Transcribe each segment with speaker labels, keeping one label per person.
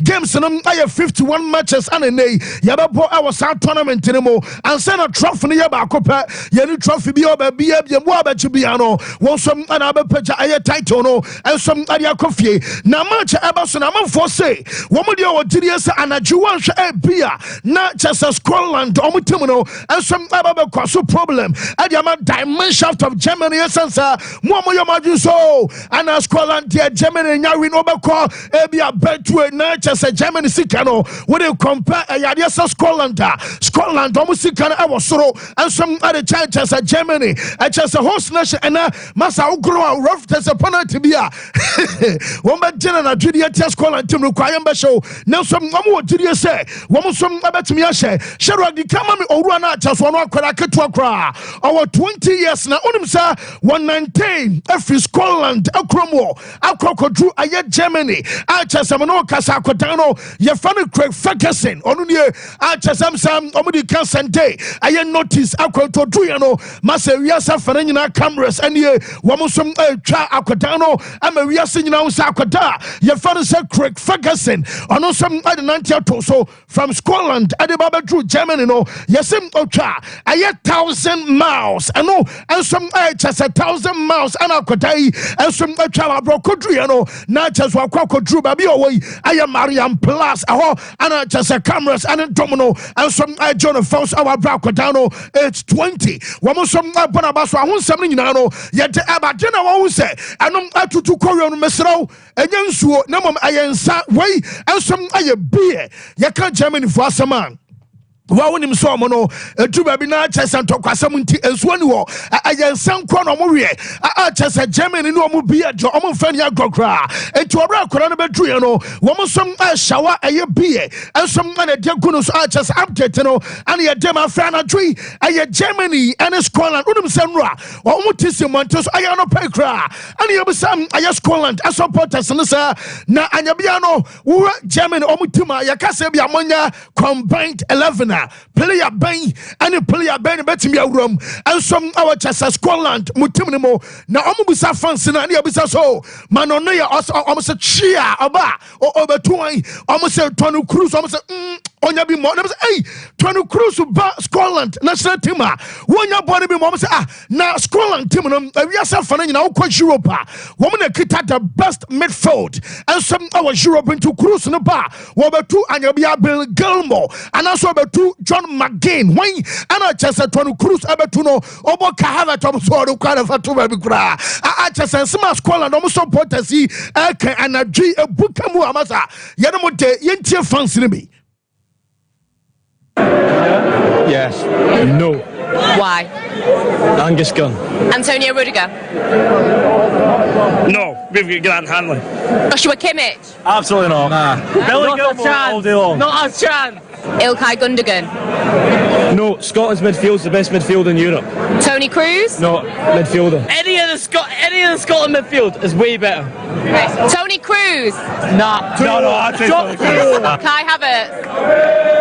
Speaker 1: games and I have 51 matches and a day. Yababo our South tournament anymore and send a trophy near Bacopa. Yenu trophy be over Chibiano. Want some another picture a title no and some Adia coffee. Now much Abason I'm for say. Womodio Tidias and a Jewansha a beer. Not just a Scotland Omutimino and some other causal problem. Adiama diamond shaft of Germany Sansa. Momo Majuso and a Scotland Germany Yawin Obako Ebia Betway Natures a Germany Sikano. Would you compare a Yadiasa Scotland Omusikana Awasoro and some other churches at Germany? I just a host nation and Massa Ugro rough as a penalty beer. One by General Judia Scotland to require show. Now some more did you say? One some about me, Sherrod, the Kamami Orana just one Krakatwakra. Our 20 years now, Unimsa 119 F Scotland, Akromo, Akoko drew a yet Germany. Achasamano Casacotano, Yafana Craig Ferguson, Onunia, Achasam, Omudi Cansante, I notice Aquato Druiano, Maseriasa Fanina cameras, and ye, Wamusum Cha Aquatano, and Maria Sinao Sakota, Yafana said Craig Ferguson, on some other 90 so from Scotland, Adibaba Drew Germany, no, Yasim Ocha, I yet 1,000 miles, and no, and some just 1,000 miles, and Aquatai, and some Chala Brocodriano, not just Wakako Drew Baby away. I am Mariam Plus, and just a cameras and a domino, and some John Faust, our Bracodano, it's 20. Wamusum Bonabaso, I want something now, yet Abadina won't say, and I'm to Korean Mesro, and Yansu, Namam Ayansa, way, and some I beer. Yaka Germany for some man. Wawunim so mono tu baby na chesa ntokwa samunti ensuani wo ayansan kwa no mowe chesa Germany no mo bia jo omo fani agokra etu obra akora no bedru ye no wo mo som shawa aye bie ensom na de kunu so chesa update no and ye dem afra na dwi aye Germany and Scotland unim senra wo mo tisi monte so aye no pekra and ye bisam aye Scotland as supporters no sa na anya bia no wo Germany omo tima ye kase bia monya combined 11 player bang and player bang betting your room and some our chasa Scotland mutimimo na omubusa fans na ne abisa so manono ya almost a chia oba or over 2 almost a Tony Cruz almost onya bi mo na say Tony Cruz ba Scotland national team wonya body bi mo say na Scotland team no we are fan na ukwa Europe wo na kita the best midfield and some our Europe into Cruz no ba wo be 2 anya bi Bill Gilmore and also be 2 John McGinn when and just Tony Cruz abetu no obo kahava to so do kwara fatu ba bi kura just some Scotland no supporters yi aka anadwi ebuka mu amasa ye no de yentie fans ni bi.
Speaker 2: Yes. No.
Speaker 3: Why?
Speaker 2: Angus Gunn.
Speaker 3: Antonio Rudiger.
Speaker 2: No. We've got Grant Hanley.
Speaker 3: Joshua Kimmich.
Speaker 2: Absolutely not. Nah. Billy Gilmore all day long.
Speaker 3: Not a chance. Ilkay Gundogan.
Speaker 2: No. Scotland's midfield's the best midfield in Europe.
Speaker 3: Tony Cruz.
Speaker 2: No. Midfielder. Any of the Scotland midfield is way better.
Speaker 3: Okay. Tony Cruz.
Speaker 2: Nah. No. I'll take Tony Cruz.
Speaker 3: Kai Havertz.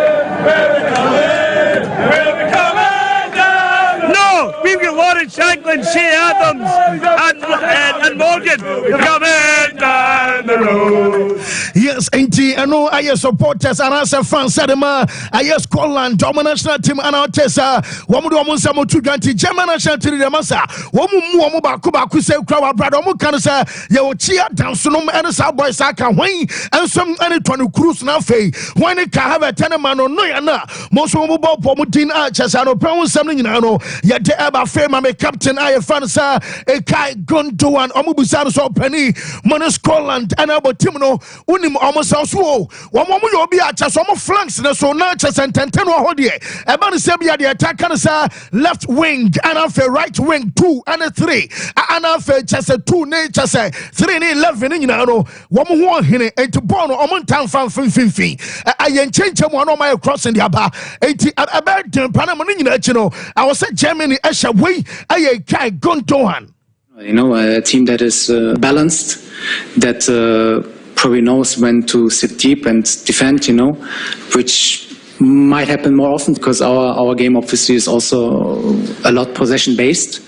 Speaker 2: No, we've got Lawrence Shanklin, Shea Adams, and Morgan. We're coming down the road.
Speaker 1: Yes, auntie, I know I supporters and as a fan said I Scotland, national team and our Tessa, Wamu Samo to Ganti, German national team, the Massa, Wamu Bakuba, say, Crow, brother, Mukanasa, Yawochia, Downsunum, and the Southboy Saka, Wayne, and some Tony Cruz Nafe, when it can have a tenement or no, most mobile Pomutin Archers and Open something, you know, yet the Abba Fame, I'm a captain, I fansa, a Kai Gunto and Omubusan so penny, Mono Scotland, and about Timno, Unim almost also, one moment you'll be at some flanks, and so not just and 10 or hodie, about the Sabia, the attacker, left wing, and after right wing, 2 and a 3, and after just a 2 nature, 3 and 11, you know, one more in it to Bono, on town fan Finfi. I ain't change one on my crossing the Abba, 80 about Panama, you know, I was at Germany, Esha way, I Kai Guntohan.
Speaker 4: You know, a team that is balanced, that probably knows when to sit deep and defend, you know, which might happen more often because our game obviously is also a lot possession based.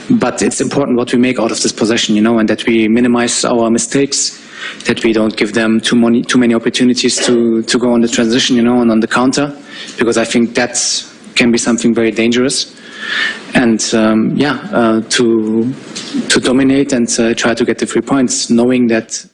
Speaker 4: But it's important what we make out of this possession, you know, and that we minimize our mistakes that we don't give them too many opportunities to go on the transition, and on the counter, because I think that can be something very dangerous. And to dominate and try to get the 3 points, knowing that.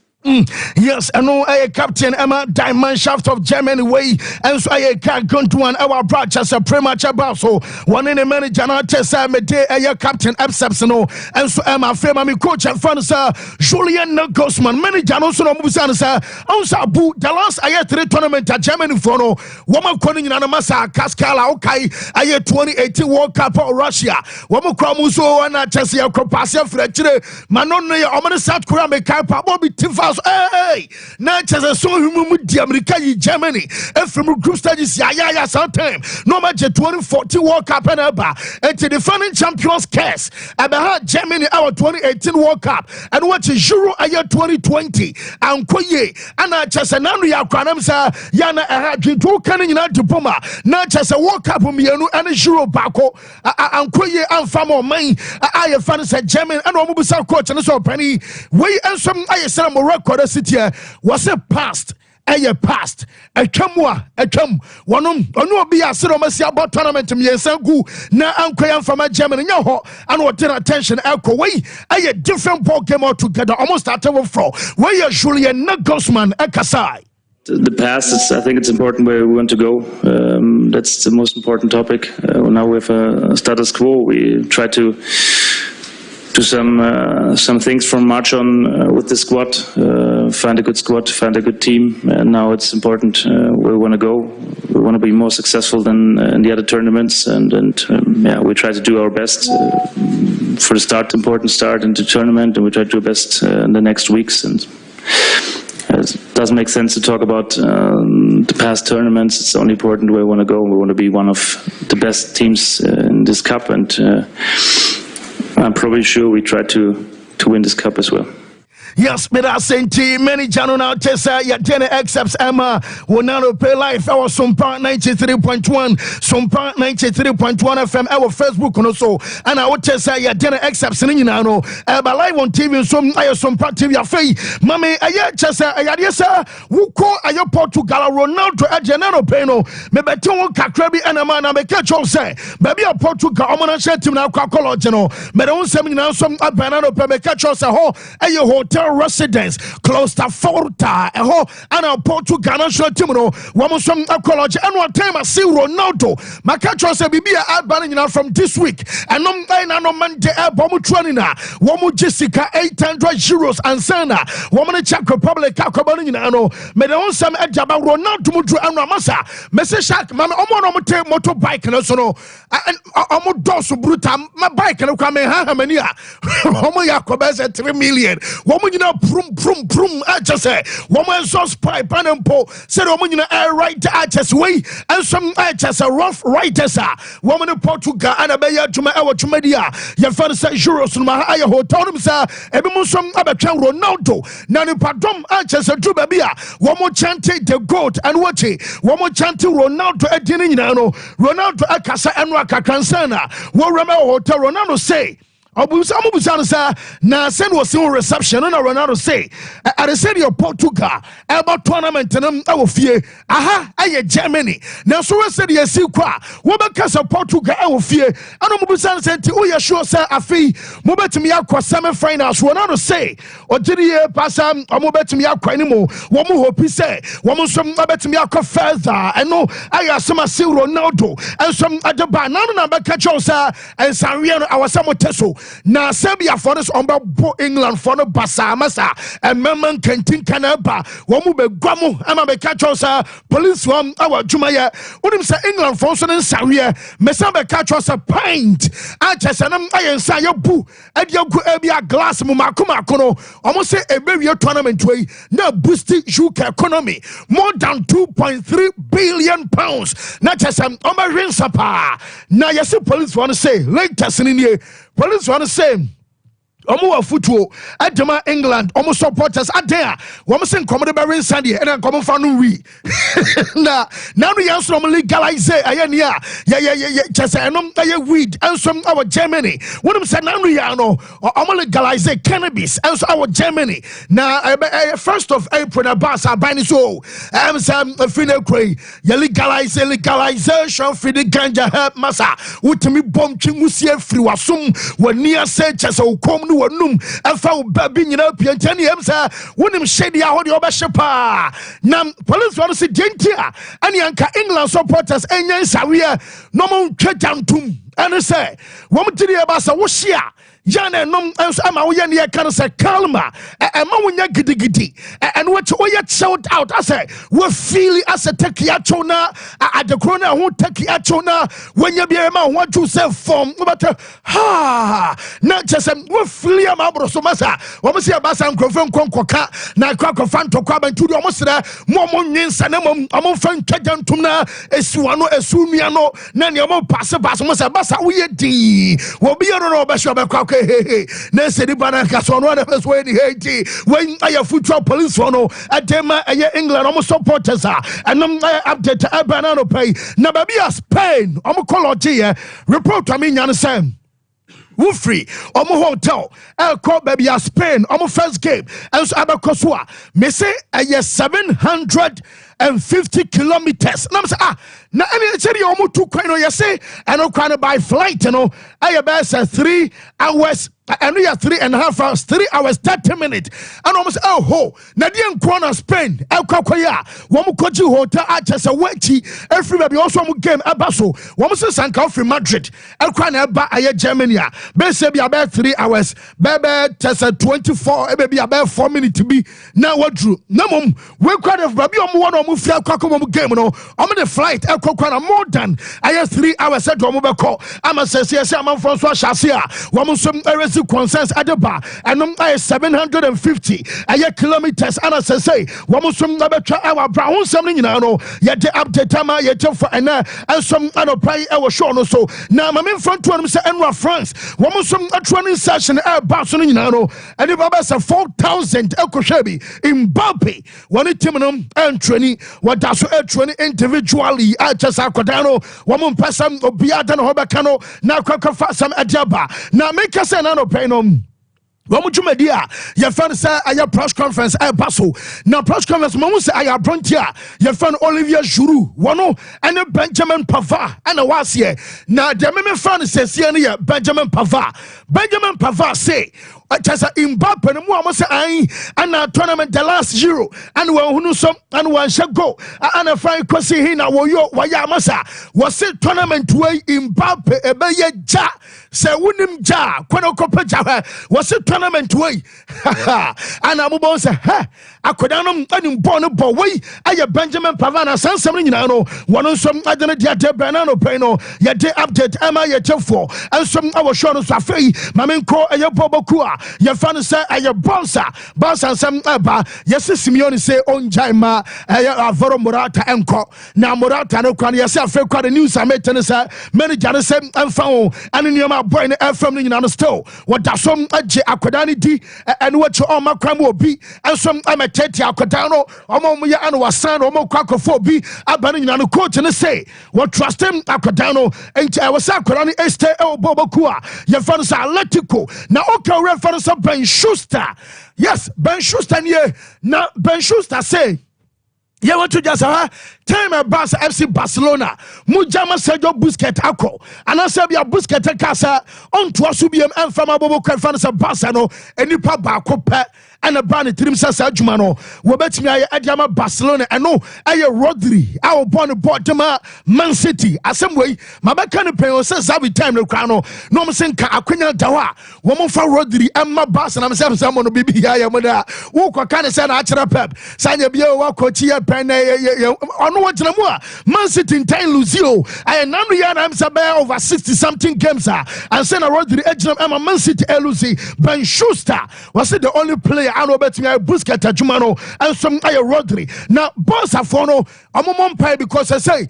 Speaker 1: Yes, I know a captain Emma Diamond Shaft of Germany way, and so I can't go to our branch as a premature so one in a manager not test me day a captain exceptional, and so Emma Fema me coach and friend sir Julian Gosman manager no so no musan sir on bu the last I 3 tournament at Germany for no woman calling in Masa Kaskala okay I 2018 World Cup of Russia woman Kramuso and Chesia Cropasia Fletcher Manon Oman South Korea me Kaipa Bobby Tifas. Hey, not as a song with the American Germany, and from group stages, sometime. No match 2014 World Cup and Eba, and to the defending champions case. About Germany our 2018 World Cup, and watch Euro a year 2020. And Koye, and I just an Andrea Kranamsa, Yana, I had to canning in Antipoma, not just a World Cup with me and a Euro Bako, and Koye and Famo Main, I have said German and Omubusa coach and so penny. We and some I said Morocco. City was a past a past a come one be a Siromasia about tournament to me and Sangu na Ankoyan from a Germany and what attention alcohol way a different ball game altogether almost at over 4 where you're Julian Nagosman a Kasai.
Speaker 5: The past, I think it's important where we want to go. That's the most important topic. Now we have a status quo. We try to do some things from March on with the squad, find a good squad, find a good team, and now it's important where we want to go. We want to be more successful than in the other tournaments, and we try to do our best for the start, important start into the tournament, and we try to do our best in the next weeks. And it doesn't make sense to talk about the past tournaments. It's only important where we want to go. We want to be one of the best teams in this cup, and I'm probably sure we try to win this cup as well.
Speaker 1: Yes, but I sent many channel now. Tessa, ya tenor accepts Emma will now pay life. Our Sompa 93.1, Sompa 93.1 FM, our Facebook also. And I would Tessa, ya tenor accepts Ninano, but live on TV, some I Sompa TV. Mammy, I Chessa, I who call a Portugal, Ronaldo, a Genano Peno, maybe two Kakrabi and a man, I may catch all say, baby a Portugal, I'm gonna share to now Cocologeno, but I won't send me now some a banana, maybe catch us a whole, a hotel residence close to Forta and our Portugal national team woman some college and one time I see Ronaldo Macacho said be a from this week and no man de Bomutranina woman Jessica 800 euros and Sana woman Czech Republic Kakobanino made on some Jaba Ronaldo Mutu and Ramasa Message Shark man omonomote motorbike and so no and Omodosu Bruta my bike and come how many Homo Yakobes 3 million woman you know prum I just say woman sauce pipe and po said woman you know air right just way and some just a rough writers woman in Portugal and a beya to my hour to media your father said euros no my hotel them sir everyone some abachan Ronaldo nani padom just a tuba bia woman chanting the goat and watch it woman chanting Ronaldo at dinner Ronaldo akasa enwaka kansana wo rema hotel Ronaldo say Obusa na send was in reception and Ronaldo say I said your Portugal about tournament and I will fear aha I Germany now so I said yes you qua what about Portugal I will fear and Obusa said oh yeah sure sir afi mo bet me akwa semi finals Ronaldo say o didi pasa mo bet me akwa anymore wo mo hope say wo mo so bet me akwa further and no I asem say Ronaldo and some adeba na be catch us and Sanrio our samoteso na Serbia for this on England for no basa masa and memman kentin kanaba womu be guamu ama be catch us police one our jumaya wonim say England for so Saria mesa be catch us a pint I just am I say your boo and you go a glass mu makuma kono almost say a very tournament way now boosting UK economy more than 2.3 billion pounds not just on my rinsapa now yes police want to say latest in here police want to say Omo afutuo adema England omo supporters adea womo se nkomo de be Sunday and nkomo fa no wi na no yanso omo legalize ayani a ye chese enom aye weed enso our Germany wonim se na no ya no omo legalize cannabis enso our Germany na 1st of April na bas abani so sam fine kray ye legalization for the ganja herb masa wutimi bom twimusie afiri wasum wani ase chese ukom wanum afa babi nyina piantani emsa wonim shedi a hodi obehyepa nam police won se dentia ani anka England supporters enyan sawe no mo twajantum ene se wo mtiri e ba sa wo hia Jana nom ama wo ye ne kan se kalma ma wo nya gidigidi and what wo ye shout out I say wo feel as a take ya chona adekro na ho take ya chona wonya bia ma ho atu se form but ha na chese wo feel ma bro so masa wo mo se ba sa nkrofo nkonkoka na kwakwa fanto kwa bantu do mo sere mo nwinsa na mo fan twajantum na esiwa no esu nua no na ne mo passe mo se ba sa wo ye di wo bia no no ba sho ba kwa na se di bana ka so no na first way ni hate when aye football police for no adema aye England omo supporters and update banana pay na ba bia Spain omo college report am nya no sam Woofree, omo hotel, call baby Spain, omo first game, and so abakoswa. Me say a 750 kilometers. And I'm say na any tell you omo 2 kwano you say, and no kwano by flight, you know. I about 3 hours. And we are 3.5 hours, 3 hours, 30 minutes. And almost na dian corner Spain, El Kakoya, Wamukoji Hotel, Achas, a Wechi, every baby also game, Abaso, Wamus Sanka from Madrid, El Kwana ba Germany, Baby about 3 hours, Baby Tessa 24, baby about 4 minutes to be now what drew. No mum, we quite have Baby on one or Mufia Kakom game, no, I'm on the flight, El Kokwana more than I have 3 hours at Wamubako. I'm a Sessia, I'm Francois Chassia, Wamusum concerns adeba and 750 kilometers and as I say wamusum nabetra our brown something no yet update tama yet for and some other pray our show no so now my main front one say enwa France wamusum a training session Barcelona no and the baba say 4,000 ekoshebi in Mbappe one team no and training what does training individually just akwadano wamum person obiada no hobekano na kwakwa some adaba na make us no pay no Wamuchumedia, your friend say a press conference at Basso. Now, press conference, Mamu say I Brontia, your friend Olivier Giroud, Wano, and a Benjamin Pavard, and a Wasie. Now, the Meme friend says, Benjamin Pavard. Benjamin Pavard say, just a Mbappe and Muama say and a tournament the last Euro, and one who some and one shall go. And a fine Kosi Hina, Wayamasa, was it tournament way Mbappe, a Baye Ja, say Winim Ja, Quanocopa, was it tournament way. And Abu say, ha, I could not born a boy. I Benjamin Pavana, San Saminano, one of some identity at Banano Peno, yet they update Emma yet for, and some our shoulders are free. Mamenko, a Bobokua, your fan say, a Bonsa, and some Abba, yes, Simeone say, on Jaima, a Voro Morata and Co. Now Morata, no can yourself, quite the news I made Tennessee, many Janison and found, and in your brain, from the United States. What does some Aquadani D and what your armor crime will be, and some Amateti Aquadano, Omoya and Wasan, Omo Quacophobi, abandoning on the coach and say, what trust him Aquadano, and I was Aquadani Este El Bobokua, your fans are Letico. Now, okay, reference of Ben Schuster. Yes, Ben Schuster, yeah. Now, Ben Schuster say, yeah, what you just time a bus FC Barcelona, Mujama Sergio Busquets Ako, and I said, Busquets Casa on to Asubium and Famabobo Fans of Barcelona, and you papa copa. And a brand Trimsa Sajumano, Wabet me Adama Barcelona, and no, I Rodri, our born Portama, Man City, as some way, my backend pay says every time the crown, no Senka, Aquina Dawa, woman for Rodri, and my boss, and I'm saying someone to be here, mother, walk kind of said Achara Pep, Sanya Bio, Cochia, Pen, on what Man City in Time Lucio, I am Namrian, I'm Sabah over 60 something games, and send a Rodri, Edge of Man City, Lucy, Ben Schuster, was it the only player? ano betimi Busquets adwuma no enso aye Rodri na Barca for no omomon pay because I say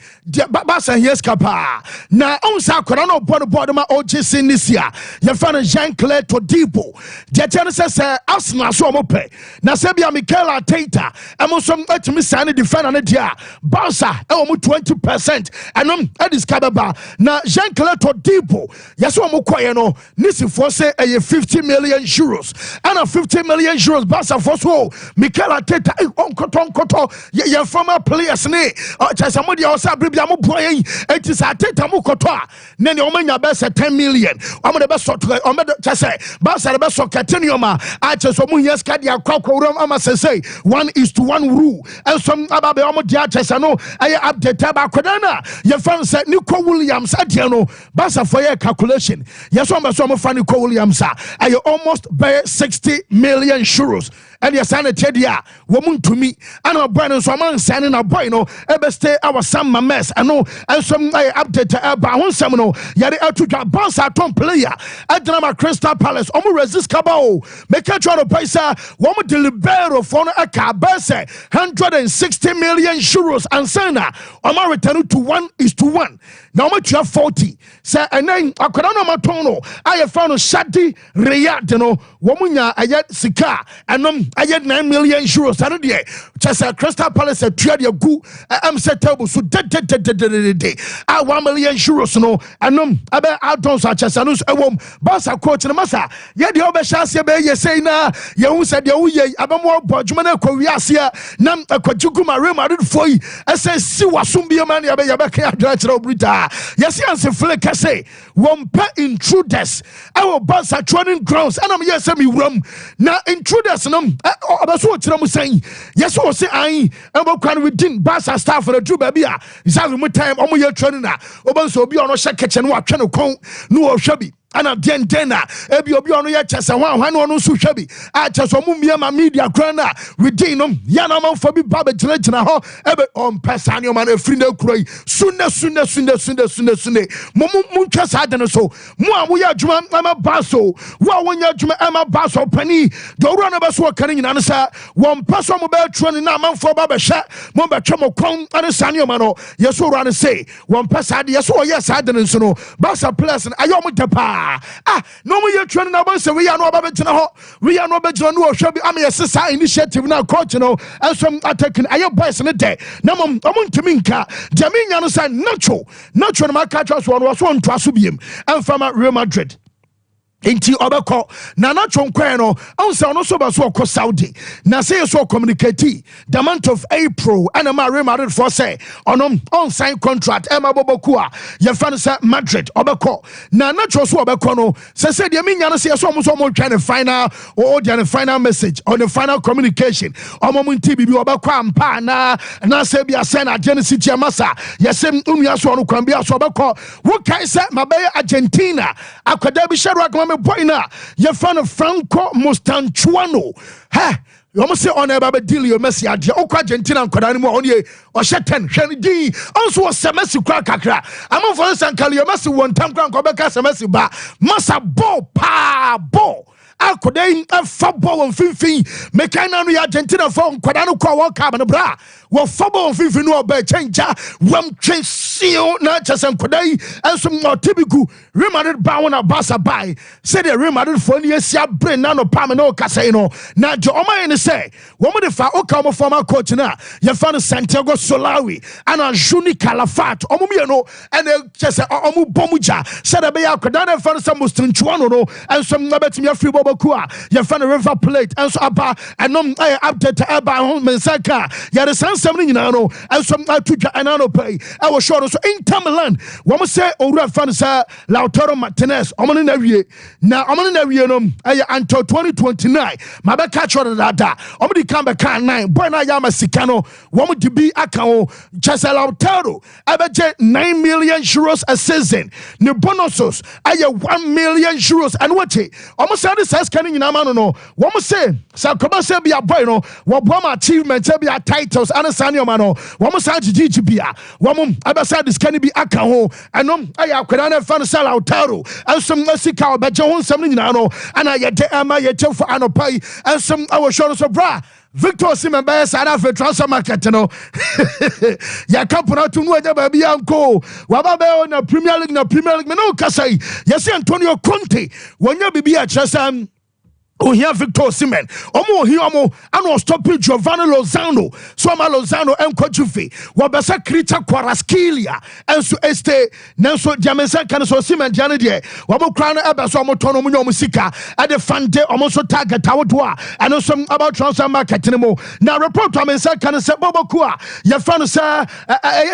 Speaker 1: Barca yes kapa na onsa akora no board ma OGC this year ye fan Jean-Claude Todibo je tell say Arsenal so omope na se bia Mikel Arteta emonso atimi sign defender ne dia Barca e omo 20% enom ediskababa na Jean-Claude Todibo yes omokoye no nisi for say 50 million euros and 50 million euros Barca for so Mikel Arteta onkoto ye former players ne chasamodi osa bibia mo boy enti sa Arteta mo koto a ne ne omanya be 10 million omo de be so omo de chase Barca de be so katenioma a chaso mo yes ka dia kwakworum ama say 1:1 rule and some ababe omo dia chase no aye update ba kodana ye fan say Nico Williams adia no Barca for your calculation yes omo so mo fan Nico Williams aye almost by 60 million euros and yes and tedia woman to me and our brand so man signing a boy no ebe stay our Sam mess and no and some update about one seminal yari to Barca ton player at Drama Crystal Palace omo resist kabao make a try to paisa woman delibero for a cabase 160 million euros and sana omo return to 1:1 now much you have 40 say and then akodana matono I found Shadi Riyad no womunya ayet sika and ayet 9 million euros and there just Crystal Palace a trade ya gu am set table so de 1 million euros no and abe addons achesanus ewom Barca coach na masa ye de obehase be ye say na ye hu said ye wo ye abamo bodwuma na kwawiase na akwajugu Real Madrid foi ese si wasum bi man ye be ka adra kire obrita yes answer flake say one per intruders our Barca training grounds and am yes me wram na intruders no abaso kire mu san yes o say an abokwan within Barca staff for the true baby a is have mu time omo ye training na obanso obi ono hye kitchen no atwe no kon no o hwabi ana dena ebi obi ono ye chese hwan ono so hwabi a chese omu miema media krana within no ya na man for bi ba be gina ho ebe on pesane o man efri na kuroi sune mu twesa ade no so mu a wo ye adwuma ama baso wo a wonya adwuma ama baso pani do wura no be so kan nyina no sa won peso mo be tro ni na man for ba be hye mo be twemo kon ane sane o man no yeso wura no say won pesa ade yeso yes ade no so no Barca players ayo mo depa no mo ye training na ban say we are no ba gina ho we are no ba gina no hwa bi am yes sa initiative na coach no enso attacking ayo boys ne de na mo ntimi nka jaminya no say nacho na maka trust one was one to biem and from Real Madrid Inti obeko na chonkwe no onse ono so ba so ko Saudi na say so communicate the month of April and Real Madrid for say on sign contract Emma Boboku a ye fan say Madrid obeko na so obeko no say de minya no say so mo try the final or the final message on the final communication omo nti bibi obeko ampa na say bia send agency masa ye say unua so no kwan bia so obeko wo kai say mabe Argentina akwada bi sheru boy na ye fan Franco Mostanchuano you must say on a baby deal your messy idea. O Argentina and Codanimo on ye or Shetan, Shandy, also was a messy crack. I'm on for this and call your messy one time grand Quebec messy bar. Massa bo pa bo. Alcodain a football on Fifi, Mecano Argentina phone, Quadano Kwa Cabana Bra. Well, football on Fifi no be changer, one chaseo, not just and Coday, and some more typical Remaded Bowana Bassa by. Say the Remaded for years, ya bring nano Pamano Casino. Now, Joma and say, woman if I come former coach now, you found Santiago Solari and a Juni Calafat, Omumiano, and just Omu Bomuja, said a Bea Codana found some Mustinchuano, and some Nabetia Free Bobakua, you found a river plate, and so about, and no update to Abba Mensaka, Yada San Seminano, and some Tuja and Ano pay. I was sure so in Tamalan, woman say, Ora Fansa, Lautaro Martinez, Oman area, now Oman area, until 2029, my back catch on that. Omdi come back 9, Buena Yama Sicano, woman to be Akao, Chasa Lautaro, average 9 million euros a season, the bonuses, 1 million euros, and what it almost said this says can you no one say Sakoba be a boy no what achievement be a titles and a sanyo mano one say GGBia one abasa this can be akaho and I could fan sell out taro and some Mexico but John something no and I yet am I for anopai and some our shoulders of bra Victor Osimhen be South Africa transfer market no ya kapuna to no baby anko waba be on the Premier League me no kasai yes Antonio Conte when you be a chasam oh here Victor Osimhen omo here omo and stop Giovanni Lozano so ma Lozano en Kojufi wabasa Krita Kwaraskilia and so este nanso Jamensa kan so Osimhen diane de wabo kra no ebe so omo tono munyo musika at the fande omo so target awodoa and so about transfer market mo na report Jamensa kan se boboku a ye fa no say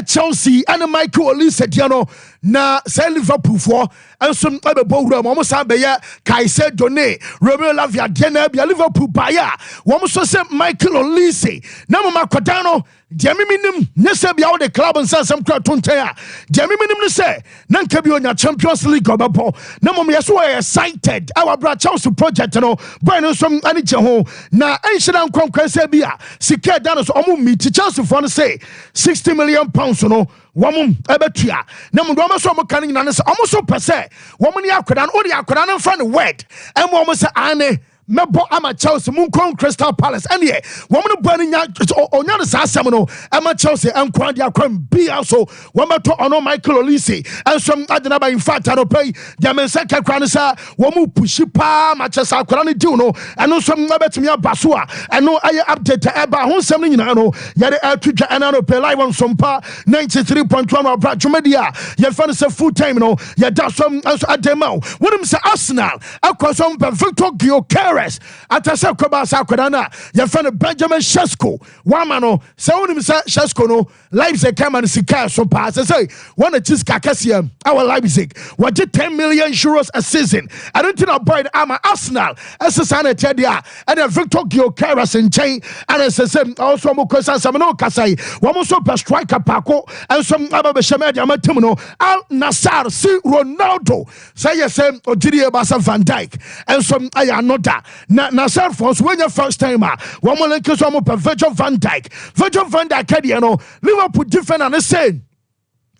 Speaker 1: Chelsea and Michael Olise diano na say Liverpool for and some ebe bowura mo sa be ya Kaise Done Romeo Lavia Dena bia Liverpool baya wo so say Michael Olise na mama kwatano Jemi minim ne se bia wo the club and say some crowd tonte a Jemi minim ne say na nka bi onya Champions League obapo na mom yeso we excited our bra Chelsea project no boy no some ani che ho na enhira nkwankwan say bia sika dan so omo meet Chelsea for no say 60 million pounds no wamum ebetua na mo do so mo kan nyina ne se omo so pese womo ni akoda no odi akoda no fa ne word em womo se ane mebo ama Chelsea munkon Crystal Palace and ye woman bani nya onya no asem no ama Chelsea enkwan dia kwam bia so womato ono Michael Olise and some adena ba in fact no pay dia mensa kakra no sa womu pushi pa Manchester akora no diu no eno some abetumi abaso a eno aye update eba ho nsem no nyina no yare atwidwa ena no pay live on Sompa 93.1 abra dwomedia ye fa no say full time no ye da some adema wonim say Arsenal akwaso Victor Gyökeres atase koba sa kodana ye fa no Benjamin Sesko wamano se wonim say Sesko no Leipzig come and sika so pass say one chiska kasia our Leipzig what 10 million euros a season I don't think about ama Arsenal SSN tedia and Victor Gyökeres in chain and SSM also mo kwesa some no kasai wo so per striker pako and some aba be shema dia matem no Al Nassr si Ronaldo say yes Ojiri Basa Van Dijk and some aya another na Nassr for when your first time one more like so mo per Virgil Van Dijk kadia no Liverpool defender and say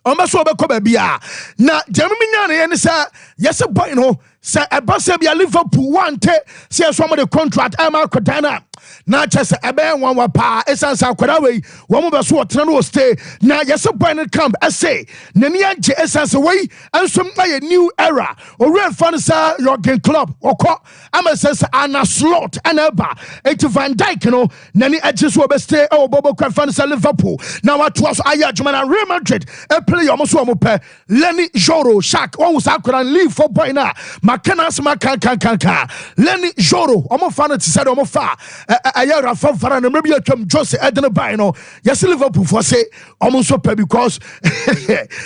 Speaker 1: omaso be ko ba bia na jamiminya ne ye say yes boy no say ebasa bia Liverpool wante say so mo the contract ama kodana na chese ebe nwanwa pa esansa akwara we wo mo be so otena no stay na yes boy no camp say nani age esansa we ansom aye new era ore fan sa Jurgen Klopp okọ ama sense ana slot anaba et Van Dijk no nani age so be stay e obobo kwa fan sa Liverpool na watu aso aye adwuma na Real Madrid e play omo so omo pe Lenny Joro Shaq won sa akwara leave for boy na makana asma kan Lenny Joro omo fan ti said omo fa ayara fanfara na maybe atwam Jose Edna by no yes Liverpool for say omo so pe because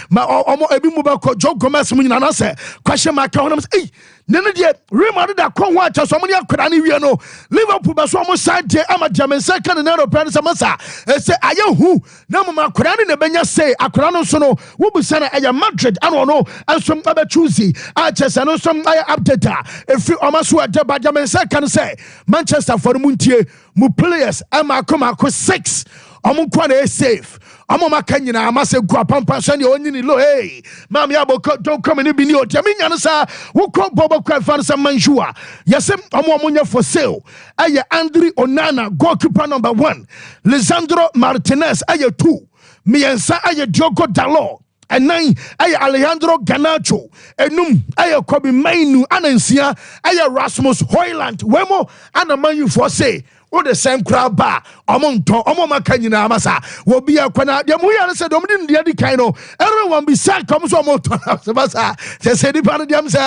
Speaker 1: ma omo ebi mu ba ko Joe Gomez mu nyina na say question mark honam say nene de Real Madrid da kon wa cha so mo ne akora ne wie no Liverpool ba so omo side de ama Jamensa kan na European say masa say ayehu na mo akora ne benya say akora no so no wo bu say na aya Madrid ano no ansom aba choose Manchester no some aya update if omo so de ba Jamensa kan say Manchester for muntie mu players ama akoma ko 6 omo kwa na safe omo maka nyina amase gua pampa so ne onyini lo hey mam ya boko don't come ni bi ni o taminya no sa wo ko bobo kwa fan sa manjua yesem omo nya for sale aye Andre Onana goalkeeper number 1 Lisandro Martinez aye 2 miensa aye Diogo Dalot enan aye Alejandro Garnacho enum aye Kobe Mainu anansia aye Rasmus Højlund wemo ana manyu for say o the same crowd ba omonto omo maka nyina amasa wo bia kwana de mu ya se dom din de kan no everyone be sack come so omonto amasa se di pan dem se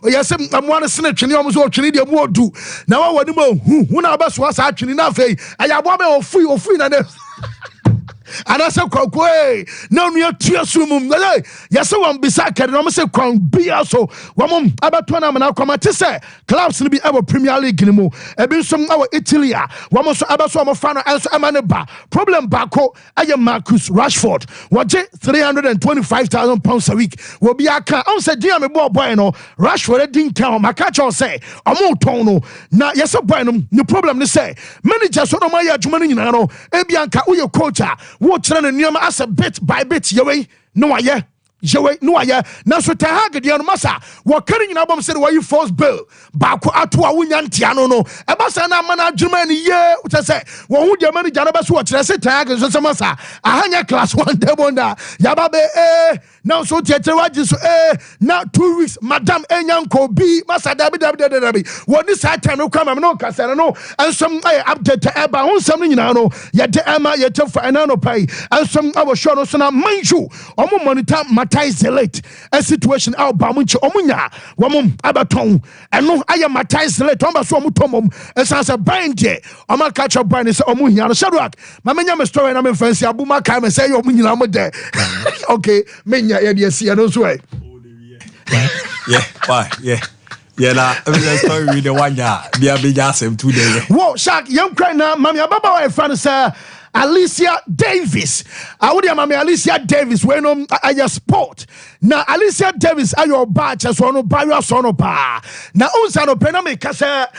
Speaker 1: o yesem amwa ne sene twene omo so twene de mu odu na wa wani mo hu na ba so asa twene na fei aya bo be ofui na ne and I said kwakwe no nua tua sumum yɛsɛ wɔn bisa kɛde no say kwan bia so wɔn abatona na kwamate sɛ clubs no bi ɛwɔ Premier League ni mu ebi nso ɛwɔ Italy a wɔn so abaso wɔn fa no ɛnso ɛma ne ba problem baako ɛyɛ Marcus Rashford wɔgye £325,000 a week wɔ bi aka ɔn sɛ dia me boy no Rashford din kan maka kyɛw sɛ ɔmo tɔn no na yɛsɛ boy no ne problem ne sɛ manager so no ma yɛ adwuma no nyinaa no ebi anka woyɛ coach a wo kyerɛ ne nneɛma as a bit by bit yɛwei no wayɛ na so Tahag de no masa wo kare nyina bom se wo yi force bill baako ato a wonya ntia no eba sa na mana adwuma ni ye wo se wo hu de manager no be so wo kyerɛ se Tahag so se masa ahanya class 1 table na yaba be now so tietere waji so na 2 weeks madam enyanko bi masa dabi wo ni sa time no kwama no kasa no ensom update eba ho nsam nyina no ye de ema ye tefa ena no pai ensom abo show no so na manju omo monitor isolate a situation out bamunche omunya wamum abaton eno aye matai isolate omba so omutomom esanse bande oma catch up brand say omuhia no Shadrack mamenya me story na me fancy abuma kai me say omunyina mo de okay menya ye de sia no so yeah
Speaker 6: why yeah na the story with the one ya bia beja asem 2 days
Speaker 1: wo shark yam cry na mami ababa wa fan say Alicia Davis. I would have Alicia Davis when I sport. Now Alicia Davis are your batch as one of Barrier Sonopa. Now Unsano Pename Casa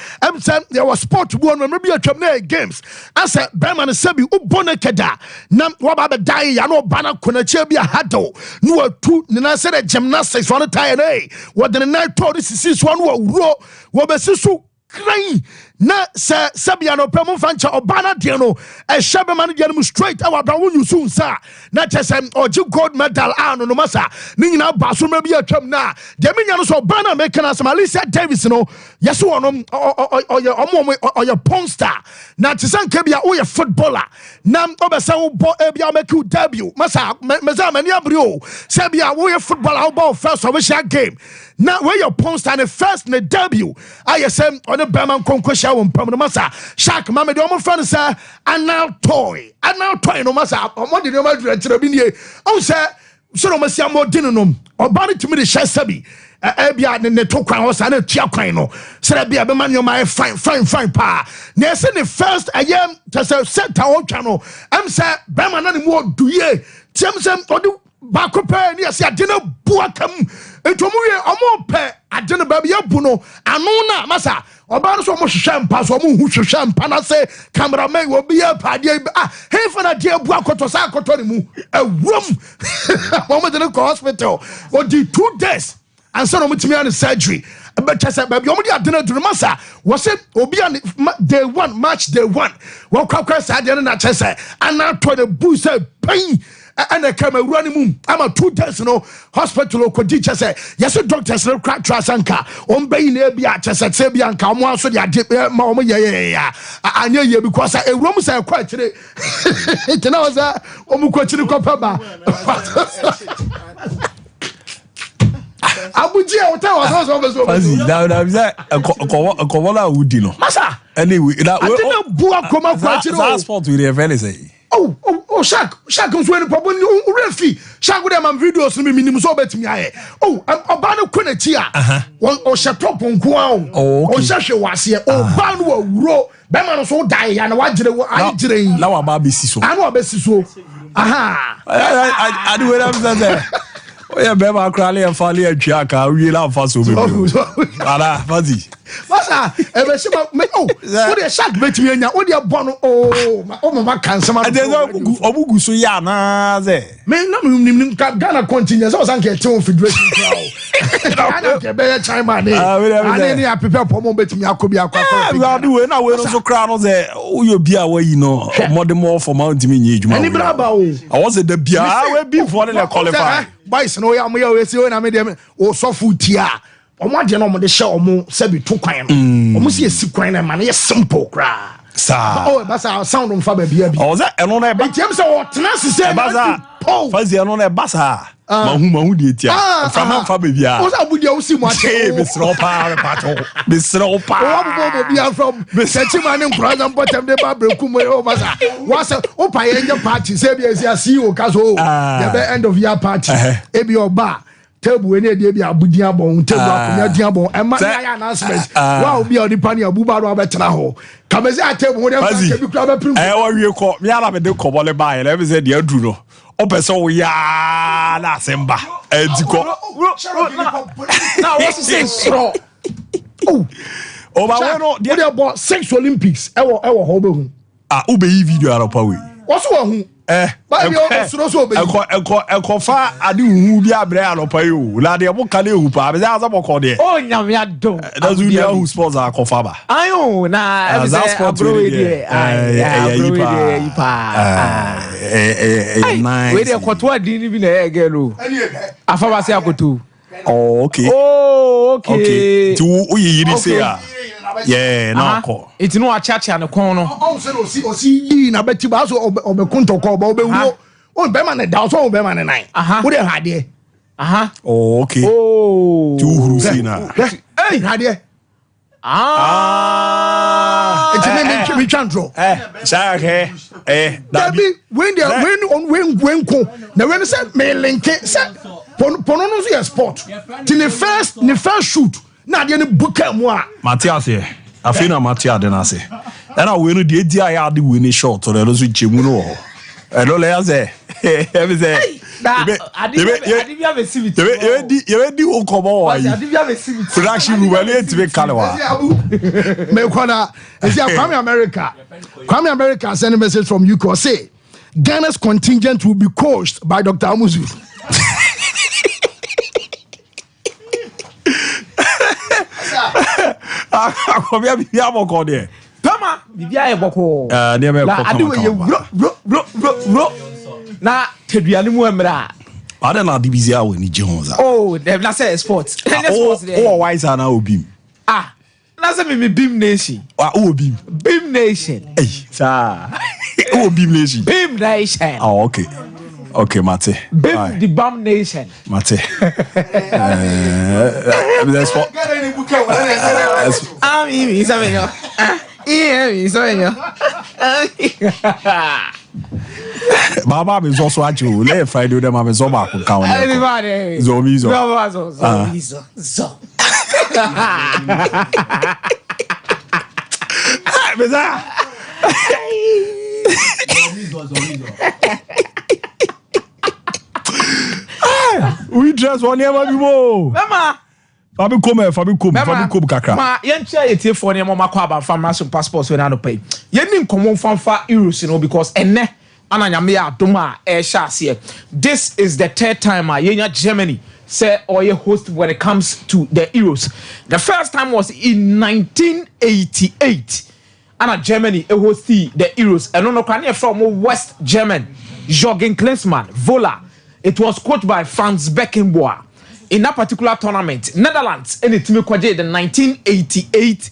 Speaker 1: there was sport one maybe a Champion games. I said Berman Sebi Ubonekeda. Nam Wababa Dai Yano Bana Kunachebia Hado. No two Nina said gymnastics one tie what the night told this is one row Wabasisu crying. Na Sabiano Pemo Fancha Obana Diano, a Shabaman Yanum straight our Brown you soon, sir. Not just or you gold medal no massa. Nina Basu may be a term now. Deminianos Obana making us Alicia Davis, no, yes, one or your porn star. Now to San Kabia or your footballer. Nam Obasa bo Ebia make you debut. Massa Mazamania Brio. Sabia, we a footballer ball first of a game. Now where your porn star the first in the debut. I am on the Berman Conquest. Masa Shark Mama do friend say and now toy no masa what did you make oh say so no masa mo dinum or body to me the shasabi ebia ne to kwan ho sa na tua kwan no say bia be man your my fine pa na say the first ayem to say set o twa no am say be man na mo duye tiam say odu ba ko pe ne say ade na buakam entomu ye omo pe ade na ba bia bu no anu na masa Obano so much champagne, so mu who champagne. I say, cameraman will be a party. Hey, for that dear Buakoto Sakotonimu, a room. Moment in the hospital. For the 2 days, and so much me on the surgery. But I said, baby, you only dinner to the massa. Was it Obian day 1, March day 1? Well, Cockers had dinner at Chessa, and now to the boost pain. And I came running moon. I'm a 2 days no hospital or teacher say, yes, doctors no crack trasanka. Bay near Biacha said Sabianca, one so ya dip mamma, yeah. I knew you because I rooms are quite today. It was a Omuquachi Copaba. Abuja hotel was also a Kovala Udino. Massa, anyway, that will Buakoma Quachi
Speaker 6: with the Venice.
Speaker 1: Oh, Shaq comes when probably refi. Shaq with them videos to me minimum so bet me. Oh, I'm about Quinatia. One or Shatop on Guam. Oh, Sasha was here. Oh, Banwa Ro. Beman so die and what did I dream?
Speaker 6: Now I'm Baby Siso.
Speaker 1: I know a best so. Aha.
Speaker 6: I do what I'm saying. Oh, yeah, Bema Crowley and Fally and Chaka, we love us. Ala, Fuzzy.
Speaker 1: Masa, ever see my what a shark bet me and what your bono. Oh, my cancer. I don't know.
Speaker 6: Obugusu Yana there.
Speaker 1: May not Ghana continues. I was on Keton Federation. I don't care better time. I didn't prepare for moment to me. I could be a
Speaker 6: do and I will also crown there. Oh, you'll be away, you know, more for Mount Mini. I was at the beer. I will be for the qualify. Bison, oh, I'm here. I made them or soft food tia. Omo de no mo de hye omo sabi to kwan no omo se esi kwan na ma na simple kra sa
Speaker 1: oh ba sa sound on fa ba bia bi
Speaker 6: oh that eno na ba
Speaker 1: tiam se o tena se se
Speaker 6: ba sa fazi eno na ba sa mahu di etia from baby ah
Speaker 1: o sa budi o si mo ate
Speaker 6: be sro pa pato be sro pa
Speaker 1: o bo bia from setima ne nkura na bottom de ba breku mo o masa wasa o pa ye party say be sia CEO kaso the end of year party e bi oba table ene de bi abudi abon table akonya di abon e ma ya announcement wa obi a onipa ne abuba ro abetena ho kamezi atable de ba ke bi kura ba prim
Speaker 6: wa wie ko me ara be de kobole ba ye le be say de adu no o person wo ya na semba ediko
Speaker 1: now what you say stro oh
Speaker 6: ba we no
Speaker 1: de about 6 Olympics e wo ho be hu
Speaker 6: ube yi video ara pa we
Speaker 1: what's who ba bi o so be
Speaker 6: eko fa ade hu bi abre alopa yo la de mo kale hu pa be za boko de
Speaker 7: oh nyam ya do
Speaker 6: that's who the who sports are kofa ba
Speaker 7: ayo na
Speaker 6: that sport
Speaker 7: we dey nice we dey kwoto adin bi na e gelo afa ba se akoto
Speaker 6: oh okay tu uyiri say yeah na ko
Speaker 7: it no achacha ne kon no
Speaker 1: o se no si yi na beti ba so obekunto ko ba obewuro o be ma ne da so o be ma ne nine wo de hade
Speaker 6: oh okay tu huru si na
Speaker 1: hade it's me chantro
Speaker 6: sha
Speaker 1: that be when ko na when say me link say pono no so sport till the first shoot na de ne buka mu a
Speaker 6: Matthias here afina Matthias de na se na we no de dia ya de we ni short to lo so chemu no ho e lo le ya say e be say
Speaker 7: adibia be civil
Speaker 6: you di o komo wa yi
Speaker 7: adibia be civil
Speaker 6: production room we let be kalewa
Speaker 1: me kona is ya Kwame America send a message from UK say Ghana's contingent will be coached by Dr. Amuzu.
Speaker 6: Akobia bia boko de
Speaker 7: Tama bibia e boko
Speaker 6: ne me boko
Speaker 7: ro na teduane mu emra
Speaker 6: ada na dibizia we ni jehoza
Speaker 7: oh dem na say sports there
Speaker 6: oh wise na obim
Speaker 7: na say me beam nation
Speaker 6: obim
Speaker 7: beam nation
Speaker 6: sa obim nation okay mate
Speaker 7: beam the bam nation
Speaker 6: mate that's what
Speaker 7: mi sabenyo mi sabenyo
Speaker 6: Baba me so ajo le Friday dem am so ba ko kan won
Speaker 7: everybody
Speaker 6: zo beza we dress one never be mo
Speaker 7: mama
Speaker 6: Fabi come kakra
Speaker 7: ma yentia yetiefo ne mo makwa aba fam so passport we na no pay yeni nkomo famfa euros no because enne ananyame ya adoma e sha ase this is the third time yenya Germany say oye host when it comes to the euros. The first time was in 1988 and Germany hosted the euros and no kwani from West German Jürgen Klinsmann Vola. It was coached by Franz Beckenbauer. In that particular tournament, Netherlands and it me kwaje the 1988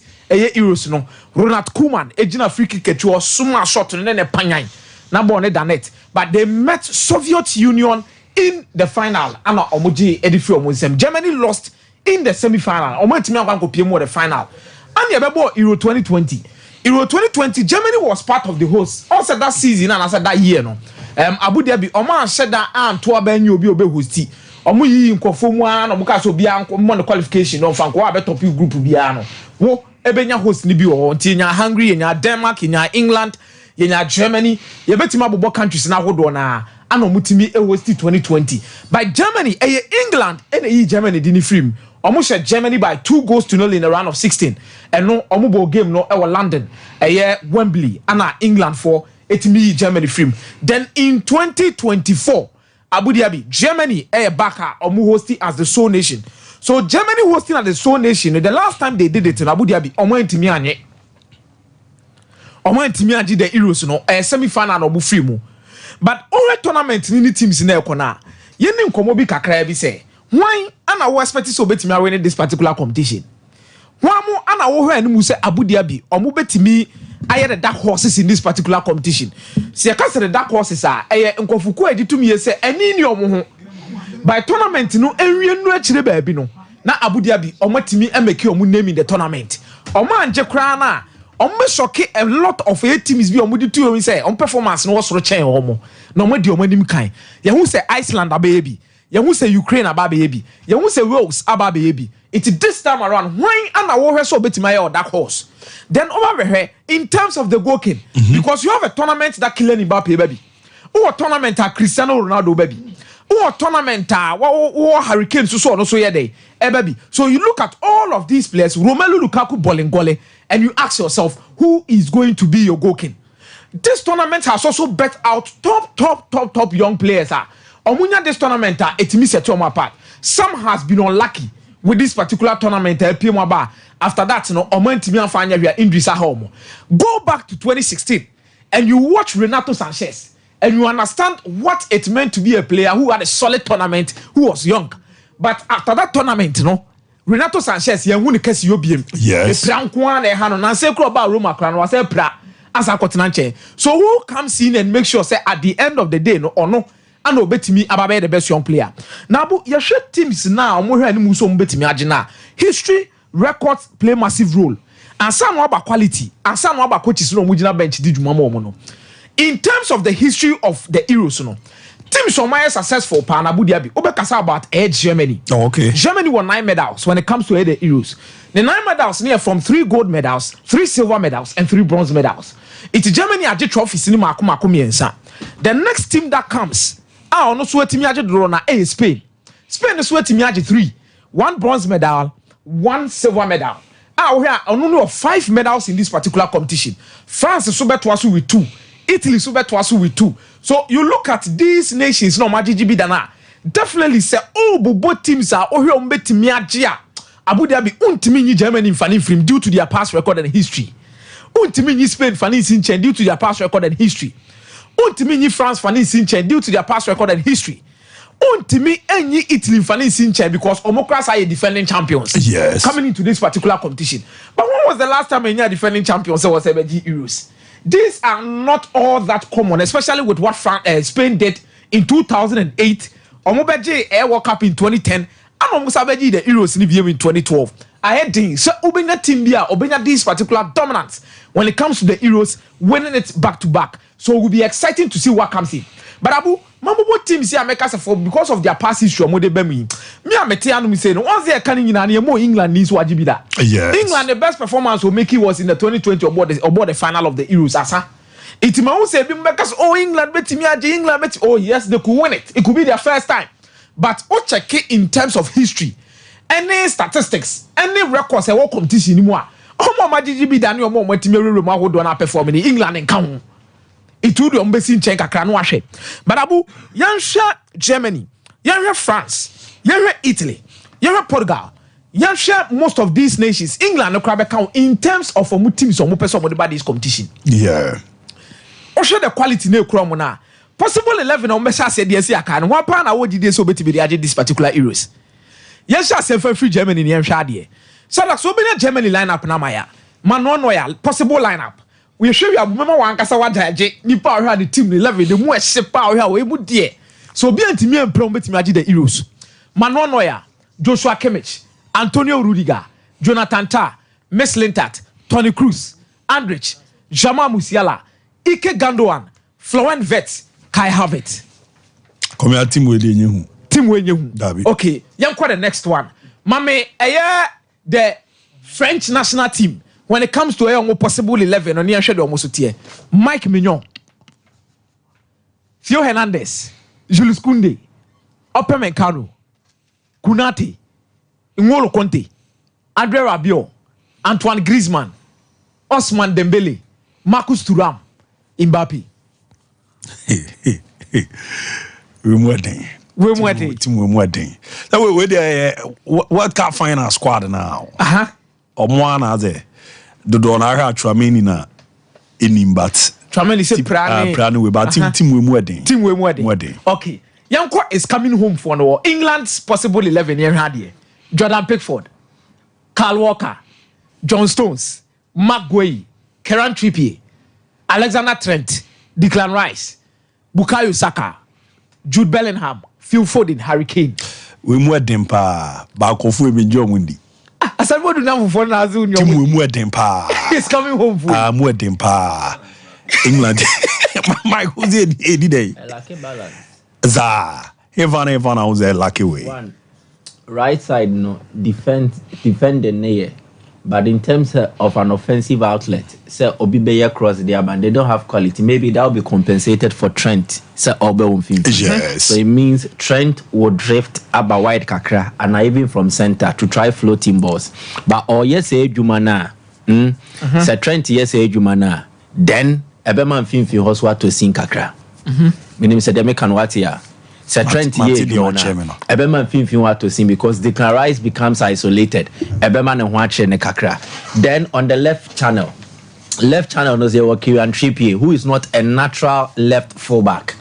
Speaker 7: euros no Ronald Koeman ejina free kick was suma shot no ne panyan na ball ne danet, but they met Soviet Union in the final and omoji edifi omonsem. Germany lost in the semi-final. Omantimi akwanko pm the final. And yebebo Euro 2020. Euro 2020 Germany was part of the host. Also that season and also that year no. Abu Dhabi Oman said that to abenyu obi hosti. Omo yi nkofo mu an omo ka so bia mo the qualification no fanko wa be top group bia no. Wo ebenya host ni bi o ntinya Hungary, nya Denmark, nya England, nya Germany. Yebetima bobo countries na hodo na ano mutimi host 2020. By Germany England and Germany didn't free. Omo share Germany by 2-0 in the round of 16. And no omo ball game no London Wembley and England for etimi Germany free. Then in 2024 Abu Dhabi Germany back omo hosting as the sole nation. So Germany hosting as the sole nation. The last time they did it in Abu Dhabi omo entimi anye. Omo entimi anje the Euros no semi-final omo free mu. But all tournament ni teams na ekona yeni nkomo bi kakra bi say why ana wo expect so betimi win this particular competition why mo ana wo hwe animu say Abu Dhabi omo betimi aye the dark horses in this particular competition see ka say the dark horses enkofuku editumi say eni ni omo ho by tournament no enwie no akire baabi no na Abu Dhabi omatimi emeki omu name in the tournament omo anje kra na omo shock a lot of teams bi omo di tu omo say on performance no wosoro chen omo na omo di omo nim kan ye hu say Iceland abayebi ye hu say Ukraine abayebi ye hu say Wales abayebi it this time around when ana wo hwe so betima ya dark horse then over in terms of the goalkeeping because you have a tournament that Kylian Mbappe baby or tournament a Cristiano Ronaldo baby or tournament or Hurricane so no so yeah day baby so you look at all of these players Romelu Lukaku Bolingole and you ask yourself who is going to be your goalkeeper. This tournament has also bet out top young players omunya this tournament it miss a trauma apart some has been unlucky with this particular tournament after that you know omentimi afanya we injuries home go back to 2016 and you watch Renato Sanchez and you understand what it meant to be a player who had a solid tournament who was young but after that tournament you know Renato Sanchez ye hu ne kase yobiem
Speaker 6: yes
Speaker 7: prankwa na hano na say kro ba Roma kra no say pra asa kotenanche so who comes in and make sure say at the end of the day no ono and obetimi ababe the best young player now bu ye hwe teams now mo hwe ani mu so mo betimi agena history records play massive role and some about quality and some about coaches no mo gina bench di dwuma mo no in terms of the history of the Euros no teams so my successful pa na Abu Dhabi obekasa about Germany.
Speaker 6: Oh, okay.
Speaker 7: Germany won 9 medals when it comes to the Euros. The 9 medals near from 3 gold medals, 3 silver medals and 3 bronze medals. It's Germany aje trophies ni makoma komiensa. The next team that comes no so team aje draw na Spain. Spain so team aje 3, 1 bronze medal, 1 silver medal. We are only 5 medals in this particular competition. France so bet was with 2. Italy so bet was with 2. So you look at these nations no magigi dana definitely say both teams are ohwe ombetimi agea Abu Dhabi untimi nyi Germany mfani film due to their past record and history untimi nyi Spain fani sinchen due to their past record and history untimi nyi France fani sinchen due to their past record and history untimi enyi Italy fani sinchen because omokras are defending champions
Speaker 6: yes
Speaker 7: coming into this particular competition but when was the last time any defending champions was EBG Euros? These are not all that common, especially with what Spain did in 2008. Omobeji World Cup in 2010. And Omusabeji the Euros in 2012. I had things. So Obenya Timbia, Obenya this particular dominance when it comes to the Euros, winning it back to back. So it will be exciting to see what comes in. But Abu, Mambo teams here make us for because of their past history. Me ametianu say no. Once they are coming in and more England needs wajibi that.
Speaker 6: Yes.
Speaker 7: England the best performance will make it was in the 2020 aboard the final of the Euros. Asa. It might say because England bet me England bet yes they could win it. It could be their first time. But check it in terms of history, any statistics, any records, I won't competition anymore. Mama GGB Daniel Mo Timmy Roma who don't perform in England and come. It would be embassy check a cranwashe. But Abu, Yansha Germany, Yansha France, Yansha Italy, Yansha Portugal, Yansha most of these nations, England no crab account in terms of a teams or more person with this competition.
Speaker 6: Yeah.
Speaker 7: Or show the quality no cromona. Possible 11 on Mesha said yes, I can. One pound I would do so better this particular Euros. Yansha said for free Germany in Yansha. So like so many Germany lineup na maya. Man no loyal possible lineup. We show you remember one kasa wajaje ni power had the team 11 the more shape power here we would there. So be antimi and prom betimi agi the Euros. Manuel Neuer, Joshua Kimmich, Antonio Rudiger, Jonathan Tah, Mess Lintat, Toni Kroos, Andrich, Jamal Musiala, Ike Gundogan, Florian Wirtz, Kai Havertz.
Speaker 6: Come here team we dey
Speaker 7: Team we nyehu. Okay, yam kwa the next one. Mame the French national team when it comes to a possible 11 on the schedule almost here. Mike Mignon, Theo Hernandez, Jules Koundé, Upamecano, Kunate, N'Golo Conte, André Rabiot, Antoine Griezmann, Ousmane Dembele, Marcus Thuram, Mbappé.
Speaker 6: We're wedding. That way, we're the what can't find our squad now. One other. The Donara Tramini na inimbat.
Speaker 7: Tramini say
Speaker 6: Prani we but team we wedding.
Speaker 7: Team we wedding. Okay. Yanko is coming home for no England's possible 11 year had Jordan Pickford, Kyle Walker, John Stones, Mark Guehi, Kieran Trippier, Alexander Trent, Declan Rice, Bukayo Saka, Jude Bellingham, Phil Foden, Harry Kane.
Speaker 6: We more dem pa ba kofu e benjo mundi.
Speaker 7: Asanbo do na for na azu nyo.
Speaker 6: We more dem pa.
Speaker 7: He's coming home for.
Speaker 6: More dem pa. England. My who's the day.
Speaker 8: Lucky balance.
Speaker 6: Za. Evan was a lucky way.
Speaker 8: One. Right side no defend the near. But in terms of an offensive outlet, say Obibeya cross there, but they don't have quality. Maybe that will be compensated for Trent. Say
Speaker 6: Yes.
Speaker 8: So it means Trent will drift about wide kakra and even from center to try floating balls. But yes, Jumana. Say Trent yes, Jumana. Then Ebeman Finfi Hoswa to sing kakra. Meaning say they make an what here. Sir Trent Ebeman Finfin want to see because Declan Rice becomes isolated. Ebeman and watch ne kakra. Then on the left channel knows they were Kieran Trippier, who is not a natural left fullback.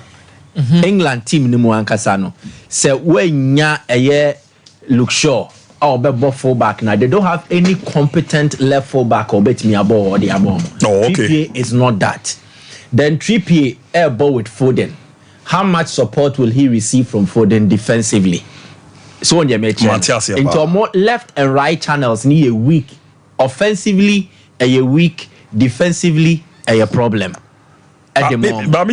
Speaker 8: England team ni mu ankasano. Say when nya eye Luke Shaw or be fullback now. They don't have any competent left fullback or bet me abo or the abo. Trippier is not that. Then Trippier air ball with Foden. How much support will he receive from Foden defensively? So on your match into more left and right channels need a weak offensively, a weak defensively, a problem. At the moment.
Speaker 6: But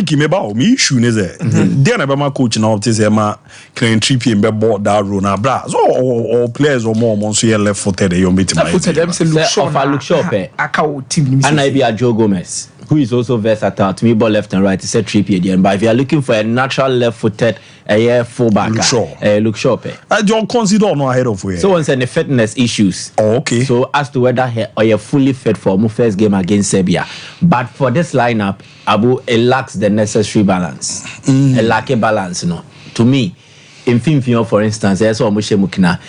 Speaker 6: me issue is there. Then my coach now say ma can Trippier and be bought that role now bra. So all players or more once you left footed you meet my.
Speaker 7: Left footed them say look short.
Speaker 8: And I be a Joe Gomez, who is also versatile to me, ball left and right. He said Trippier again. But if you are looking for a natural left-footed fullback, look sharp.
Speaker 6: I don't consider no ahead of where.
Speaker 8: So on the fitness issues.
Speaker 6: Okay.
Speaker 8: So as to whether you're fully fit for my first game against Serbia, but for this lineup, Abu, it lacks the necessary balance. It lacks a balance, no. To me. In Finfio, for instance, there's almost Mukina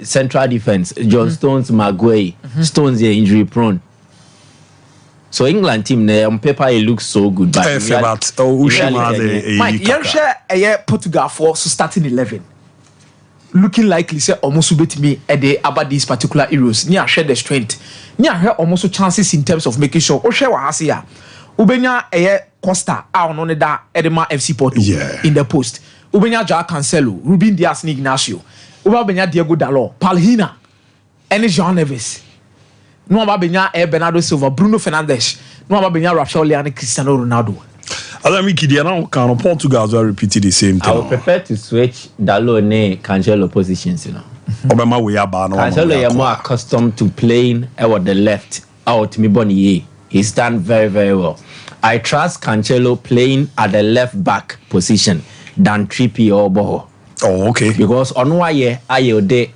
Speaker 8: central defense. John Stones, Maguire, Stones are injury prone. So England team on paper it looks so good, but
Speaker 7: Mike, you share a Portugal for starting 11. Looking likely say almost bet me at the about these particular heroes. Near share the strength. Near her almost chances in terms of making sure. Share what Hasia. Ubenya Costa out on that Edema FC Porto in the post. Ubenya Jack Cancelo, Ruben Dias Ignacio, Ubenya Diego Dalot, Palhina, and Jean Neves. No Benya Bernardo Silva, Bruno Fernandes, no Benya Rafael Leão, Cristiano Ronaldo.
Speaker 6: Portugal will repeat the same thing.
Speaker 8: I would prefer to switch Dalot and Cancelo positions, you know. Cancelo is more accustomed to playing at the left out me Bonnie. He's done very, very well. I trust Cancelo playing at the left back position than Trippier or Boho.
Speaker 6: Oh, okay.
Speaker 8: Because on why I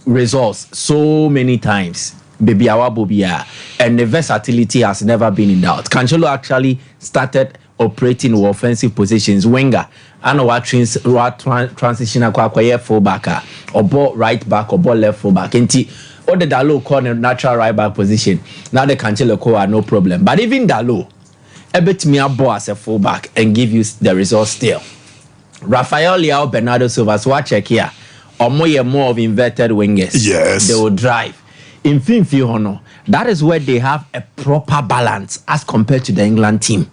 Speaker 8: results so many times. Baby Awabobia, and the versatility has never been in doubt. Cancelo actually started operating in offensive positions, winger, and what transition acquire fullback, or ball right back, or ball left fullback. And all the Dalot call a natural right back position. Now the Cancelo call are no problem. But even Dalot, a bit me a ball as a fullback and give you the result still. Rafael Leão, Bernardo Silva, so I check here. Or more of inverted wingers.
Speaker 6: Yes.
Speaker 8: They will drive. In Finfio, that is where they have a proper balance as compared to the England team.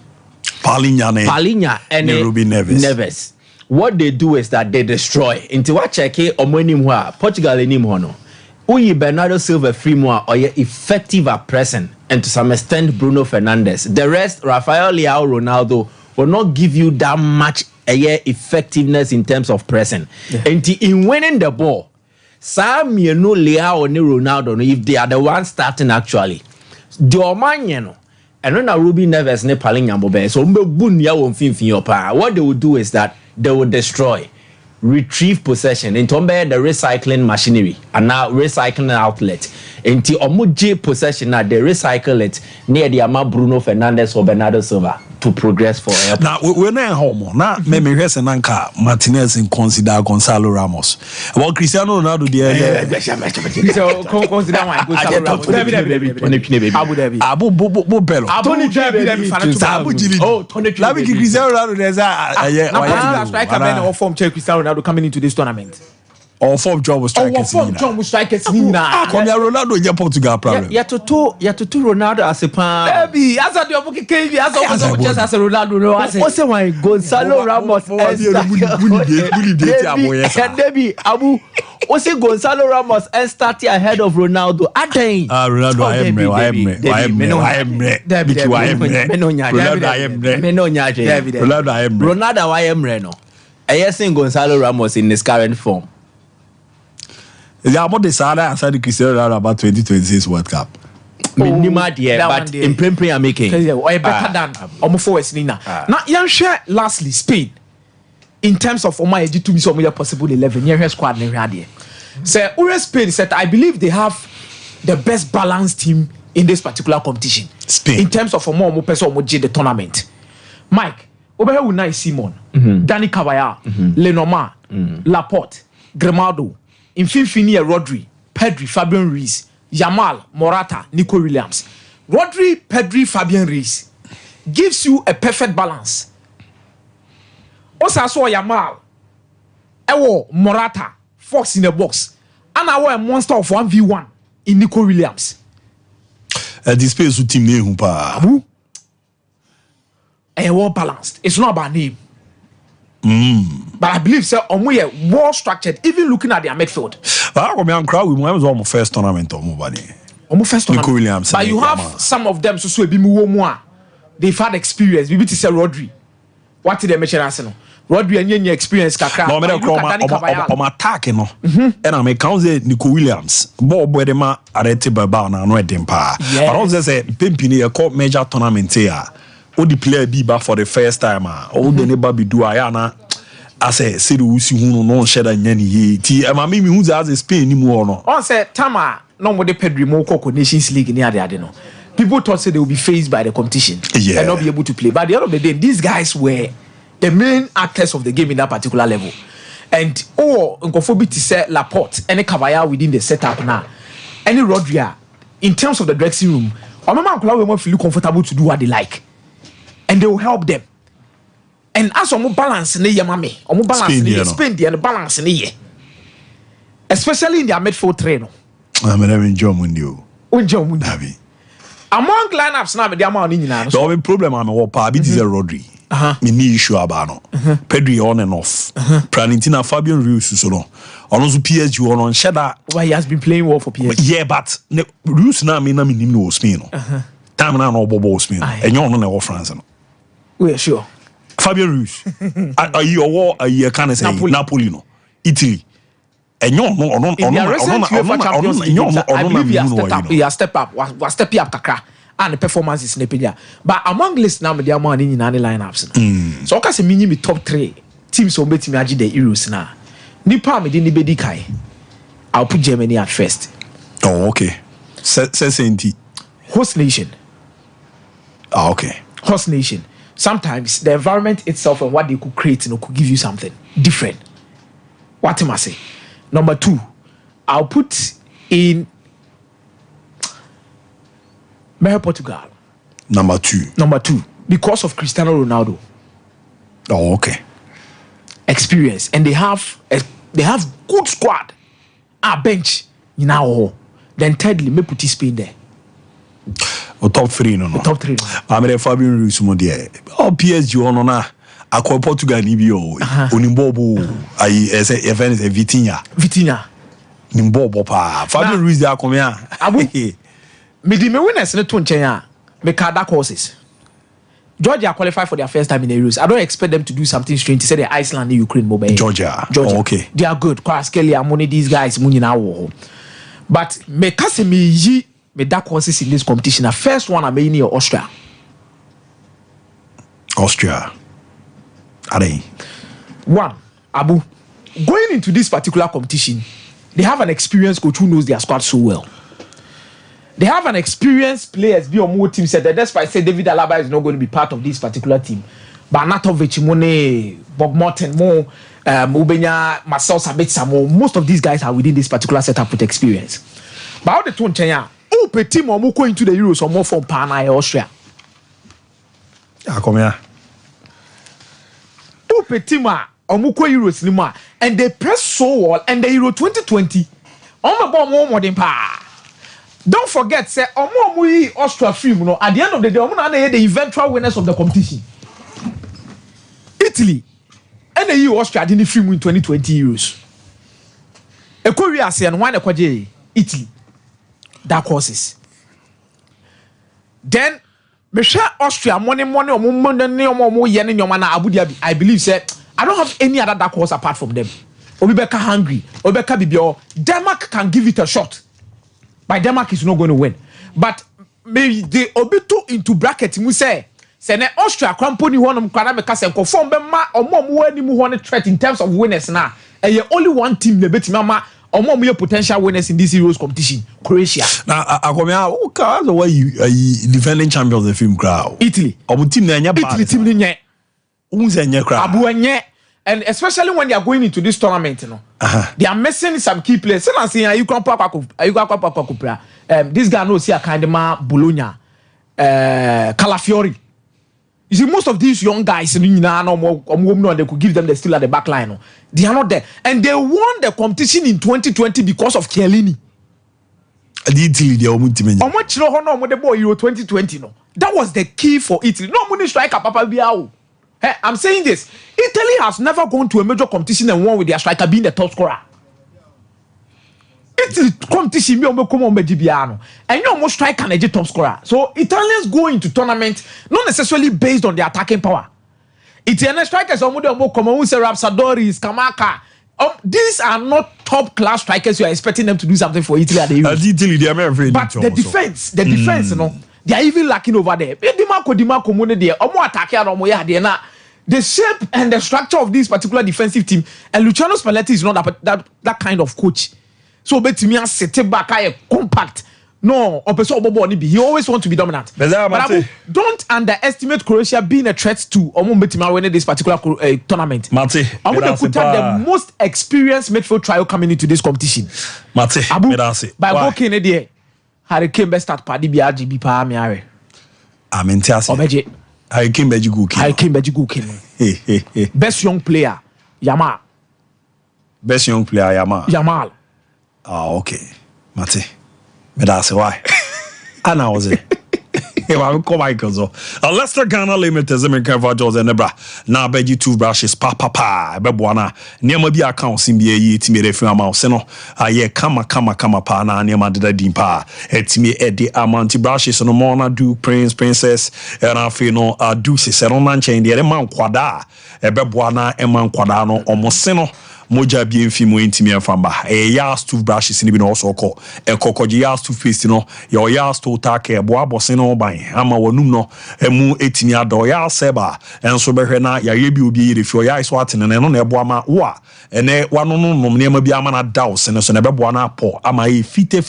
Speaker 6: Palhinha
Speaker 8: and
Speaker 6: Ruben
Speaker 8: Neves. What they do is that they destroy. Into what check Portugal anymore. Uyi Bernardo Silva free more or effective at present, and to some extent Bruno Fernandes. The rest, Rafael Leão, Ronaldo, will not give you that much effectiveness in terms of present. And in winning the ball. Sam, you know, Leão and Ronaldo, if they are the ones starting actually. And when a Ruby Neves ne Palhinha Bobe, so what they will do is that they will destroy, retrieve possession into the recycling machinery and now recycling outlet. Into Omuji possession now they recycle it near the Ama Bruno Fernandes or Bernardo Silva to progress for air.
Speaker 6: Now we're not home. Now maybe Nanka Martinez and consider Gonzalo Ramos. Well, Cristiano Ronaldo
Speaker 7: so consider my Abu Dhabi.
Speaker 6: Abu Bello.
Speaker 7: Tony Cristiano Ronaldo. Striker men or form Cristiano Ronaldo coming into this tournament.
Speaker 6: Or form job was strikers.
Speaker 7: Form job was strikers. Nina.
Speaker 6: Come here, Ronaldo. You Portugal problem.
Speaker 8: You to Ronaldo as a pan.
Speaker 7: Baby, as a job, okay, as a just as a Ronaldo.
Speaker 8: What's my Gonzalo Ramos? Debbie Abu. What's it Gonzalo Ramos and starting ahead of Ronaldo? Ronaldo,
Speaker 6: I am
Speaker 8: Ronaldo, I am Reno. I seen Gonzalo Ramos in his current form.
Speaker 6: Yeah, about the Sada and Sadi Cristiano Ronaldo about 2026 World Cup.
Speaker 8: Minima dear, but in Prempri are making.
Speaker 7: Better than almost forwards Nina. Now, young share lastly, Spain. In terms of my to be some possible 11 year squad in Radia. So Spain said I believe they have the best balanced team in this particular competition.
Speaker 6: Spain.
Speaker 7: In terms of more person the tournament. Mike, over here Unai Simon, Danny Caballero, Lenormand, Laporte, Grimaldo, Infinfini, Rodri, Pedri, Fabian Ruiz, Yamal, Morata, Nico Williams. Rodri, Pedri, Fabian Ruiz gives you a perfect balance. Also, I saw Yamal, Morata, Fox in the box, and I want a monster of 1v1 in Nico Williams.
Speaker 6: This space with team name, pa.
Speaker 7: Well balanced. It's not about name. But I believe so. We are well structured, even looking at their midfield.
Speaker 6: I'm crowd. We was on my first tournament.
Speaker 7: First tournament.
Speaker 6: Nico Williams.
Speaker 7: But you have some of them so be more. They've had experience. We to say Rodri. What did they mention Arsenal? Rodri and your experience kakra.
Speaker 6: No, I'm attacking no. And I'm count Nico Williams. Bob Wedema arrêté baba na no edempa. But also say Pimpini a court major tournament here. All the player be back for the first time. All the neighbor be do ayana. I say the usi who no shed a nyani ye. Ti ama mimi who's as a Spain ni more no.
Speaker 7: On say Tama no more the Pedri Moko Nations League near the Adeno. People thought they would be faced by the competition and not be able to play. But at the end of the day, these guys were the main actors of the game in that particular level. And Nkofo to say Laporte, any Caballero within the setup now, any Rodri, in terms of the dressing room, we want to feel comfortable to do what they like. And they will help them. And as we balance in the mami, Spain the balance in the year. Especially in their midfield trainer.
Speaker 6: I'm enjoying Mundio.
Speaker 7: Among lineups now, the amount in now.
Speaker 6: The only problem I'm a pa bit is a Rodri. Me ni issue abano. Pedri on and off. Pranintina Fabian Ruiz so no. On also PSG on Sheda.
Speaker 7: Why he has been playing well for PSG.
Speaker 6: Yeah, but Ruiz na me no Spain. Time na no bobo Spain. And you no France no.
Speaker 7: We are sure.
Speaker 6: Fabian Ruiz. Are you war a year can say Napoli no. Italy. And you no
Speaker 7: he has stepped up. Was stepping up kakra. And the performance is Nepedia. But among lists now, the amount in any lineups. So, I can me top 3 teams will make me agit the Euros now. Nipa me didn't be Kai. I'll put Germany at first.
Speaker 6: Oh, okay. Say
Speaker 7: host nation.
Speaker 6: Okay.
Speaker 7: Host nation. Sometimes the environment itself and what they could create, could give you something different. What am I say? Number 2, I'll put in Portugal.
Speaker 6: Number 2.
Speaker 7: Because of Cristiano Ronaldo.
Speaker 6: Oh, okay.
Speaker 7: Experience. And they have good squad. Bench. Then thirdly, me put Spain there.
Speaker 6: Top 3 no.
Speaker 7: Top 3.
Speaker 6: I'm a Fabian Ruiz mo there. PSG on na. Akwa Portugal ni bi o. Onimbobo. Event is Vitinha. Nimbobo pa. Fabian Ruiz there come here.
Speaker 7: Me winners in the 2 Chenya. Me dark horses. Georgia qualified for their first time in the Euros. I don't expect them to do something strange to say the Iceland and Ukraine mobile.
Speaker 6: Georgia. Oh, okay.
Speaker 7: They are good. Kelly and money these guys but me kase me dark horses in this competition. The first one I may near Austria. Are they? 1, Abu. Going into this particular competition, they have an experienced coach who knows their squad so well. They have an experienced players. Be on more team said that. That's why I say David Alaba is not going to be part of this particular team. But Natovic, Mone, Bob Morton, Mo, Ubenya, Marcel Sabitzer, most of these guys are within this particular setup with experience. But how the 2 Chenya? Who pe team or more going to the Euros or more from Pana Austria?
Speaker 6: Come here.
Speaker 7: Who pe team or more Euros Lima? and they press so well, and the Euro 2020, more modern power. Don't forget, say, Austria film, at the end of the day, the eventual winners of the competition. Italy, and the EU Austria didn't film win 2020 Euros. A Korea say and one Italy. Dark horses. Then Austria money Abu Dhabi. I believe say I don't have any other dark horse apart from them. Obibeka hungry, Obeka Bibio. Denmark can give it a shot. But Denmark is not going to win. But maybe they Obitu into bracket we say Austria company one Kwanameka say conform bema or more any more threat in terms of winners now. And you only one team the bet mama or more potential winners in this Euros competition. Croatia. Now
Speaker 6: I the way you defending champion of the film crowd.
Speaker 7: Italy. Italy team and especially when they are going into this tournament, they are missing some key players. So I'm saying, you can this guy knows here kind of Bologna, Calafiori. You see, most of these young guys, they could give them the still at the back line. They are not there, and they won the competition in 2020 because of Chiellini. Euro 2020. That was the key for Italy. No money striker, Papa Biao. Hey, I'm saying this. Italy has never gone to a major competition and won with their striker being the top scorer. Italy competition and you almost striker and a top scorer. So Italians go into tournament not necessarily based on their attacking power. Italian strikers are more common. Rapsadori, Scamacca. These are not top class strikers. You are expecting them to do something for Italy at the Euros. But the defense, you know, they are even lacking over there. The shape and the structure of this particular defensive team, and Luciano Spalletti is not that kind of coach. So bet me sit back, compact. No, he always wants to be dominant. But don't underestimate Croatia being a threat to winning this particular tournament. I'm going to put out the most experienced midfield trio coming into this competition. By walking in there, Harry Kane best start party BRGB pa miare.
Speaker 6: Obeje. Harry Kane Beji King.
Speaker 7: Best young player, Yamal.
Speaker 6: Best young player,
Speaker 7: Yamal.
Speaker 6: Ah, okay. Mate. But that's why. And I was it. Leicester Ghana Limited Zemika Vajos and Nebra. Now Beji toothbrushes papa Bebuana. Niama be accounts in be timid from Seno. Aye kama pa na niama de dimpa. Etimi Eddie Amanti brushes no more do princess and I feel no do seron chain the man quada. Bebuana eman quadano almost seno. Moja bien fimo intimi afamba yas toothbrushes ni bi no also call kokoji yas toothpaste no your yas to take boa bose no ban ama wonum no emu etimi ado yas seba enso behwe na ya ye bi obi yire fi yas watene no na ebo ama wa ene wano no nom ne ma bi ama na daus ne so na bebo na po ama yi fita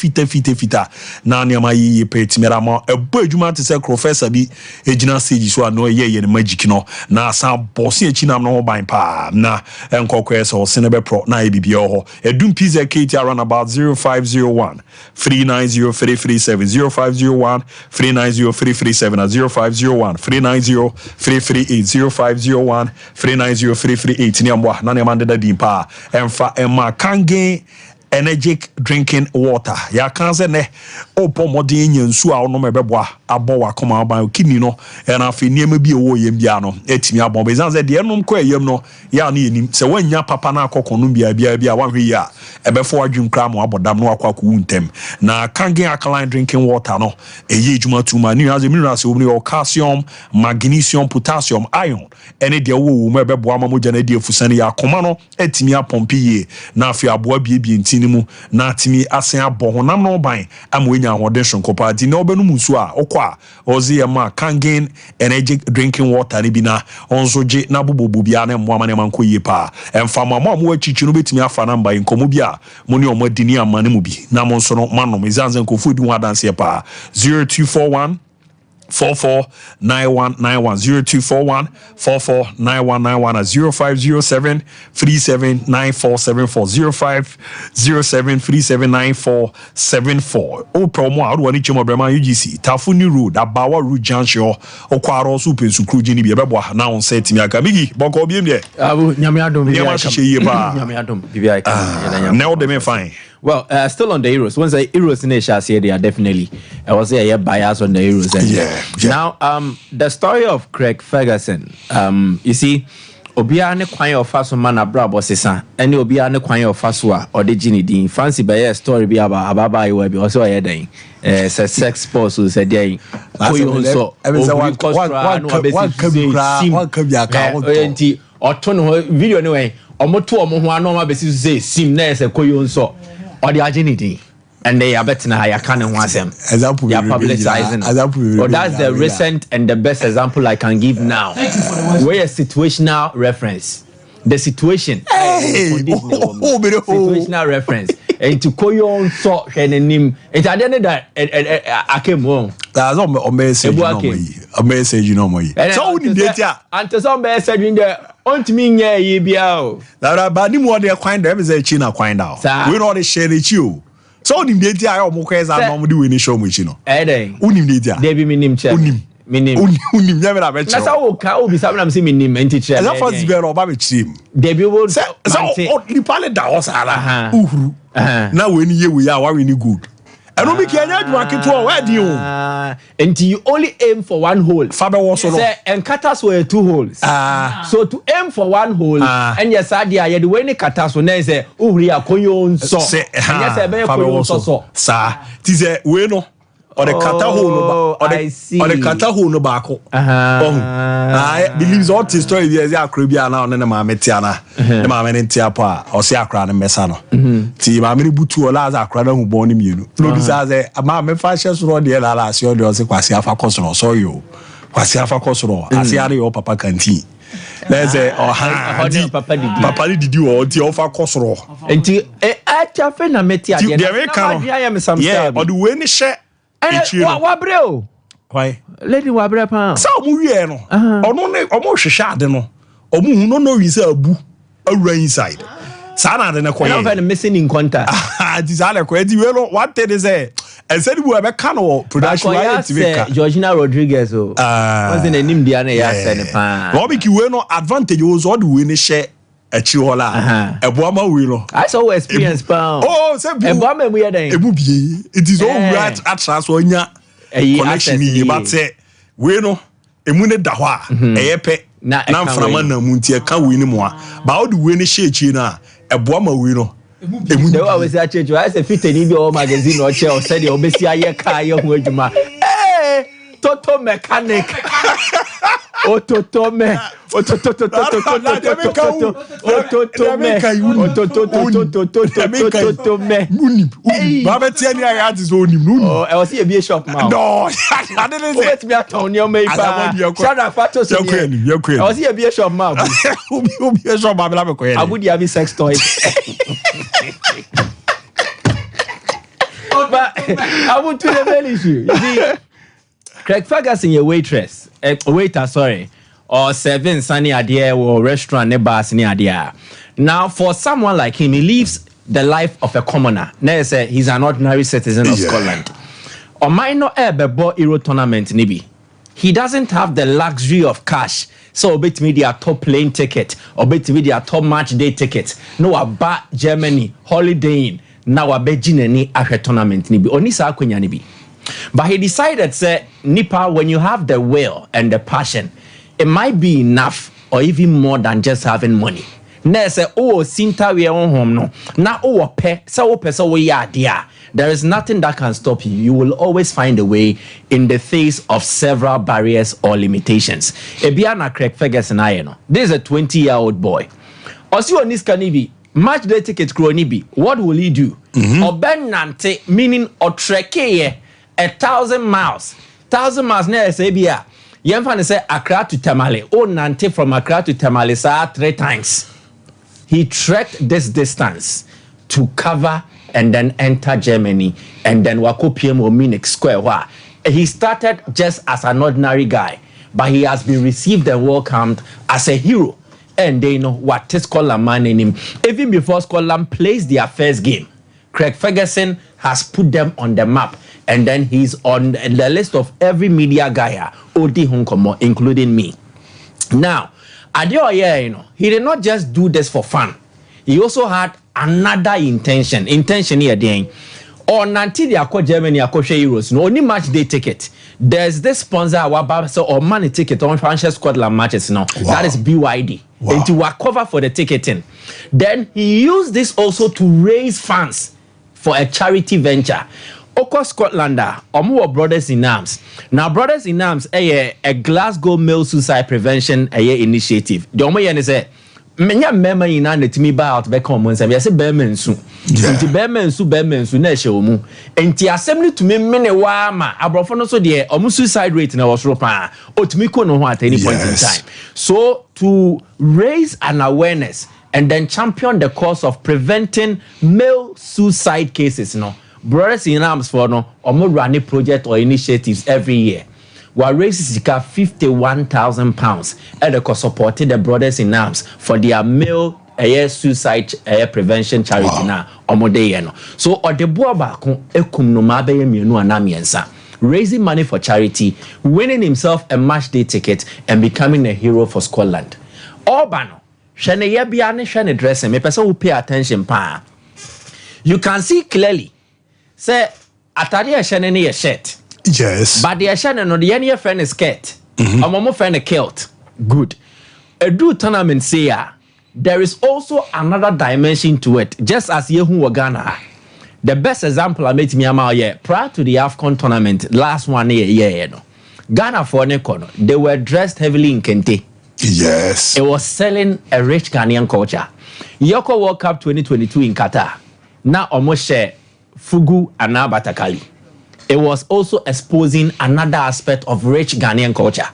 Speaker 6: na ne ma yi pe etimi ama ebo adwuma te se professor bi ejina stage so no ye ne magic no na sa bose echi na no ban pa na enkokwe so Pro na ebibia ho edum pizza kit around about 0501 390337 0501 390337 0501 390338 0501 390338 ni amwa na ne mande da dimpa emfa emma kangen energetic drinking water ya kan se ne opo modern nyansu a ono mebeboa abo wa koma aban kidney no na afi niam bi ewo yem bia no etimi abon be zanze de enom kwa yem no ya na enim se wanya papa na akokonu bia wanhwe ya ebefo adwum kra mo abodam no akwako wuntem na kangen alkaline drinking water no eye ejuma tuma ni as minerals obni calcium magnesium potassium iron ene de wo mo ebeboa mamoja na de afusane ya koma no etimi apompi ye na afi aboa bie nti mu na timi asen abo honam no ban amwenya ahoden shonkopa di na obenu musu a okwa ozi ma kangen energetic drinking water ni bi na onzo je na bobobu bia na mmoa mane manko yie pa emfa mamo amu achichi no betimi afa na mba nkomo bia moni omadi amane mu bi na mo nso no manom izanze nkofu di wadanse pa 0241 449191 0241 449191 at 0507 379474 0507 379474. O promo out one chimo brema UGC Tafuni Road Abawa Road Junction Okwaro Super Sukruji ni bebo na on set mi aka bigi boko bi me
Speaker 8: abu nyame adom bi
Speaker 6: aka nyame
Speaker 8: adom bi aka
Speaker 6: now they may fine.
Speaker 8: Well, still on the Euros. Once the Euros in Asia, they are definitely. I was say bias on the Euros.
Speaker 6: Yeah.
Speaker 8: Now, the story of Craig Ferguson. You see, Obia ne kwan of faso man abra bosesa. Any Obia ne kwan of faswa or the Gini Dean. Fancy by a story be about Ababa you will also a day. Sex sports who said day. So one or turn video anyway. Or moto or moho no basis say sim na se koyo nso or the agility and they are betting I can want them example they are publicizing or that's the recent and the best example I can give now where a situational reference the situation situational reference and to koyo nso hwenenim it at the end that I came home
Speaker 6: that's on message no more so we need
Speaker 8: and some message in there on to me yeah ye biao
Speaker 6: that ba ni mo dey kwan dem say chi na kwan da we no dey share the chi o so unim dey dia ayo mo kweza no mo dey we ni show mo chi no
Speaker 8: den
Speaker 6: unim dey dia
Speaker 8: dey bi minim che
Speaker 6: unim nya me na be che
Speaker 8: na sa wo ka obi sa na me say minim enti che
Speaker 6: that first be ro ba be chim
Speaker 8: dey bi wo
Speaker 6: so ni pale da o sala uhuru na we ni ye we ya wa we ni good eno mi ki anya adwa keto wa di o
Speaker 8: until you only aim for one hole
Speaker 6: fabe wo so no
Speaker 8: say enkatas were two holes so to aim for one hole and yes adia ye the way ni katas na say uhuri akonyo nso and yes e be konyo nso so
Speaker 6: sa ti say we no or the kata hole no ba or the kata hole no ba ko I believe all the story there is akrobia na on na ma metia na na ma me ntia pa o se akra na mesa no ti ma me butu o la za akra na hu bon ni mienu producer say ma me fa she soro de la la se o de se kwasi afa kosoro so yo kwasi afa kosoro ase are your papa kanti let's say papa didi o ti o fa kosoro
Speaker 8: enti acha fe na metia de
Speaker 6: na ya me some yeah or the way ni she
Speaker 8: wabreo
Speaker 6: why
Speaker 8: lady wabre pa
Speaker 6: so mu wie no ono ne omo hwehwe ade no omo hu no no wi say abu awura inside sa na ade ne koye
Speaker 8: no find missing in contact
Speaker 6: this ale ko edi we no what they say and said we be can o production right to make
Speaker 8: Georgina Rodriguez o was in enim dia na ya say ne pa
Speaker 6: no be ki we no advantage was all the we ni share achi hola eboama we no
Speaker 8: I saw experience pa
Speaker 6: say
Speaker 8: eboama mu ye den
Speaker 6: ebu bie it is all right at transfer onya connection ni but say we no emu ne da ho a eyepe na mframa na mu ntie ka we ni mo a ba all the we ni share chi na eboama we no emu
Speaker 8: they always say checho I say fit ni bi o magazine o che o say the obesi aye ka ye ho adwuma toto mechanic ototome
Speaker 6: baba tie ni aya ti so onim no
Speaker 8: I was here be shop ma
Speaker 6: no I didn't say
Speaker 8: let me atone your me ba shada fato so I was here be shop ma
Speaker 6: be shop ma la me ko ye
Speaker 8: abudi have sex toys but I want to the main issue you see Craig Ferguson a waitress waiter sorry or serving sunny idea or restaurant ne bars ni idea. Now for someone like him, he lives the life of a commoner. Now say he's an ordinary citizen of Scotland. Or minor Euro Euro tournament nibi. He doesn't have the luxury of cash. So bet me their top plane ticket or bet me their top match day ticket. No about Germany holidaying. Now a bejineni a tournament nibi. Onisa akwenya nibi. But he decided say Nipa when you have the will and the passion, it might be enough or even more than just having money. Na say oh sinta we on home no. Na oh pe so person we ya dia. There is nothing that can stop you. You will always find a way in the face of several barriers or limitations. Ebiana Craig Ferguson no. This is a 20-year-old boy. Osi oniska ni bi match day ticket kro ni bi. What will he do? Oben nante meaning o treke 1,000 miles. 1,000 miles na say bia. Yemfa say Accra to Tamale. Oh, nante from Accra to Tamale 3 times. He trekked this distance to cover and then enter Germany and then wako PM or Munich Square where He started just as an ordinary guy, but he has been received and welcomed as a hero. And they know what Scotland man in him. Even before Scotland plays their first game, Craig Ferguson has put them on the map. And then he's on the list of every media guy, Odi Hunkomo, including me. Now, Adeoye, he did not just do this for fun. He also had another intention. Intention here, then. On until they are Germany, Euros, no only match day ticket. There's this sponsor or money ticket on Franchise Scotland matches now. Wow. That is BYD. Wow. And to cover for the ticketing. Then he used this also to raise funds for a charity venture. Oko Scotlander, Omo Brothers in Arms. Now, Brothers in Arms, a Glasgow male suicide prevention initiative. The Omo yen say, menya member in an to me buy out back home and say, yes, Berman soon. Berman su na show mu. Enti assembly to me mene wama abrofono so de omu suicide rate na was ropa o to me ko no ho at any point in time. So to raise an awareness and then champion the cause of preventing male suicide cases, Brothers in Arms for omu run a project or initiatives every year. While raises £51,000 and they supported the Brothers in Arms for their male suicide prevention charity now so Odeboa baako ekum no ma be mienu anamiensa raising money for charity, winning himself a match day ticket and becoming a hero for Scotland. Obano shene ye bia ne hwe ne dressing me person who pay attention pa. You can see clearly say atade a shene ne ye shirt.
Speaker 6: Yes.
Speaker 8: But the shene no the ye friend is skirt. Omomo friend a kilt. Good. A do tournament say there is also another dimension to it, just as Yehu Ghana. The best example I made me prior to the AFCON tournament, last 1 year, Ghana for Nekono, they were dressed heavily in kente.
Speaker 6: Yes.
Speaker 8: It was selling a rich Ghanaian culture. Yoko World Cup 2022 in Qatar. Now almost share Fugu and Batakali. It was also exposing another aspect of rich Ghanaian culture.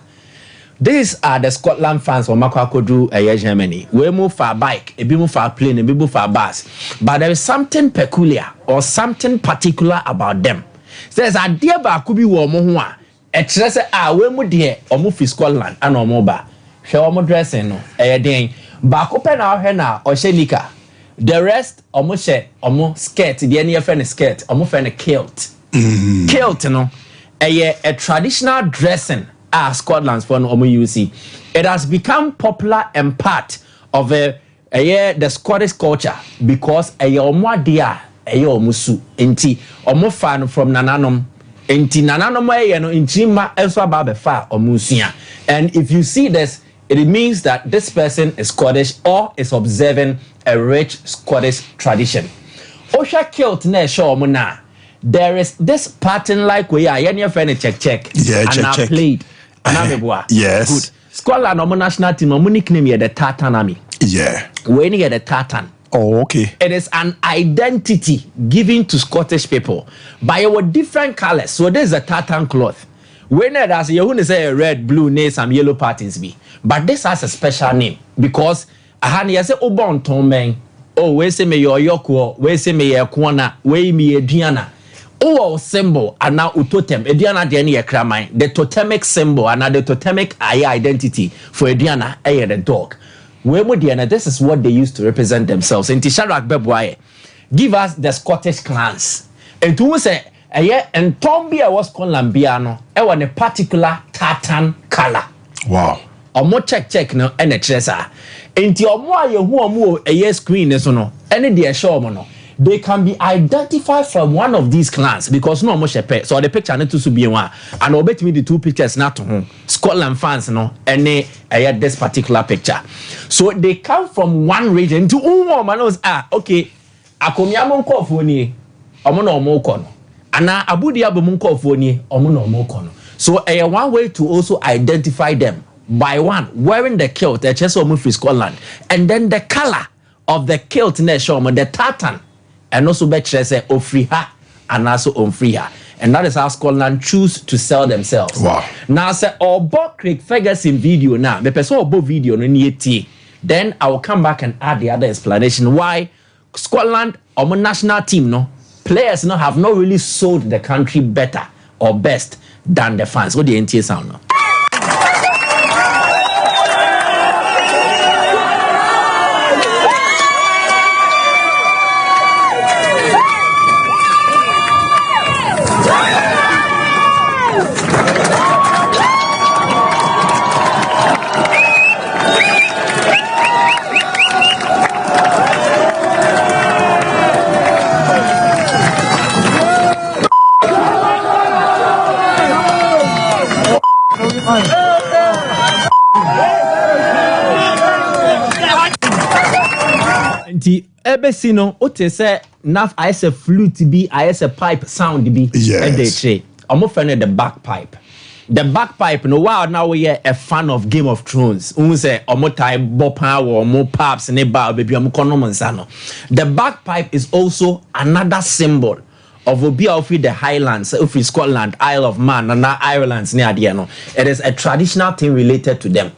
Speaker 8: These are the Scotland fans from Makwakodu Germany. We move for a bike, a bit move for a plane, a bit move for a bus. But there is something peculiar or something particular about them. Says a dear Bakubi Womohua, a dress we move dear or move for Scotland and or moba. Show more dressing, a day. Bakopen our henna or shenika. The rest almost share, almost skirt, the any friend skirt, almost friend a kilt. Kilt, a traditional dressing. Scotland's for no UC. It has become popular and part of the Scottish culture because omo dia omusu enti omo fan from nananom enti nananom no intima enso aba fa omusia. And if you see this, it means that this person is Scottish or is observing a rich Scottish tradition. Osha kilt na show omo na there is this pattern like we are any friend check
Speaker 6: yeah,
Speaker 8: and
Speaker 6: check.
Speaker 8: Played.
Speaker 6: Yes.
Speaker 8: Good. Scotland omo national team omo nickname here the Tartan Army.
Speaker 6: Yeah.
Speaker 8: We need the Tartan.
Speaker 6: Oh, okay.
Speaker 8: It is an identity given to Scottish people by our different colors. So there's a tartan cloth. When it has you say red, blue, nails, some yellow patterns be. But this has a special name because I say Obon Tomben. Oh, we say me your yoko, we say me your kwana, we me your Diana. Oh, symbol and now totem. Ediana Diana Kramai. The totemic symbol and the totemic identity for Ediana the dog. Diana, this is what they used to represent themselves. In Tisharak Bebwaye, give us the Scottish clans. And to say, and Tombia was called Lambiano, a particular tartan color.
Speaker 6: Wow.
Speaker 8: Or more check no and a treasure. And your more you who a screen is no, any dear show mono. They can be identified from one of these clans because no more shepe. So the picture need to be one. And I'll bet me the two pictures not to home. Scotland fans, any this particular picture. So they come from one region to knows okay. Akomiamon kofoni, omono mokono. Ana abudia bumunko foni, omono mokono. So one way to also identify them by one wearing the kilt, the chest of Scotland, and then the color of the kilt nation, the tartan. And also better say ofriha and also unfriha. And that is how Scotland choose to sell themselves.
Speaker 6: Wow.
Speaker 8: Now say Obo Craig Ferguson video now. Me person Obo video no nieti. Then I will come back and add the other explanation why Scotland national team players have not really sold the country better or best than the fans. What the NTA sound now?
Speaker 7: Nti ebesi no ote say naf ayese flute bi ayese pipe sound bi
Speaker 6: yes.
Speaker 7: They say omo friend the bagpipe. The bagpipe no wow now we are a fan of Game of Thrones. Say omo time bopa or omo paps ne ba baby omo kono no. The bagpipe is also another symbol of Obi of the Highlands, of Scotland, Isle of Man, and Ireland near the no. It is a traditional thing related to them.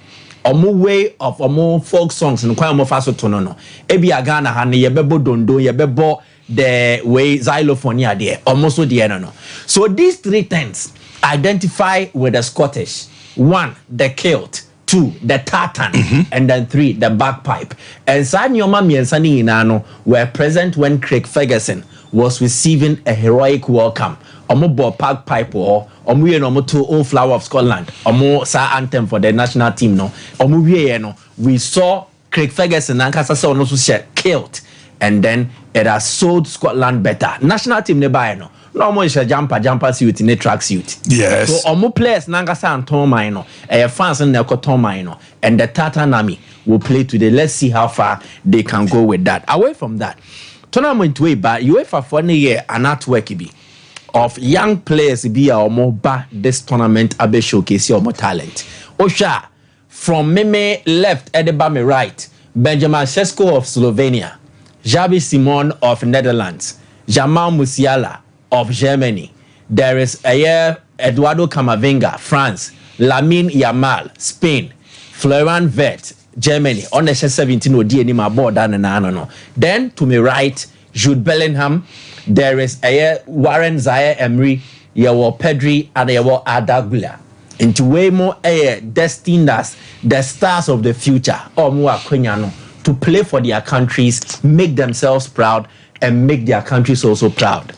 Speaker 7: Omo way of omo folk songs and kwa omo faso tono no. Ebi agana ha ne yebebo dondo yebebo the way xylophone near there. Omo so the no. So these three things identify with the Scottish. 1, the kilt. 2, the tartan. And then 3, the bagpipe. And Sanyoma Miensani Inano were present when Craig Ferguson was receiving a heroic welcome. Omo bo bagpipe or omo ye no to own flower of Scotland. Omo sa anthem for the national team no. Omo we no. We saw Craig Ferguson and Kasa no so share kilt. And then it has sold Scotland better. National team ne buy no. No more is a jumper suit in a track suit.
Speaker 6: Yes.
Speaker 7: So omo players nangasa and Tom Mino. Fans and Tom Mino. And the Tartan Army will play today. Let's see how far they can go with that. Away from that, tournament way back, UEFA for a year an artwork be of young players be omo ba this tournament abe showcase your talent. Osha from Meme left, Edebame right, Benjamin Sesko of Slovenia, Javi Simon of Netherlands, Jamal Musiala of Germany. There is Eduardo Camavinga, France, Lamine Yamal, Spain, Florian Wirtz, Germany. On the 17 odi any board no. Then to my right, Jude Bellingham. There is Warren Zaire Emery, Yawo Pedri, and Yawo Adagula. Into way more destined as the stars of the future, or more to play for their countries, make themselves proud, and make their countries also proud.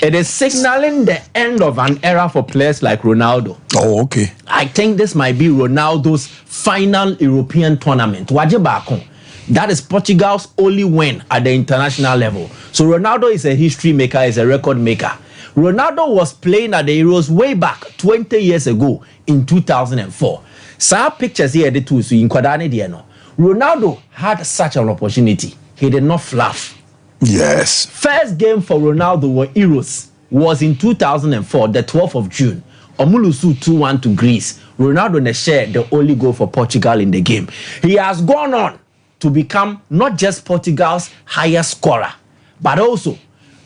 Speaker 7: It is signaling the end of an era for players like Ronaldo.
Speaker 6: Oh, okay.
Speaker 7: I think this might be Ronaldo's final European tournament. That is Portugal's only win at the international level. So Ronaldo is a history maker, is a record maker. Ronaldo was playing at the Euros way back 20 years ago in 2004. Some pictures here the two so in Kwadane Dieno. Ronaldo had such an opportunity. He did not fluff.
Speaker 6: Yes.
Speaker 7: First game for Ronaldo were Euros was in 2004, the 12th of June. Omulusu 2-1 to Greece. Ronaldo shared the only goal for Portugal in the game. He has gone on to become not just Portugal's highest scorer, but also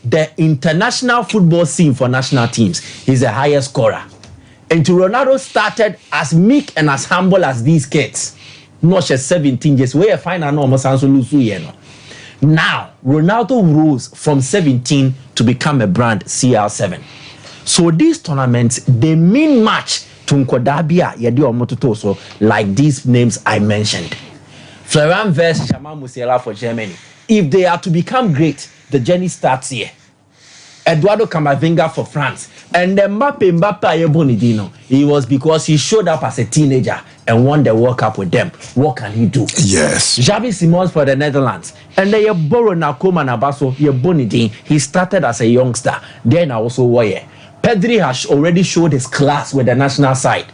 Speaker 7: the international football scene for national teams. He's the highest scorer. And to Ronaldo started as meek and as humble as these kids. Not just 17 years. Where find a normal Sansu. Now, Ronaldo rose from 17 to become a brand CR7. So these tournaments, they mean much to Nkodabia, Yedi Omototoso, like these names I mentioned. Florian Wirtz, Jamal Musiala for Germany. If they are to become great, the journey starts here. Eduardo Camavinga for France. And then Mbappe Ayebonidino. It was because he showed up as a teenager and won the World Cup with them. What can he do?
Speaker 6: Yes.
Speaker 7: Javi Simons for the Netherlands. And then Yeboro Nakoma Nabaso, Yebonidin. He started as a youngster. Then also warrior. Pedri has already showed his class with the national side.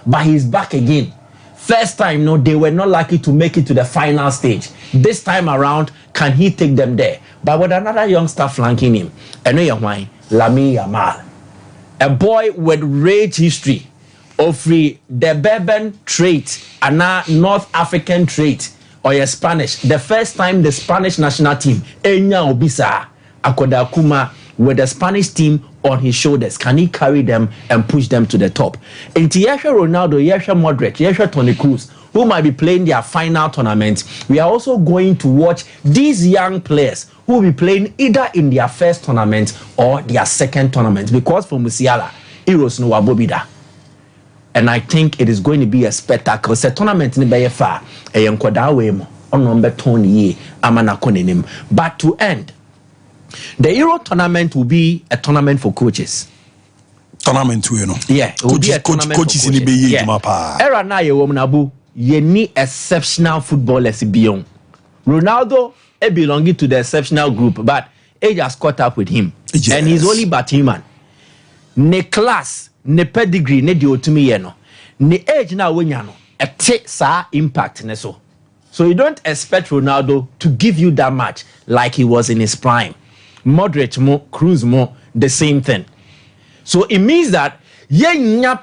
Speaker 7: But he's back again. First time, no, they were not lucky to make it to the final stage. This time around, can he take them there? But with another youngster flanking him, Lamine Yamal, a boy with rage history of the Berber trait and now North African trait or a Spanish. The first time the Spanish national team, Enya Obisa, Akoda Kuma, with the Spanish team on his shoulders, can he carry them and push them to the top? In Yesha Ronaldo, Yesha Modric, Yesha Toni Kroos, who might be playing their final tournament, we are also going to watch these young players who will be playing either in their first tournament or their second tournament. Because for Musiala, Euros no wabobida.
Speaker 8: and I think it is going to be a spectacle. It's a tournament in the far. But to end, the Euro tournament will be a tournament for coaches.
Speaker 6: Tournament,
Speaker 8: Yeah, it will be a tournament
Speaker 6: coaches
Speaker 8: for coaches.
Speaker 6: Yeah.
Speaker 8: Era na ye woman abu, ye need exceptional footballers beyond. Ronaldo belonging to the exceptional group, but age has caught up with him.
Speaker 6: Yes.
Speaker 8: And he's only but human. Ne class, ne pedigree, ne diotumi yeno. Ne age na wenyano. A take sa impact ne so. So you don't expect Ronaldo to give you that much like he was in his prime. Modric mo, Cruz mo, the same thing. So it means that ye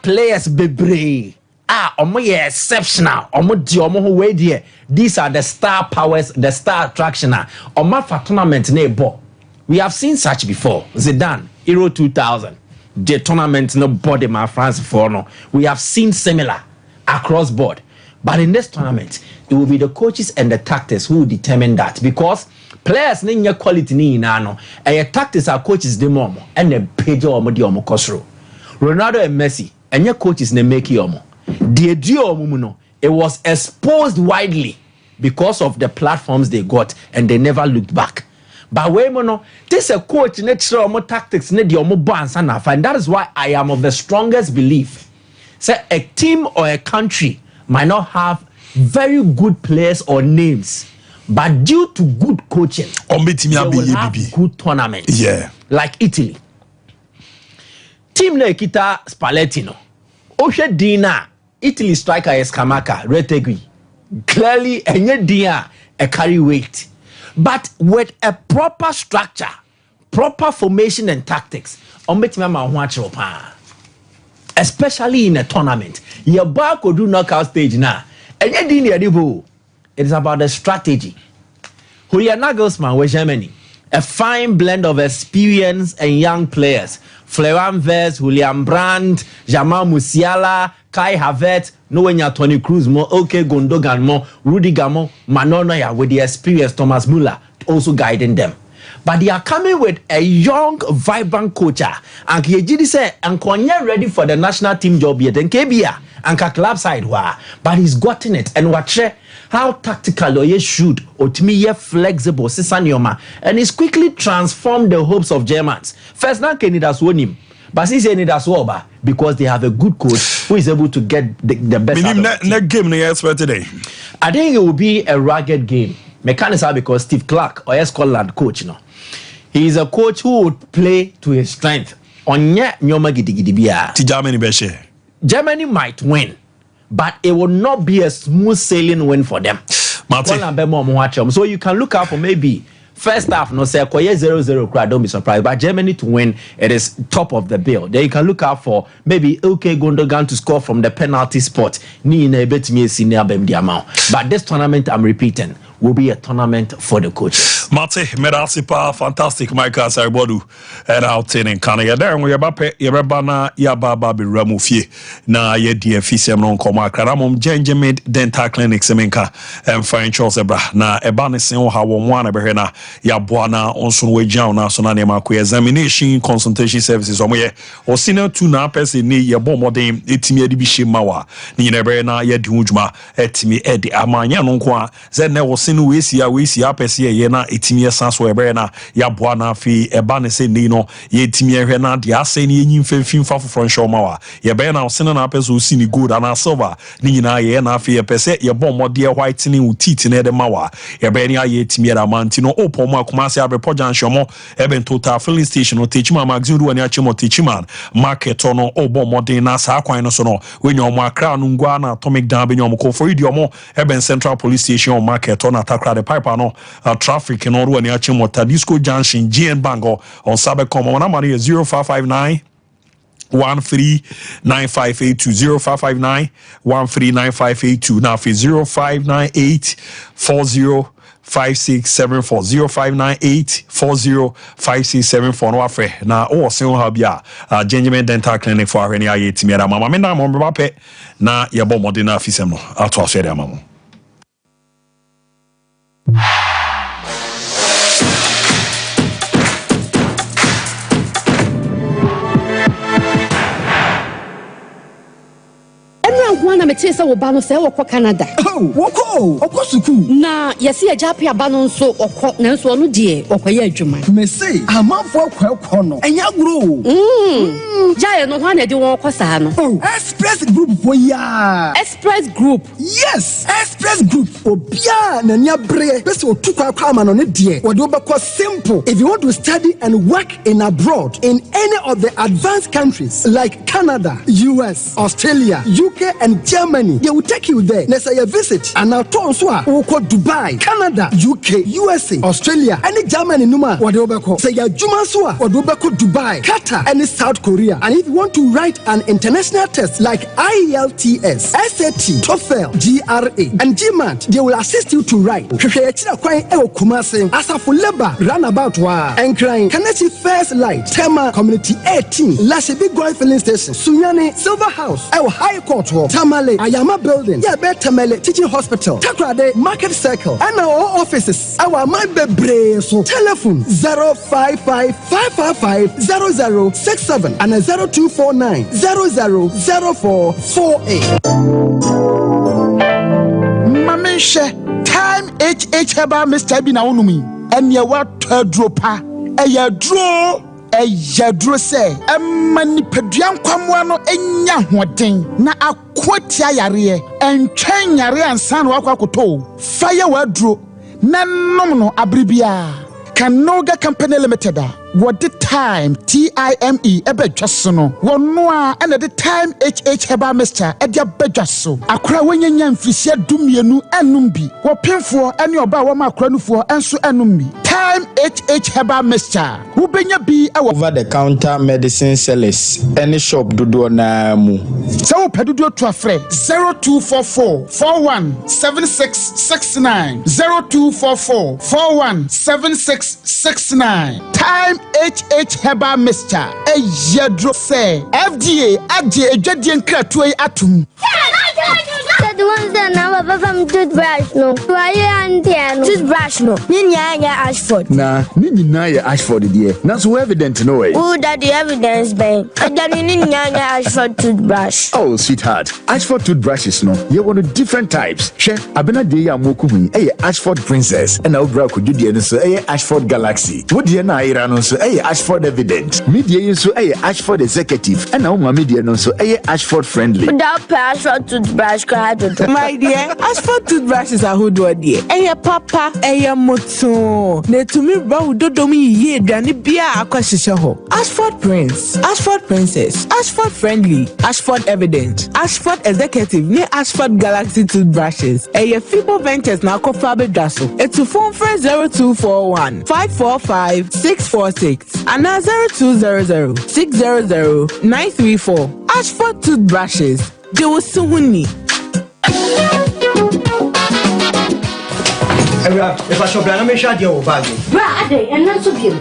Speaker 8: players bebre. Omo ye exceptional. Omo di omo ho we die. These are the star powers, the star attraction. Omo fa tournament ne bo. We have seen such before. Zidane, Euro 2000. The tournament no body my France for no. We have seen similar across board. But in this tournament, it will be the coaches and the tactics who will determine that, because players need your quality ni no. And your tactics are coaches de momo and the page omo di omo kosro. Ronaldo and Messi and your coaches ne make omo. The duo no, it was exposed widely because of the platforms they got, and they never looked back. But wait mono, this a coach natural omo tactics ne di omo bands and that is why I am of the strongest belief. Say a team or a country might not have very good players or names, but due to good coaching, they will have good tournaments.
Speaker 6: Yeah,
Speaker 8: like Italy. Team na kita Spalletti no. Oshe Dina, Italy striker Escamacca, Retegui. Clearly, enye Dina a carry weight, but with a proper structure, proper formation and tactics, especially in a tournament. Your bar could do knockout stage now. And it is about the strategy. Julian Nagelsmann with Germany, a fine blend of experience and young players. Florian Wirtz, Julian Brandt, Jamal Musiala, Kai Havertz, Noenya Toni Kroos, OK Gundogan, Rudiger, Manonoya with the experience, Thomas Müller also guiding them. But they are coming with a young, vibrant coach. And Kiejidi say, and Konya ready for the national team job yet. And Kebia, and club side, but he's gotten it. And watch how tactical you shoot, or to me, you're flexible, Sisanioma, and he's quickly transformed the hopes of Germans. First, now Kenny won him. But since he need a because they have a good coach who is able to get the best out of the team.
Speaker 6: Next game they expect today.
Speaker 8: I think it will be a rugged game. Mechanical because Steve Clark, or Scotland coach, no. He is a coach who would play to his strength. Germany might win, but it will not be a smooth sailing win for them. So you can look out for maybe first half, no say 0-0, don't be surprised. But Germany to win, it is top of the bill. Then you can look out for maybe OK Gundogan to score from the penalty spot. But this tournament, I'm repeating, will be a tournament for the coaches.
Speaker 6: Mate, Merasipa, fantastic, Michael Saribodu, and out in Canada. There, we are Yabana, Yababa, Ramufie, na ye DFCM non coma, Karamum, Genjamin, Dental Clinic, Semenka, and Fine Charles Ebra, na Ebanison, how one Eberena, Yabuana, Onsunwe Jauna, Sonanema, examination, consultation services, or senior two nappers in ni Yabomodem, Etimi Edibishi Mawa, Nineberena, Yedujma, Etimi Edi Amanya Nonqua, Zene was we see apesi yena etimi sanso ebrena ya boana fi eba ne se no ye etimi ehwe na de ase ne yin femfim fa foforo nshoma wa ye be na osene na apesi osi ni gold ana silver ni nyina ye na afi ye pese ye bom mode white ni utiti ne de mawa ye be ni aye etimi era manti no opo mo akoma se abre pojan shomo ebe total filling station no techima magazine ru ani achimo techima market no obo mode na sa akwan no so no we nyomo akra no ngwa na atomic down be nyomo ko for idiomo ebe central police station market on atakra the pipe no traffic in order ni achimo Tadisco Junction GN Bango on Sabecom on amani 0559 139582 0559 139582 now for 0598 405674 0598 405674 no afre na o se ho bia Benjamin Dental Clinic for any ayetimi ada mama me na mo be bape na ye bo modena afisem no ato aso de mama.
Speaker 9: me tell say wo ba no say wo kɔ Canada.
Speaker 10: Oh, woko school.
Speaker 9: Na yesi agya pe aba no nso okɔ na nso no de okɔyɛ adwuma.
Speaker 10: Me say amanfo akɔ no. Enya gro.
Speaker 9: Jaye no ho na de won kɔ saa no.
Speaker 10: Oh, Express Group for ya.
Speaker 9: Express Group.
Speaker 10: Yes, Express Group. Obia na nya bre. Bese otukwa kwa ama no ne de. Wo de obekɔ simple. If you want to study and work in abroad in any of the advanced countries like Canada, US, Australia, UK and Germany, they will take you there. Let's say a visit and now turn so we call Dubai, Canada, UK, USA, Australia, and Germany numa what they obeko. Say ya juma so what they obeko Dubai, Qatar and South Korea. And if you want to write an international test like IELTS, SAT, TOEFL, GRE and GMAT, they will assist you to write. As a full labor roundabout wa and crying Kanachi First Light, Tema Community 18, Lashibi Goy Filling Station, Sunyani Silver House, our High Court, Tamale, Ayama Building, Yabe Tamale Teaching Hospital, Takrade Market Circle, and our offices. Our my bebre so telephone 055 555 0067 and 0249 000448.
Speaker 11: Mamisha, time HH Heba Mr. Bina Unumi, and your what dropa, a ya draw. Yadro say, mani pediam kwamwano enya hoden na akwatia yare and train yare and san wakwakoto fire wadro na nomno abribia Kanoga Company Limited. What the time TIME ebe jasono wonwa and the time HH Heba Mr. Edia bejaso akra wenyen mfisia dumienu enumbi wo pemfo ene oba wo makra nufo enso enumbi time HH Heba Mr. Wo benya bi
Speaker 12: over the counter medicine sellers any shop dodo na mu
Speaker 11: so wo pedodo to afre 0244 417669 0244 417669 time HH Heba Mr. Yadro say FDA agye adwadie nkratoe atum.
Speaker 13: The ones that now from toothbrush no. Why and toothbrush no. Ninya Ashford.
Speaker 14: Nah, Ninya Ashford dear. Not so evident no way.
Speaker 13: Who that the evidence bang? And then Ninya Ashford toothbrush.
Speaker 14: Oh sweetheart, Ashford toothbrushes no. You want different types. She abena de ya moku eh Ashford Princess and Obra could do the so eh Ashford Galaxy. What the na ira no so eh Ashford Evident. Media so eh Ashford Executive and now my media no so eh Ashford Friendly.
Speaker 13: Without Ashford toothbrush
Speaker 15: my dear, Ashford toothbrushes are who do dear. Eh papa, eh moto. Ne to me bro dodomi ye dani bia akwashisha ho. Ashford Prince, Ashford Princess, Ashford Friendly, Ashford Evident, Ashford Executive, ne Ashford Galaxy toothbrushes. Eh Fibo Ventures na kofa bedaso. It's phone for 0241 545 646 and 0200 600 934. Ashford toothbrushes. They will soon need.
Speaker 16: If I shop, I'm not sure you're bad.
Speaker 17: And not so good.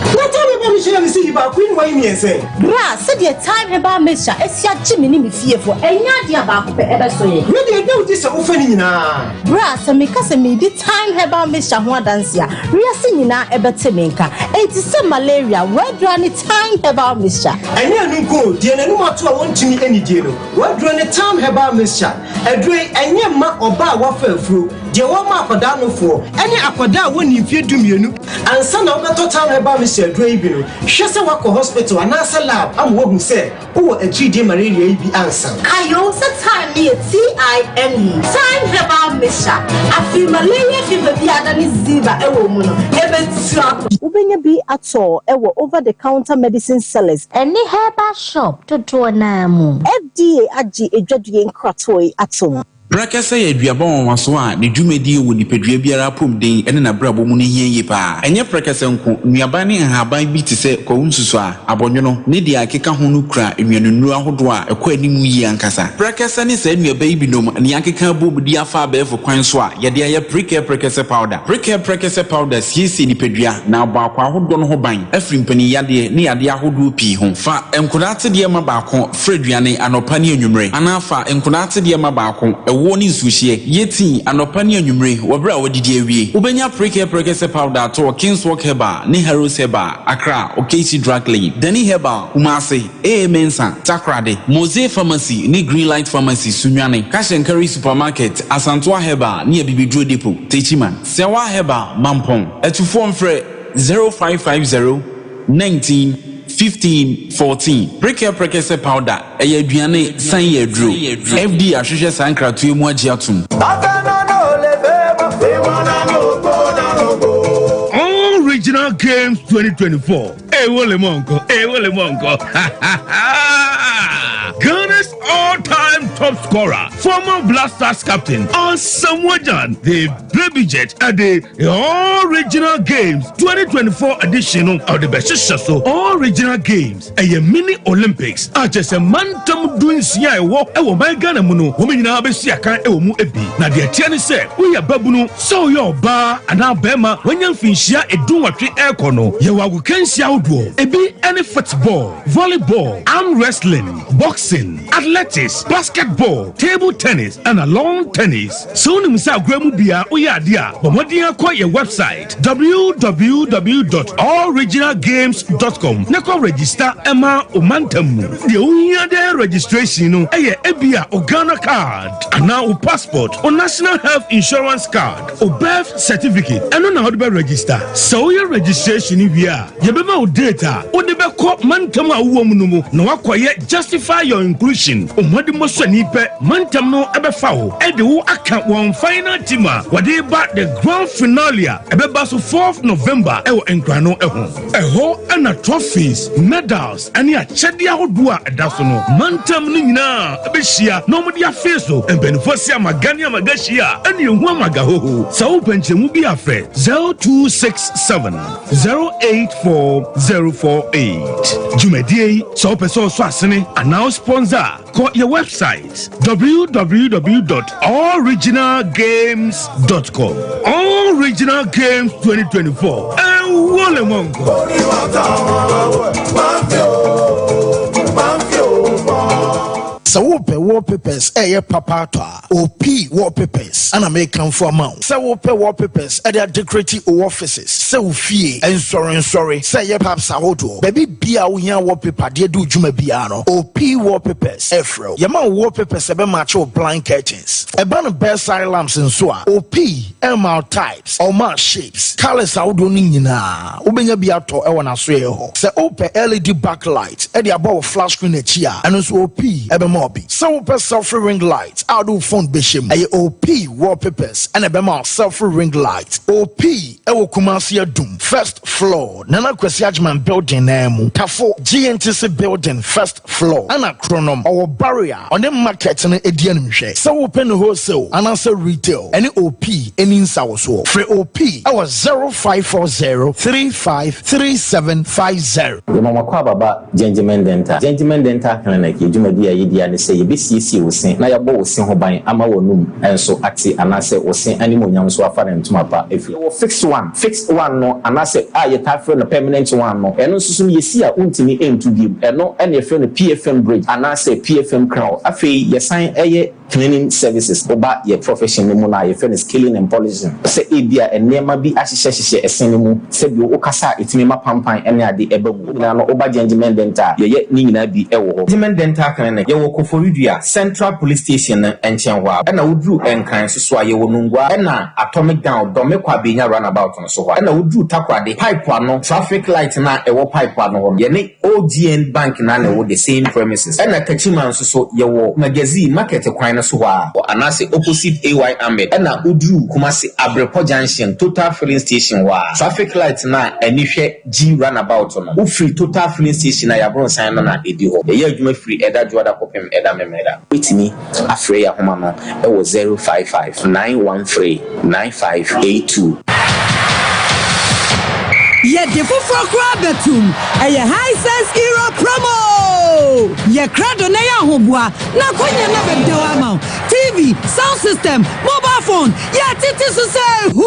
Speaker 16: Not only me see about Queen Wayne say.
Speaker 17: Bra, said your time about Mr. Esia Jimmy fearful, and Yadia about ever so.
Speaker 16: Really, do this offering now.
Speaker 17: Bra, some make us a made time about Mr. Huadancia. We are singing now about Temenka. It is some malaria. Where do any time about Mr.
Speaker 16: And you go, dear, no matter want to me any deal. Where do any time about Mr. A drink and your ma or bar waffle through. Dear one mark for down for any aquada when you fear to me and son of the time about Mr. Draven. She's a walk hospital and answer lab. I'm what who said, oh, a 3-day malaria be answer.
Speaker 17: I also time me TIME. Time about Mr. I feel malaria fever be at any ziva a woman. Ubenya be at all over the counter medicine sellers. Any herbal shop to do an FDA agi a judging cratoy at home.
Speaker 18: Brakasa ye duabon waso a ne dwumadi wo nipadua biara pom den ene na brabo mu ne hieye pa enye brakasa nko nuaba ne haban bi te se ko nsusu a abonwono ne dia akeka ho no kura enwanunu ahodo a ekọ animu yi ankasa brakasa ne sa nuaba yi binom ne akeka bobudi afa abefo kwan so a ye de aye brakasa powder siesi nipadua na aba akwa ahodo no ho ban afri mpani yade ne yade ahodo pi ho fa enkodate de ma baako freduane anopa ne enwumre anafa enkodate de ma baako ɛwɔ ne nsuhye yɛtin anɔpa ne anwumre wɔbrɛ a wɔdidi awie wobɛnya preke powder to King's Walk Herbal ne Heroes Herbal Accra Okesi Drug Lane Dani Herbal Kumase Mensa Takrade Mose Pharmacy ne Greenlight Pharmacy Sunyane Cash and Carry Supermarket Asantua Herbal ne Bibidro Depot Techiman Sewa Herbal Mampong Etufo mfrɛ 0550 19 15 14 preke powder aduane san yedro FD ahwehwe sankratue mu agi atum
Speaker 1: Original Games 2024 Wole Monko Ghana's all-time top scorer, former Black Stars captain, Samojan, the baby jet at the Original Games 2024 edition of the Beshishaso Original Games, a mini Olympics. Just a mantam doing Sia walk, I will buy Ghana Muno, women now be Siaka, Emu Ebi. Now the Tiani said, we are Babuno, so your bar and now Bema, when you finish a do a tree air corner, you are can see outdoor, Ebi any football, volleyball, arm wrestling, boxing, athletics, basketball, table tennis, and a lawn tennis. Soon Misa Gremubia Oyadia, but what do you call your website? www.alloriginalgames.com. Nako register Emma Omantamu. The Unyade registration, Ebia Ogana card, and now passport or national health insurance card or birth certificate. And on how to register. So your registration here, you be more data, or the back Mantama woman no acquire justify your inclusion. Umadi Mosanipe, Mantamno Ebefao, Edu account one final tima, what they bought the grand finale, Ebebaso 4th November, Engrano Eho, and a trophies, medals, and ya Chedia Odua Adasono, Mantam Nina, Abishia, Nomadia Feso, and Benefosia Magania Magashia, and you Wamagaho, so Benchemubi Afe, 0267 084048. Jumedie, so Peso Swasini, and now sponsor. Call your website www.alloriginalgames.com. Original Games 2024. Wole Monko. So wallpapers, papa OP wallpapers, and American for amount. So wallpapers, their decorative offices. So fee and sorry. Say ye perhaps a hodo. Baby bia unya wallpaper, dear do jume biano. OP wallpapers, Efro. Yama wallpapers, a macho blind curtains. A band of bedside lamps and so on. OP, MR types, or mark shapes. Colors out nina. Ubenya biato, ewana sweho. Say open LED backlight, the above flash screen a chia, and also OP, so self ring lights, I do phone bishim, a OP wallpapers, and a bema self ring lights. OP, Ewo Kumasia Doom, first floor, Nana Kwesiajman building, Tafo GNTC building, first floor, and a chronom or barrier on the market and a DNM. So open wholesale and answer retail, any OP, any in South. Free OP, our 0540 353750.
Speaker 8: The Mama Kwababa, Gentleman Dental Clinic, Jumadia. And say, BCC will sing, Nayabo will sing by Amawonum, and so Axi, and I say, will sing any more young so far and to my pa. If you will fix one, no, and I say, you type for a permanent one, no, and also you see a untimi aim to give, and no, and your friend PFM bridge, and I say PFM crowd. I feel you sign a cleaning services about your profession, no more, your friend is killing and polishing. Say, Ibia, and never be as she a cinema, said you Okasa, it's me, my pampan, and I the able, no, Oba Gentleman Dental, yet Nina be a Gentleman Dental Clinic, Koforidua Central Police Station and Chenwa, and I would do and kind so I wonungwa and atomic down, Domekwa being a runabout on so and I would do takwa the pipe one, traffic light na a pipe one, Yene OGN Bank na with the same premises, and a Kachiman so your magazine market a quina suwa, and I say opposite AY Ahmed, and I would do Kumasi Abrepo Junction, Total Filling Station wa traffic light na and if G runabout on who free Total Filling Station, I have sign on a idio, a year you may free Eda Juada Popem. With me, Afreya Homano, it was 055 913 9582.
Speaker 19: Yet the Fufu Krabetum, a high sense hero promo. Ye crado na ya hobwa, na konya na bedewama. TV, sound system, mobile phone, ya titi to say who?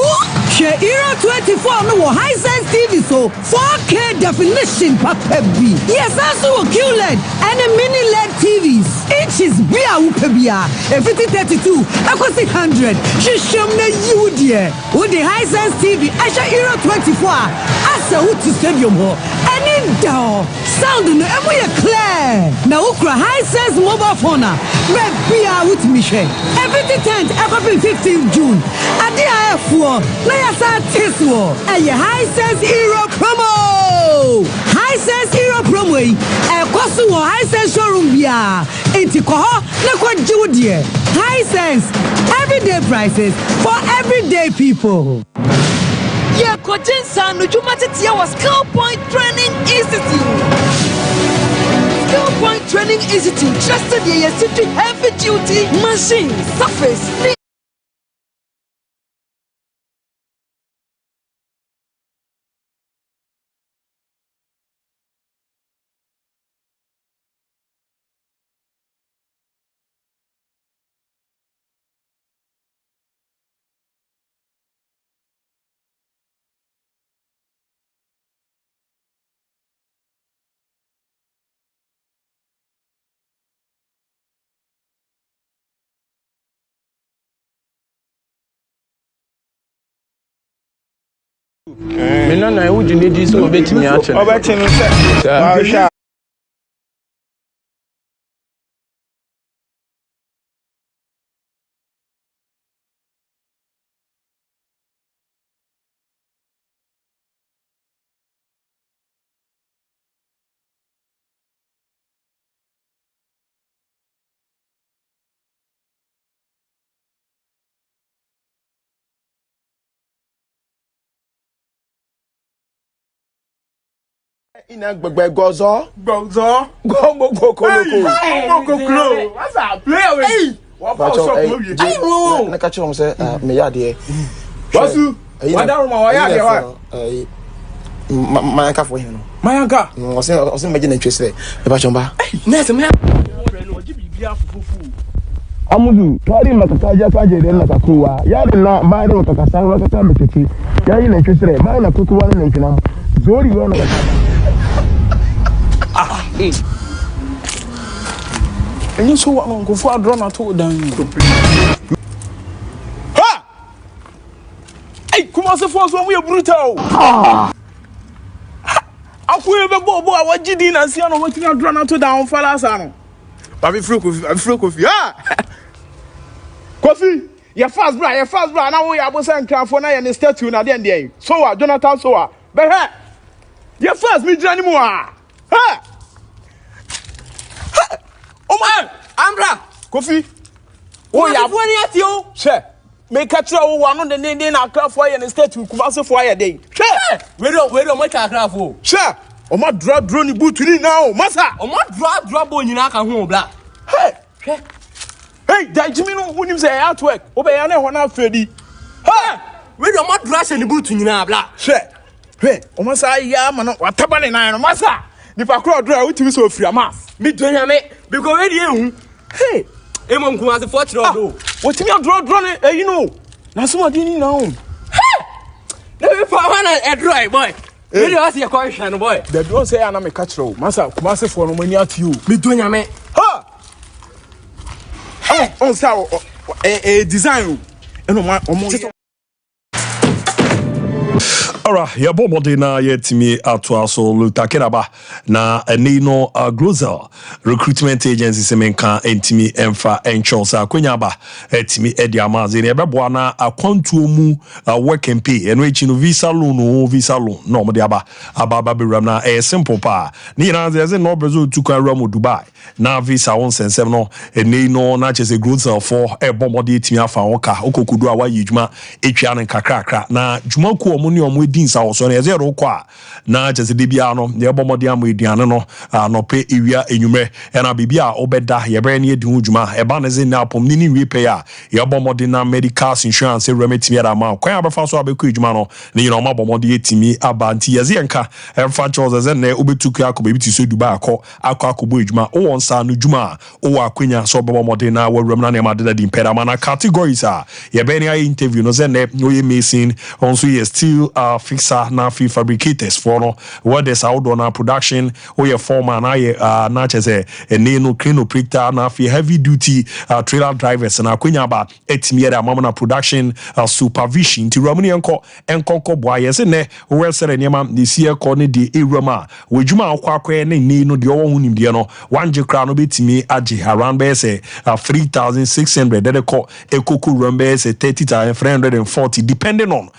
Speaker 19: Share Era 24 no Hisense TV so 4K definition papa bi. Yes, also QLED and a mini LED TVs. Each is bia upebia. Everything 32, equals 100. She sham na you dear. With the Hisense TV, I share Era 24. Asa uti stadium ho. Any down. Sound no emo clear. Na ukra Hisense mobile phone. Bia with me share. Everything 10th, ever 15th June. Adi IF4. Yasa Tiswo, a Hisense Hero promo. Hisense Hero promo, a Kosu Hisense showroom bia. Etikoho, Nakwa Judie. Hisense, everyday prices for everyday people.
Speaker 20: Yeah, Coaching San, Nujumatia was Skill Point Training Institute. Skill Point Training Institute, trusted the city heavy duty machine surface.
Speaker 21: Mena na ewu di neji so obetimi a che.
Speaker 22: Obetimi se. Ba ina gbegbe gozo go koloko what's that play with what about so I na catch say me ya de wasu wada roma wa ya de wa mayanka fo hin no mayanka o se meje na twese e ba chomba na se me Amudu kari makakaja saje de na kakuwa ya de na ma de makakasa wa kaka metete ya yi na twese ma na kukuwa na ntina zori wa na and you saw what Uncle Ford run out to down. Ha! Hey, come on, the first one we are brutal. I feel the bobo, what did you see on what you run out to down for us? I'm through coffee. Coffee, your fast bra, now we are both saying California and the statue at the end day. So, Jonathan, so, but your first me, Johnny Moore. Ha! Oh my! Ambra! Kofi! Oh yeah! What are you? Sure. Make a throw one on the name na craft for you and stay to Kumasi for a day. Sure. We don't make a craft for. Sure. Oh my drop drone boot to now, Massa. Oh my drop on you can home black. Hey! Hey, that Jimmy who you say artwork. Obey an hour now, Freddy. Hey! We don't want dress and boot to you now, black. Sure. Hey, oh my say, yeah, man, what happened in Iron Massa? If I crowd draw with you so free a mass. Me doing me because already you. Hey, Emon come as a fortune. What you draw, you know. Now someone didn't know. Hey, let me find a dry boy. You ask your question, boy. They don't say I'm a catcher. Massa, come as for money at you. Me doing me. Ha! Hey, on sao a design. And on my
Speaker 6: Alright, yabo mode na yetimi atwa so lutakenaba na enino Global recruitment agency semenka entimi emfa enchosa kwenyaba etimi edi amaze ne beboa na akwantuo mu work and pay eno echi no visa loan no mo de aba beram na simple pa ni na ze no bezo tukwa ramu Dubai na visa 177 no enino na chese Global for ebo mode etimi afa woka okokudu awa yidwuma etwa ne kakrakra na dwuma ku omo ne omo meetings are so zero kwa na just de bia no ye bomode am eduane no no pe ewia enyume na bibia obeda ye bre ne edi hudwuma e ba ne ze na pom ni wi pe ya ye bomode na medical insurance remetimi ara ma kwan abefa so abeku edwuma no ne you know ma bomode etimi aba nti ye ze nka e fa chose ze na obetuku akoba bi ti so Dubai akọ edwuma o won sa no dwuma o akwanya so bomode na wawram na ne ma de di impera mana categories ye be ne interview no ze ne o ye mason also ye steel fixer na fabricators for no what is outdoor na production o ye foreman na ye na chese no clean operator na heavy duty trailer drivers na akwanya ba etimi era mama na production supervision ti ramuni enko boa ye se ne we sere niam this year ko ne di erama wejuma akwa ne no de owo hunim de no wanje kra no betimi age around be say 3600 de ko ekoku rumbe say 30340 depending on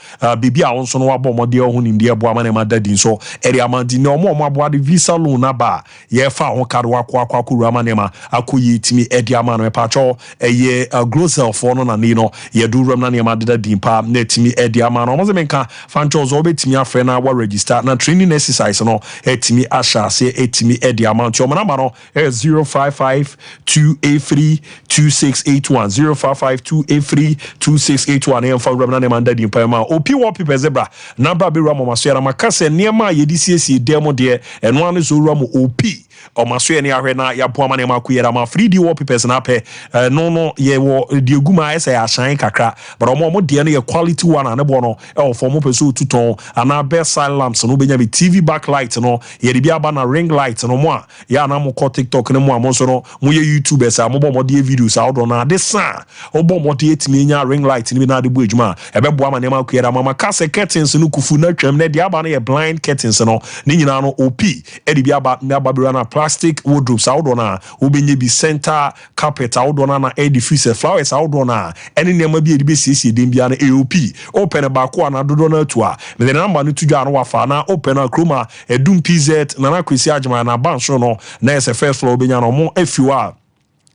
Speaker 6: bibi a won so no wabo de owo hunim de boa ma ne ma dadi so area man di no mo aboa de visa loan na ba ye fa ho kado akwa rama ne ma akoyi timi edi ama no pa cho eye grosel for no na ne no ye du ram na ne ma dadi pa na timi edi ama no mo ze menka fancho zo betimi afre na wa register na training exercise no etimi asha se etimi edi ama nti o number no 0552832681 0552832681 e fa ram na ne ma dadi pa ma opi wo pipe zebra na bra be ram ma so ya makase ne ma ye di siesie demo de eno ane zo ram opi o maso ye ne ahwe na ya boa ma ne ma kuyera ma 3D wallpapers na pe no ye wo de eguma ese ya shine kakra but omo de ne ye quality one na bo no e o form peso tuton ana best side lamps no benya be TV backlight no ye de bia ba na ring light no mo a ya na mo ko TikTok ne mo a mo so no mo ye YouTubers a mo bo mo de videos a do na de sa o bo mo de etimi nya ring light ni na de bo ejuma e be boa ma ne ma kuyera ma kase curtains no kufu na twam ne de aba na ye blind curtains no ni nyina no op e de bia ba na babira na plastic wardrobes out on a ubenye bi center carpet out on na air diffuser flowers out on a any nema bi edibe siesie dem bia na AOP open ba ko na dodo na atua me the number no tudwa no wafa na open na chroma edum PZ na kwesi agema na banso no na ese first floor obenya no mo afiwa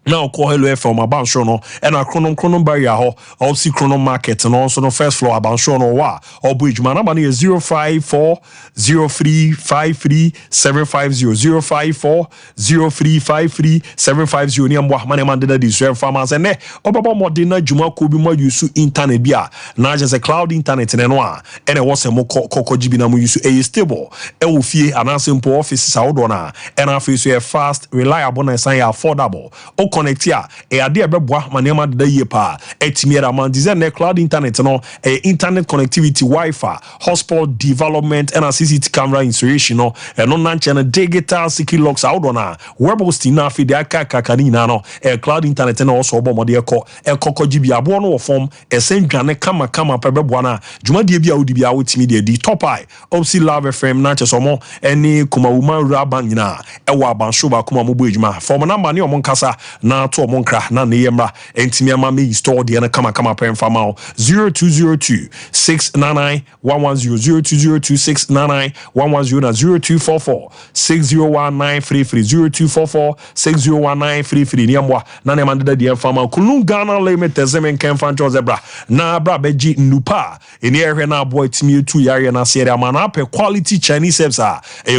Speaker 6: now call hello from about show no and a chronom barrier ho all see chronom market and also no first floor about show no wa or bridge man number is 05403537500 05403537500 ni amwa man man de this farmers and obaba modena juma ko bi mo use internet bia na just a cloud internet ne no a and it was a mo kokojibi na mo use a stable e wo fie an simple office saudo na and after a fast reliable and affordable connect ya ade ebeboa manema da ye pa etimiera man design cloud internet no internet connectivity wifi hotspot development and CCTV camera installation no no nanche digital security locks out on web hosting na fi de aka na no cloud internet na also obomode ekoko gibi abo no form esendwane kama pebeboa na dwumade bia wodi bia wotimi de di top eye obsi love fm na chesomo eni kuma woman raba nyina ewa abansho ba kuma mo bo ejuma form number ni omonkasa na to omonkra na ne yemra entimi ama me store de na kama pen fama 0202 699 110 0202 699 110 na 0244 601933 0244 601933 ni amwa na ne mandada de fama kulun Ghana limited zemen ken fancho zebra na bra beji nupa eni ehwe na boy timi etu yare na sere ama na pe quality Chinese service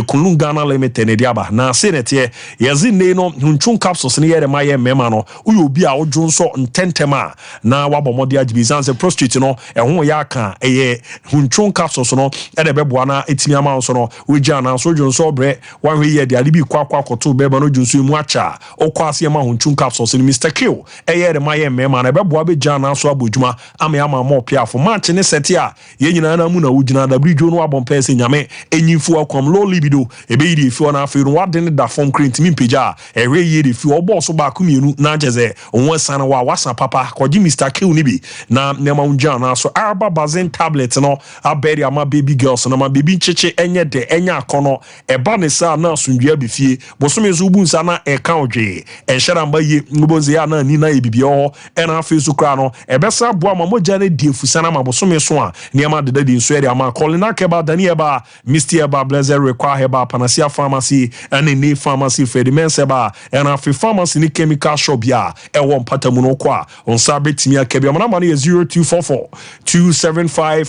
Speaker 6: kulun Ghana limited ne diaba na senete yezi ne no hunchun capsules ne yere maye mema no uyo bi a odwo nso ntentema na wabomode agibizanse prostrate no ehwo ya ka eye hunchun capsules no e de beboa na etimi ama nso no wegia na so odwo nso bre wanhwe ye de alibi kwakwa koto beba no odwo nso mu acha okwase ma hunchun capsules ni Mr. Kill eye de maye mema na beboa be gia na so abodwuma ama mo piafo match ne seti a ye nyina na mu na wugina da bridge no wabompa se nyame enyimfu akwam low libido ebe yiri fi na afi no wade ne da form crane timi peja ehwe ye de fi obo so ba kumienu na jeze onwe sana wa wasa papa koji Mr. Kill ni bi na nema unja na so arba bazen tablet no aberi ama baby girls na ma baby cheche enye de enya akono eba ne sa na asundua befie bosome zo bu nsa na eka odwe enhera mba ye ngobonze ya na ni na ebibie ho ena afi so kra no ebesa boa ma moja ne die fusana ma bosome so a nema de di nso ere ama kolina keba dani eba Mr. Eba blazer require eba Panacea pharmacy and ne pharmacy Fedimense eba ena afi pharmacy ni chemical shop ya ewo mpatamu no kwa on sabetimi akebia mana mane 0244 275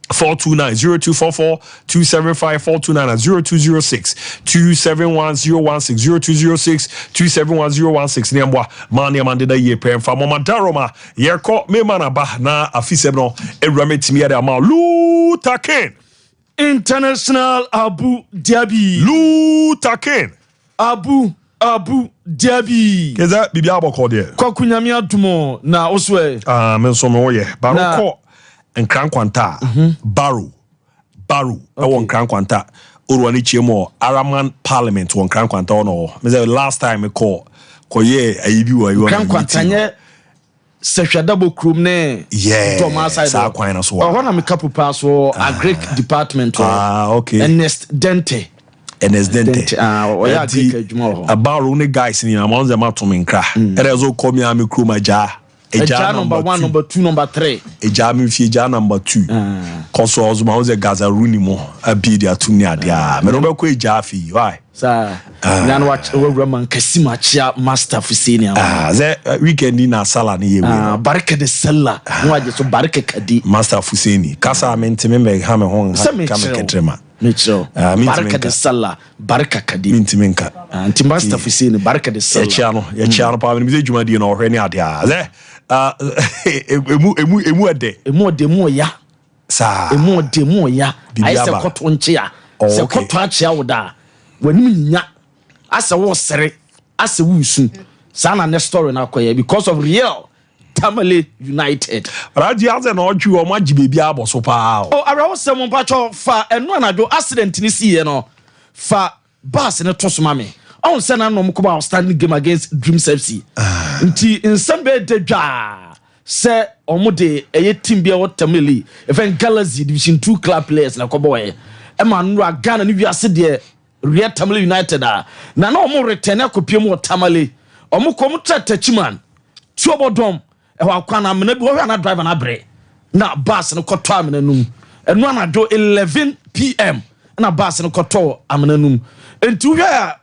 Speaker 6: 429-0244 275-429 and 0206-271-016 0206-271-016 Niambwa mani amandida ye pen fa mama daroma yerko me manaba na afisem no ewrame timi ya ma Lutaken
Speaker 1: International Abu Dhabi
Speaker 6: Abu
Speaker 1: Dhabi
Speaker 6: keza bibi aboko de
Speaker 1: kwakunyame adumo na oswe
Speaker 6: me so me wo ye baroko nkrankwanta Barrow ewon nkrankwanta orwani chiemo Araman Parliament won nkrankwanta ono me say last time me call ye ayibi wa yo
Speaker 1: nkrankwanta nye sehwadabo krum ne Thomas side
Speaker 6: sa kwan na so
Speaker 1: ho na me kapupa so agric department
Speaker 6: okay
Speaker 1: Ernest Dente
Speaker 6: oya agric adwuma ho Barrow ne guys ni amonze matomi nkra erezo komi ami krum aja Eja
Speaker 1: number 1, number 2, number 3.
Speaker 6: Eja mi fi eja number 2. Koso ozuma oze Gazaruni mo abi dia tuni adia. Me no be ko eja fi. Why?
Speaker 1: Sir. Nan watch Roman Kasima chia master fisini.
Speaker 6: Ze weekend na sala ni yewe.
Speaker 1: Baraka de sala. No aje so baraka kadi.
Speaker 6: Master Fuseni. Kasa mentime me ha me hon kama ketrema.
Speaker 1: Mitchell. Baraka de sala. Baraka kadi.
Speaker 6: Mentime nka.
Speaker 1: Anti master fisini baraka de sala.
Speaker 6: Ya chiano pa me ze dwuma die na ohwe ni adia. Ze emu
Speaker 1: ade ya
Speaker 6: sa
Speaker 1: emu ya ayese koto nchia se koto achia woda wanim nya ase wo sere ase wusu sana ne story na akoya because of real Tamale United
Speaker 6: radio aze na odwu o ma gibebi aboso pa
Speaker 1: arawo se mo pacho fa eno anadwo accident ni siye no fa bus ne tosoma me on se na no mkoba outstanding game against Dreams FC nti nsambe de dwa se omude eye team bia Tamale even Galaxy Division 2 club players na koboye e ma nura Ghana ni wiase de Real Tamale United na omo return akopiem wo Tamale omo kom tachiman tuobodom e wa kwana amena bi wo hwa na driver na bre na bus no koto amena num eno anado 11 PM na bus no koto amena num enti hwa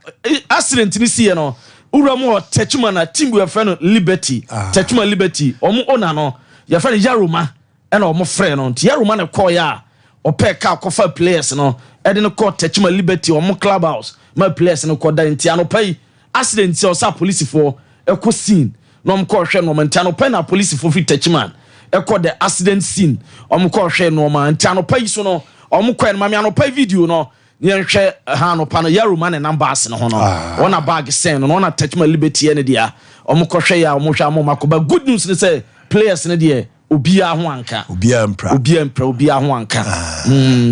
Speaker 1: accident ni sie no uramo tachiman na team we friend Liberty tachiman Liberty omo ona no ya friend Yaroma e na omo friend no nti Yaroma na call ya opeka kofa players no e de no call tachiman Liberty omo clubhouse my players no call da nti anopai accident o sa police for e ko scene no mko hwe no mantano pa na police for free tachiman e ko the accident scene omko hwe no mantano pa yi so no omko en mame anopa video no yen hwe ha no pa no Yaroma ne numbers no ho no wona bag sen no na tachiman Liberty ne dia omko hwe ya omhwe amomakoba good news ne say players ne dia obia ho anka
Speaker 6: obia
Speaker 1: ho anka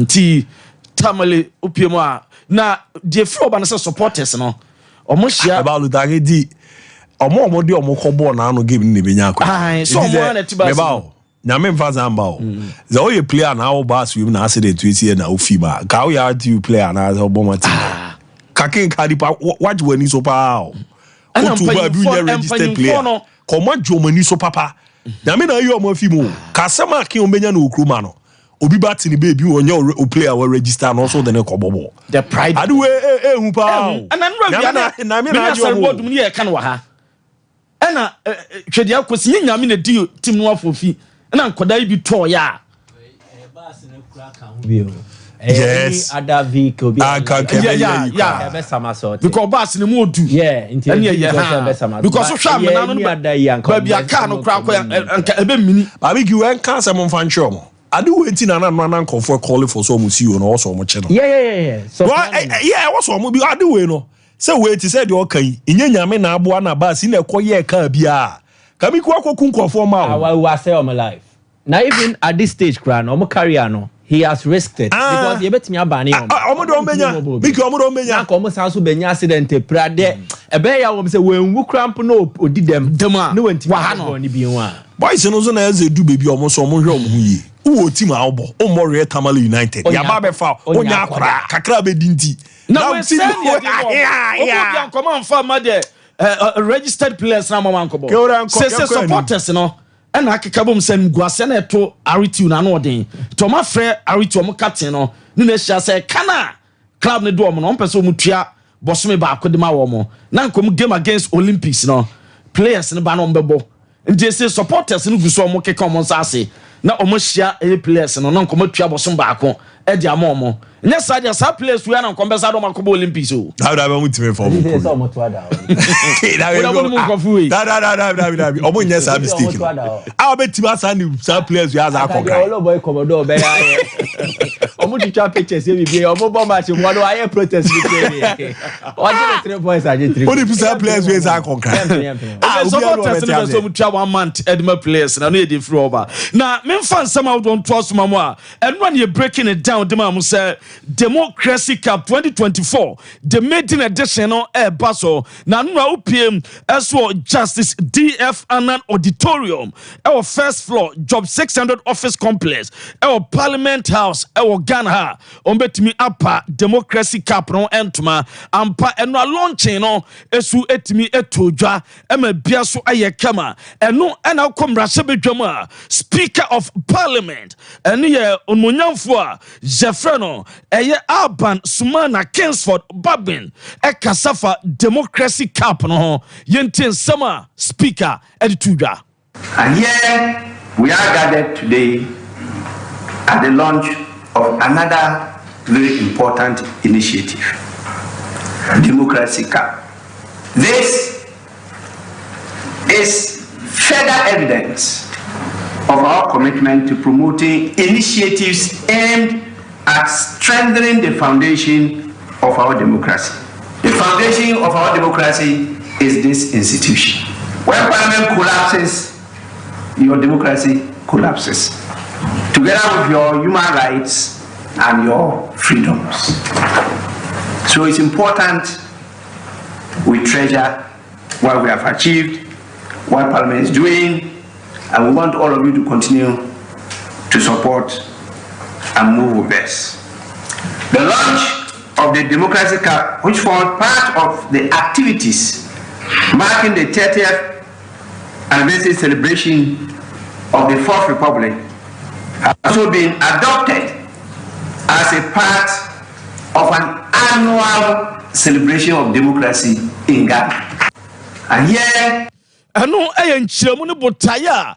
Speaker 1: ti Tamale opiemu a na die flow ba no say supporters no omo hia
Speaker 6: about Ludagedi omo de omo kobo na no game ni benya akwa
Speaker 1: so omo na tiba
Speaker 6: nyame mfa zamba o ze o ye player na o ba swim na accident we see na o fi ba ka o ya do player na obo mati kakin kadi pa watch wani so pa o to ba bi nya registered player ko ma jomani so papa nyame na yo omo fi mu ka sama kin o benya na okruma no obi ba tini baby onya o player we register no so de ne ko bobo
Speaker 1: the pride
Speaker 6: adu we hu pa o
Speaker 1: na me na yo mo dum ni e kan wa ha ena twedi akosi nyame na di team no afofi na nkoda bi to ya
Speaker 8: bus na kura kan ho bi o yes other vehicle bi
Speaker 1: yeah because bus ni mo du because so hwa me na no ba bia car no kura ko ebe mini
Speaker 6: ba bi gi wen kan se mo fan show mo adu wenti na nkofo call for so mo see you no so mo che no
Speaker 8: so
Speaker 6: what's so mo bi adu we no say wait say the okan inye nyame na abo na bus na ekoye ka bia kami ku akoku nkofo ma
Speaker 8: we say on my life now even at this stage crown omo career no he has risked it because he betimi abani
Speaker 6: omo do menya big omo do menya
Speaker 8: na omo sanso benya accident prade ebe ya wo say wenwu cramp no odi dem
Speaker 1: ne
Speaker 8: wenti wa no ni bi wa
Speaker 6: boys no so na eze du baby omo so omo hwe omo hu yi wo team awbo omo Real Tamale United ya ba be fa onya akra kakra be dinti
Speaker 1: na we send ya come on for ma de registered players na mama nkobo say supporters no and akekabom sen guase na eto aritu na no den to ma frɛ aritu om captain no ni na hia say kana club ne do om no mpɛ mu tua bosome ba akodema wo mo na nkom game against Olympics no players ne ba no mbɛbɔ nje say supporters no guso om keka om nsase
Speaker 2: na omohia players no no nkomatua bosom baako e dia momo nya sadia sa players we na nkombesa do makobo Olympics o
Speaker 6: da da mu time for mu
Speaker 2: so mo to ada
Speaker 6: da omo nya sa mistake a betima sa ni sa players we as akoka
Speaker 8: olo boy komodo be ya omo twa pictures e bibie omo bo match mo do aye protest bi ke o je 3 points aje 3
Speaker 6: only sa players we as akoka
Speaker 2: so protest no so mu twa 1 month edma players na no e dey free over na me fan some out don trust mamo a eno na e breaking it down dem am say Democracy Cup 2024 the maiden edition no baso na nwa opiem eso Justice DF Annan Auditorium our first floor job 600 office complex our Parliament House our Ghana ombetimi apa Democracy Cup no entuma ampa eno launching no esu etimi etodwa ema bia so ayekama eno ena komra sebedwama Speaker of Parliament ene ye onmonyamfo a Jeffreno eye Alban Sumana Kingsford Babin Kasafa Democracy Cup no yentin sama Speaker editudwa.
Speaker 3: And here we are gathered today at the launch of another very important initiative, Democracy Cup. This is further evidence of our commitment to promoting initiatives aimed at strengthening the foundation of our democracy. The foundation of our democracy is this institution. When Parliament collapses, your democracy collapses, together with your human rights and your freedoms. So it's important we treasure what we have achieved, what Parliament is doing, and we want all of you to continue to support and move with us. The launch of the Democracy Cup, which forms part of the activities marking the 30th anniversary celebration of the Fourth Republic, has also been adopted as a part of an annual celebration of democracy in Ghana. And here,
Speaker 2: ano nchiremu ne botaya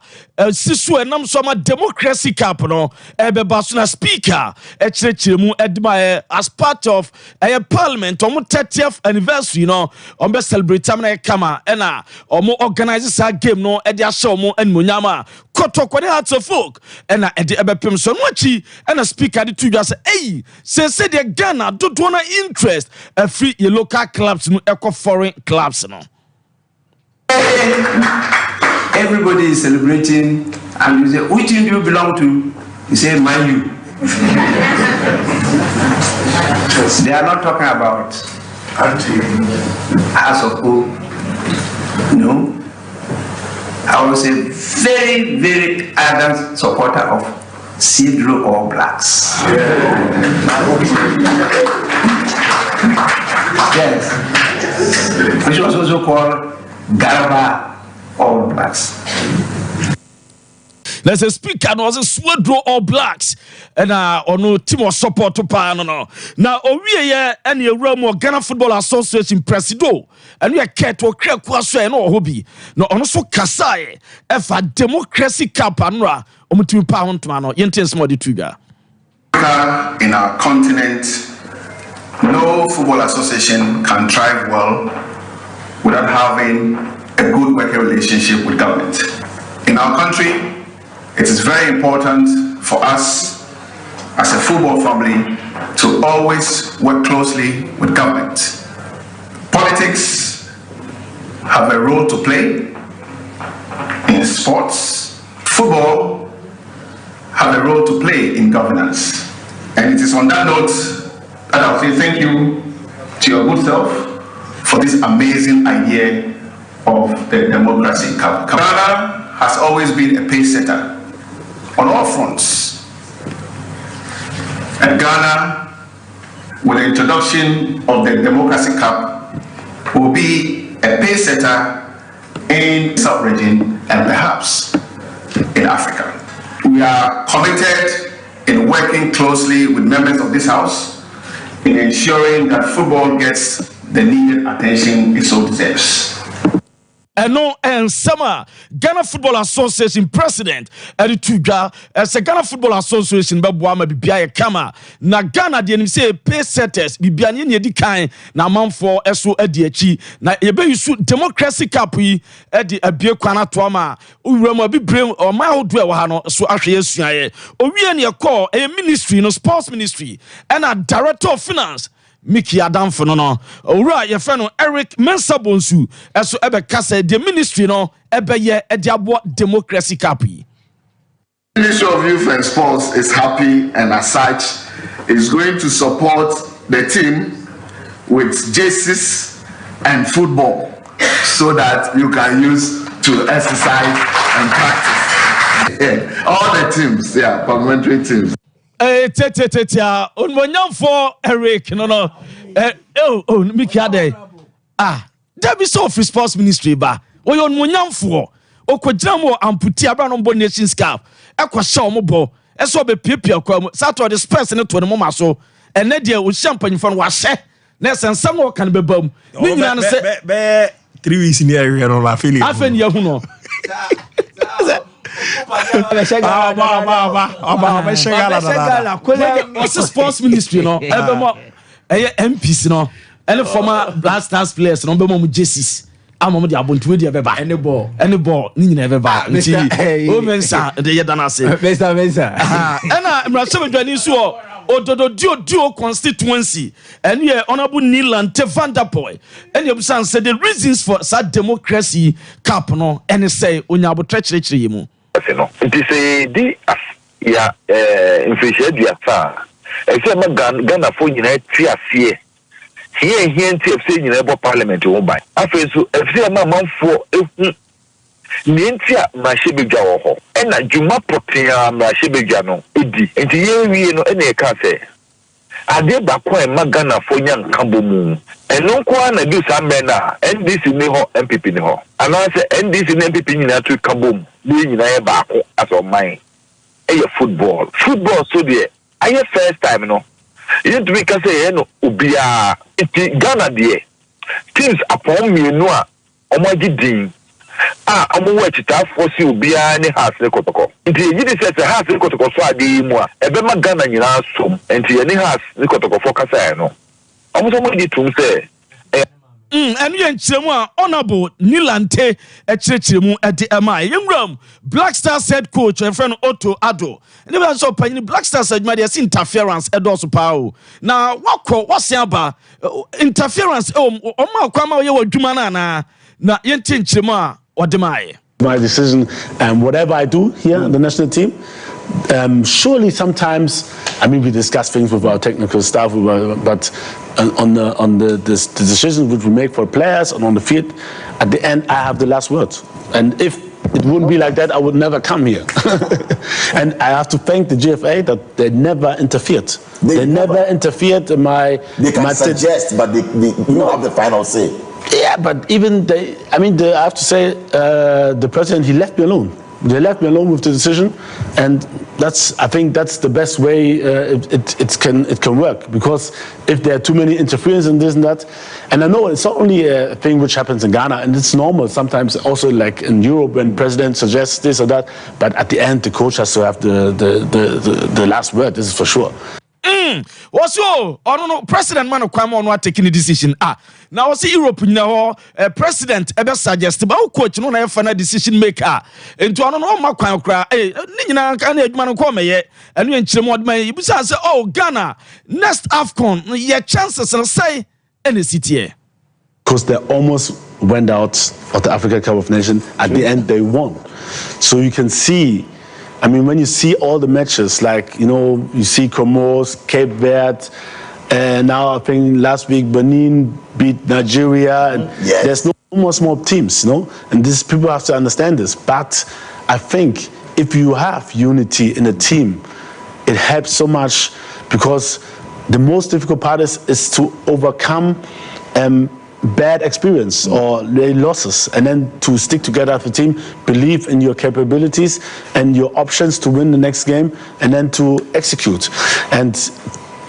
Speaker 2: sisu enam so ma Democracy Cup no ebeba so na speaker chirechiremu edma as part of Parliament omo 30th anniversary no ombe celebrate am na kama na omo organize sa game no e dia hye omo anmonyama kotokode hearts of folk na e de ebepem so no achi na speaker de tudwa say de Ghana dodo na interest free your local clubs no eco foreign clubs no.
Speaker 3: Everybody is celebrating, and you say, which team do you belong to? You say, Man U. They are not talking about House of Hope. No. I was a very, very ardent supporter of Cedro All Blacks. Yes. Which was also called Garba All Blacks.
Speaker 2: There's a speaker no was a Swedro All Blacks and ono team of support to pa no now owie ye and ye realm Ghana Football Association presido and we are care to kra kwaso e no hobby no ono so kasae efa Democracy Cup anra omutimi pa hontoma no yenten small de tuga.
Speaker 23: In our continent, no football association can thrive well without having a good working relationship with government. In our country, it is very important for us as a football family to always work closely with government. Politics have a role to play in sports. Football have a role to play in governance. And it is on that note that I'll say thank you to your good self for this amazing idea of the Democracy Cup. Ghana has always been a pace setter on all fronts. And Ghana, with the introduction of the Democracy Cup, will be a pace setter in the sub-region and perhaps in Africa. We are committed in working closely with members of this House in ensuring that football gets the needed attention it so deserves.
Speaker 2: ɛno nsɛm a Ghana Football Association president ɛde to dwa ɛsɛ Ghana Football Association bɛboa ma bibia yɛ kama na Ghana deɛ nim sɛ pay setters bibia ne edi kan na amanfo ɛso adi akyi na yɛbɛyisu democracy cup yi ɛde abie kwana to ama owura mu abibrem ɔman ahodo ɛwɔ ha no so ahwɛ yɛsuaeɛ owie ne yɛkɔ ministry no sports ministry ɛna director of finance Mickey Adamfo no owura yɛfrɛ no Eric Mensabonsu ɛso ɛbɛka sɛ the ministry no ɛbɛyɛ ɛde aboa democracy cup yi.
Speaker 23: Ministry of Youth and Sports is happy and as such is going to support the team with jerseys and football so that you can use to exercise and practice. All the teams, parliamentary teams.
Speaker 2: Onmonyamfo Eric no Mickey Ade there be so for sports ministry ba oyo onmonyamfo okogyina mo amputi abra no Nations Cup ekwohye omobo eso be piepia kwa Saturday the Spurs ne to ne moma so ene de o champagnefo no wahye na sensam no kan bebam ni nyina no se
Speaker 6: be 3 weeks in the area no la feel
Speaker 2: afen ye hu no sports ministry no ebemo MPs no any former Black Stars players no be mo jerseys amom de abontuwe de beba any ball ni nyina beba nti o mensa de yedana se mensa ena mrasebe dwani so ododo duo constituency and ye honorable Nilante Vanderpool and you say the reasons for that democracy cap no and say onyabo treachery yi mu
Speaker 4: no nti say di ya inflation diata e say ma Ghana fo nyina ti afie here nti FC nyina bo parliament wo ban afi so FC ma manfo ehu ni nti a ma shebedwa wo ho e na dwuma potea ma shebedwa no edi nti ye wie no e na e ka say ade ba ko e ma Ghana fo nya nkambo mu eno ko na bi sa me na NDC ni ho MPP ni ho ana say NDC ni MPP nyina to kabom ni nyina ye ba ko aso man e football so de aye first time no you to be ka say no obia iti Ghana de teams upon me no a omagidin omo wa chita force obia ni has ne kotoko nti yi de say has ne kotoko so ade mu a ebe ma Ghana nyina som nti ye ni has ne kotoko for ka say no omo so mo di tum say
Speaker 2: enu ye nkyeremu a honorable Nilante ekyeremu ede ema yemram Black Stars head coach and friend Otto Ado ne be so panyin Black Stars adwuma de interference edoso pao na wakọ wasiaba interference o ma kwama ye wadwuma na yenti nkyeremu a odemaye.
Speaker 5: My decision and whatever I do here in the national team, surely sometimes, I mean, we discuss things with our technical staff, but on the decisions which we make for players and on the field, at the end, I have the last word. And if it wouldn't be like that, I would never come here. And I have to thank the GFA that they never interfered. They never interfered in my...
Speaker 7: They can suggest, but you don't have the final say.
Speaker 5: Yeah, but even I have to say, the president, he left me alone. They left me alone with the decision, and I think that's the best way it can work. Because if there are too many interference in this and that, and I know it's not only a thing which happens in Ghana, and it's normal sometimes also like in Europe when president suggests this or that, but at the end the coach has to have the last word. This is for sure.
Speaker 2: Also, no president man kwam on taking the decision. Now see Europe now president ebe suggest ba coach no na final decision maker. Into no ma kwan kra ni nyina kan adwuma no ko meye. Enu enkyerem odman you say Ghana next AFCON your chances and say any city here.
Speaker 5: Because they almost went out of the Africa Cup of Nations. At the end they won. So you can see, I mean, when you see all the matches, like, you see Comoros, Cape Verde, and now I think last week Benin beat Nigeria, and there's no more small teams, and these people have to understand this. But I think if you have unity in a team, it helps so much, because the most difficult part is to overcome bad experience or losses, and then to stick together as a team, believe in your capabilities and your options to win the next game, and then to execute. And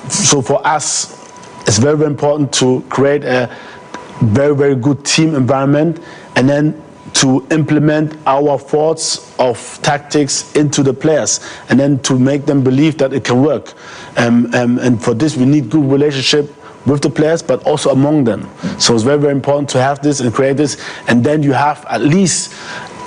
Speaker 5: so for us, it's very, very important to create a very, very good team environment, and then to implement our thoughts of tactics into the players and then to make them believe that it can work. And for this, we need good relationship with the players, but also among them. So it's very, very important to have this and create this, and then you have at least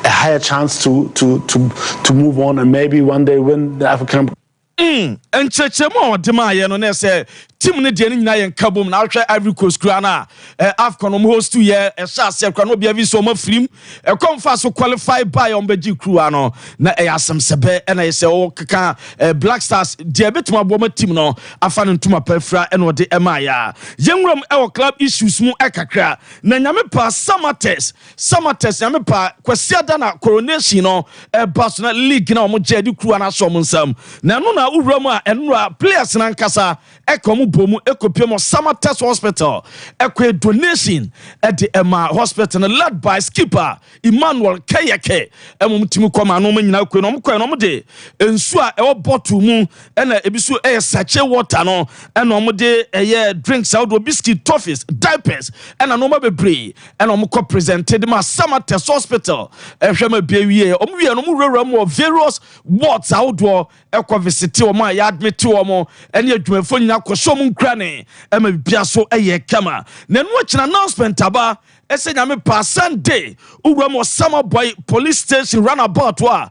Speaker 5: a higher chance to move on and maybe one day win the African.
Speaker 2: And Chechemo, Demaya, no, say, Tim Nidian Nayan Kabum, now try Ivory Coast Grana, Afcon host 2 years, a Sas, a Cranobia Soma film, a confast to qualify by on Beji Cruano, na some Sabe, and I say, oh, Kaka, Black Stars, Diabetma Boma Timno, Afan Tuma Perfra, and what the Emaya. Young Rum, our club issues mu Ekakra, Nanyamepa, summer test, Yamepa, Quasiadana, coronation, a Barcelona League, no more Jedi Cruana Somunsam, Nanuna Urama, and players in Ankasa, Ekomu. Bomu Ekopiemo Summer Test Hospital Ekwe donation at the Emma Hospital led by skipper Emmanuel Kayake Emumtimu Koma no nyina kwe no mkwe no mde ensu a ewo bottle mu ena ebisu sachet water no ena omde drinks out biscuit toffees diapers ena no mabebre ena omko presented ma Summer Test Hospital ehwema biewie omwie no mu rewra mu various wards outdoor ekwa visit o ma ya admit o mo ena adwumafo nyina koso Krane, Emma Biaso, Kama. Then watch an announcement aba. Ese nyame pa Sunday. Uramo Summer Boy Police Station runabout wa.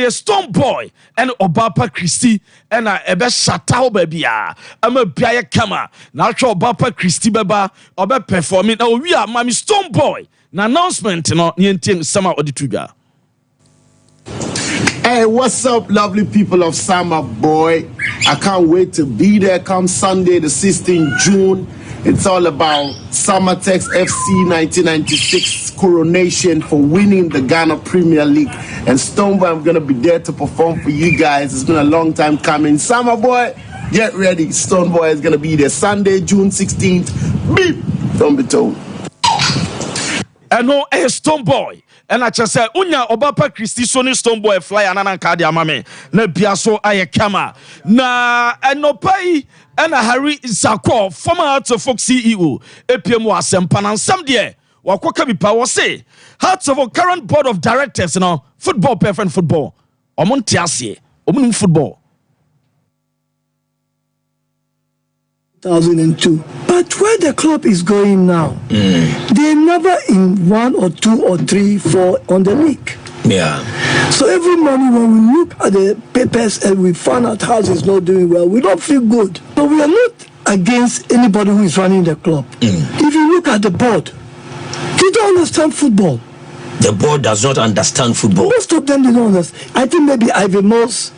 Speaker 2: Stone Boy and Obapa Christie and ebe Shatao Babia. Emma Bia Kama. Now show Obapa Christie Baba obe performing. Now we are Mami Stone Boy. An announcement no nienting Summer Odituga.
Speaker 9: Hey, what's up, lovely people of Summer Boy? I can't wait to be there come Sunday, the 16th June. It's all about Summertex FC 1996 coronation for winning the Ghana Premier League. And Stoneboy, I'm going to be there to perform for you guys. It's been a long time coming. Summer Boy, get ready. Stoneboy is going to be there Sunday, June 16th. Beep. Don't be told.
Speaker 2: And no, Stoneboy. And I just say, Unya Obapa Christie Sony Stone Boy fly anana kadi amame na biaso aye kama na enopai and Harry Zako former Hearts of Folk CEO APM was Sempa and some dear wakoka bipa was say Hearts of a current board of directors football perfect football omontiasie omunum football
Speaker 10: 2002. But where the club is going now, they're never in 1 or 2 or 3, 4 on the league.
Speaker 12: Yeah.
Speaker 10: So every morning when we look at the papers and we find out house is not doing well, we don't feel good. But we are not against anybody who is running the club. If you look at the board, they don't understand football.
Speaker 12: The board does not understand football.
Speaker 10: Most of them, they don't understand. I think maybe Ivy Moss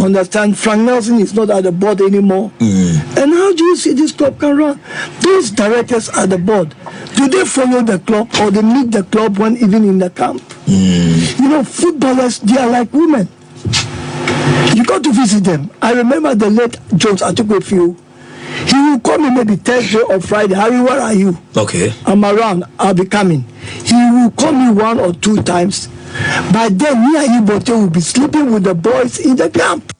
Speaker 10: understand. Frank Nelson is not at the board anymore. And how do you see this club can run? Those directors at the board, do they follow the club or they meet the club when even in the camp? You know, footballers, they are like women. You got to visit them. I remember the late Jones Atukwefiu. He will call me maybe Thursday or Friday. Harry, where are you?
Speaker 12: Okay.
Speaker 10: I'm around. I'll be coming. He will call me 1 or 2 times. By then, me and Ibote will be sleeping with the boys in the camp.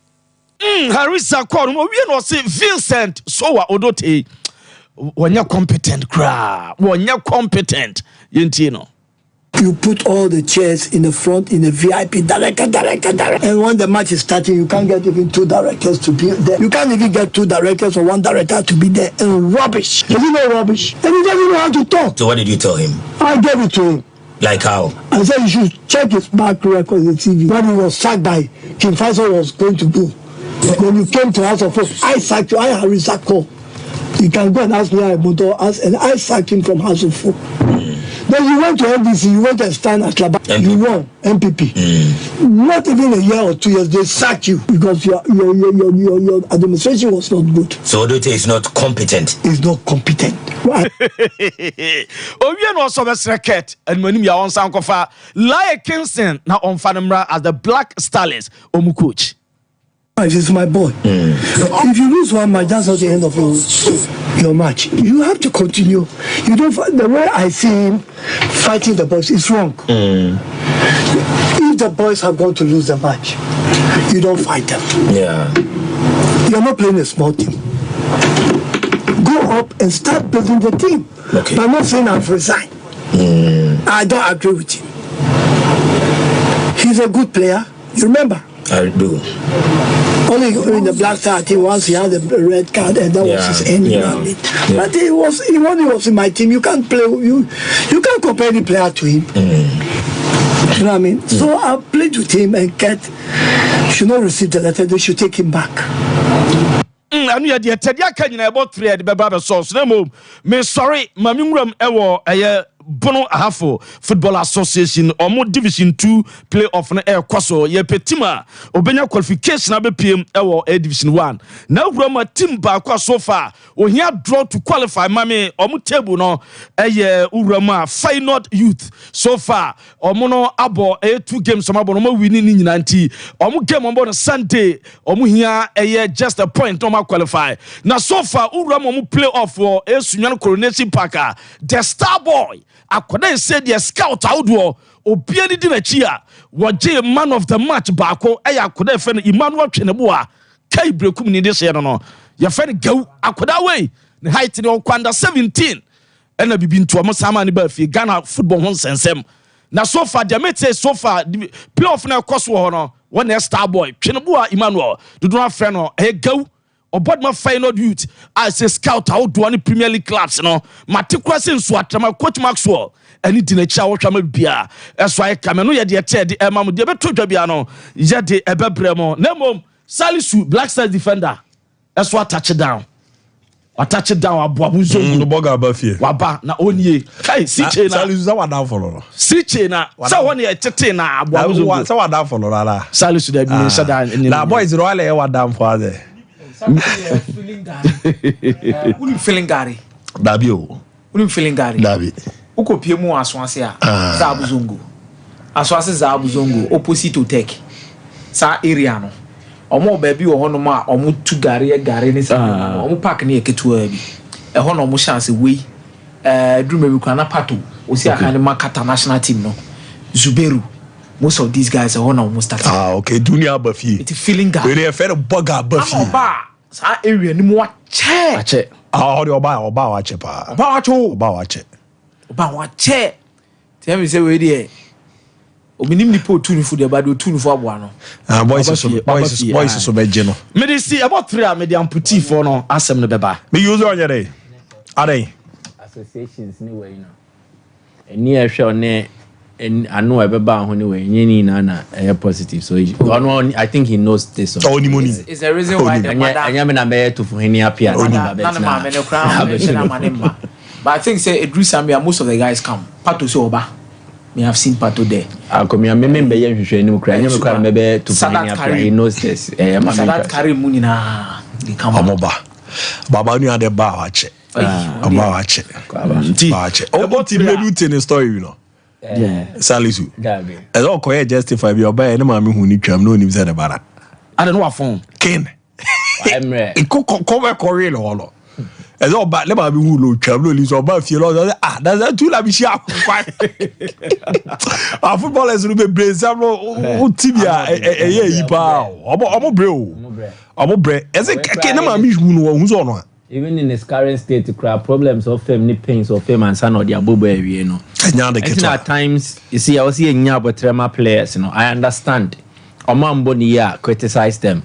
Speaker 2: Harry Zakor, we no say Vincent Sowa Odote. When you're competent, when you're competent, you
Speaker 10: put all the chairs in the front in the VIP, director. And when the match is starting, you can't get even 2 directors to be there. You can't even get 2 directors or 1 director to be there. And rubbish. Does he know rubbish? And he doesn't know how to talk.
Speaker 12: So what did you tell him?
Speaker 10: I gave it to him.
Speaker 12: Like how?
Speaker 10: I said you should check his back record on the TV. When he was sacked by King Faisal was going to go. When you came to House of Folk, I sacked you. I Harry Zako. You can go and ask me, and I sacked him from House of Folk. Then you went to NDC, you went to stand at Laba, you won MPP. Not even a year or 2 years, they sacked you because your administration was not good.
Speaker 12: So Odote is not competent.
Speaker 10: He's not competent.
Speaker 2: Owie no so besreket and manim ya on sankofa Laie Kingston na on fanimra as the Black Stars coach.
Speaker 10: It's my boy. If you lose 1 match, that's not the end of your match. You have to continue. You don't. The way I see him fighting the boys is wrong. If the boys are going to lose the match, you don't fight them.
Speaker 12: Yeah.
Speaker 10: You're not playing a small team. Go up and start building the team.
Speaker 12: Okay.
Speaker 10: I'm not saying I've resigned. I don't agree with him. He's a good player. You remember?
Speaker 12: I do.
Speaker 10: Only in the Black Star team once he had a red card and that was his end. But he was in my team. You can't play. You can't compare any player to him. You know what I mean? So I played with him and should not receive the letter. They should take him back.
Speaker 2: And you had the Tadia Canyon about 3 at the Baba Sauce. No, me sorry, Mamingram Ewo, Bono Ahafo Football Association or more Division 2 playoff na air kwaso ye petima obenya qualification abe PM ewo Division 1 na Roma team ba kwa so far ohia draw to qualify mame omo table no Urama Final Youth so far omo no abo 2 games omo abo no win ni nyina nti omo game omo no Sunday omo hia just a point no qualify na so far Urama omo playoff for Sunyan Coronation Park the Star Boy akoda said the scout outdoor obiani di na chi a woje man of the match baako akoda fe no Emmanuel Twenebo a kai brekum ni de se no ya fe no gaw akoda we ne height ne kwanda 17 ena bibi nto mo sama ne ba fi Ghana football hon sensem na so far the mate so far playoff na koso ho no one Star Boy Twenebo a Emmanuel do no afre no gaw Obodma Final Youth as a scout outdoor ni Premier League clubs no matikwase nso atrama coach Maxwell ani di na cha wo twama bia eso ay kame no ye de ete de emam de beto dwa bia no ye de ebebremo na mom Salisu Black Stars defender eso attach down aboabu zo
Speaker 6: no boga ba fie
Speaker 2: waba na onye kai siche na
Speaker 6: Salisu za wada follow
Speaker 2: siche na sa woni e tete na aboabu zo
Speaker 6: sa wada follow la
Speaker 2: Salisu da bi sa da
Speaker 6: na boys ro ala e wada for there
Speaker 22: feeling Gary.
Speaker 6: Dabio.
Speaker 22: Feeling Gary.
Speaker 6: Dabi.
Speaker 22: Uko piemu aswanse a Zabu Zongo. Aswanse Zabu Zongo opposite to Tech. Sa area no. Omo baby wo hono ma omo tu Gary ni sa. Omo park ni eketua bi. E hono omo chance we Drume bi kana pato. Osi aka ni Makata national team no. Zuberu. Most of these guys are on almost start.
Speaker 6: Okay. Dunia Buffy.
Speaker 22: It's feeling Gary.
Speaker 6: They fair bugger Buffy.
Speaker 22: Sa area ni mo ache.
Speaker 6: The oba wache pa.
Speaker 22: Oba wache. Tell me say we there. Obinim ni po tunu fu de ba do tunu fu aboa no.
Speaker 6: Boys so be je no.
Speaker 2: Me dey see about 3 me dey amputi for no asem no beba.
Speaker 6: Me use on your day.
Speaker 8: Associations ni we no. Eni ehwe one I know everybody who anyway, na positive. So I think he knows this.
Speaker 22: It's the reason why the
Speaker 8: mother to for him appear.
Speaker 22: But I think say Idris Zambia, most of the guys come. Pato so oba. Me have seen Pato there.
Speaker 8: I come here. Me to for he knows this.
Speaker 22: Sadat carry money na. They come.
Speaker 6: Amoba. Baba ni ade ba wache. Wache. Oh, team maybe tell story, you know. Salisu. As all quite justify your buy any mammy who need tram no names at the bara.
Speaker 2: I don't know what phone.
Speaker 6: Ken. It could cover Korean hollow. As all bad never be who no tram no leaves or buff your lord. That's a two lavish sharp. Our footballers will be brazen. Tibia, a pow. Omo bro. As a mammy who knows on.
Speaker 8: Even in his current state, to cry problems of fame, pains of fame, and son or the abobo, you know. And at times, you see, I was seeing Nyabo Trema players, you know. I understand. Omambo niya criticize them,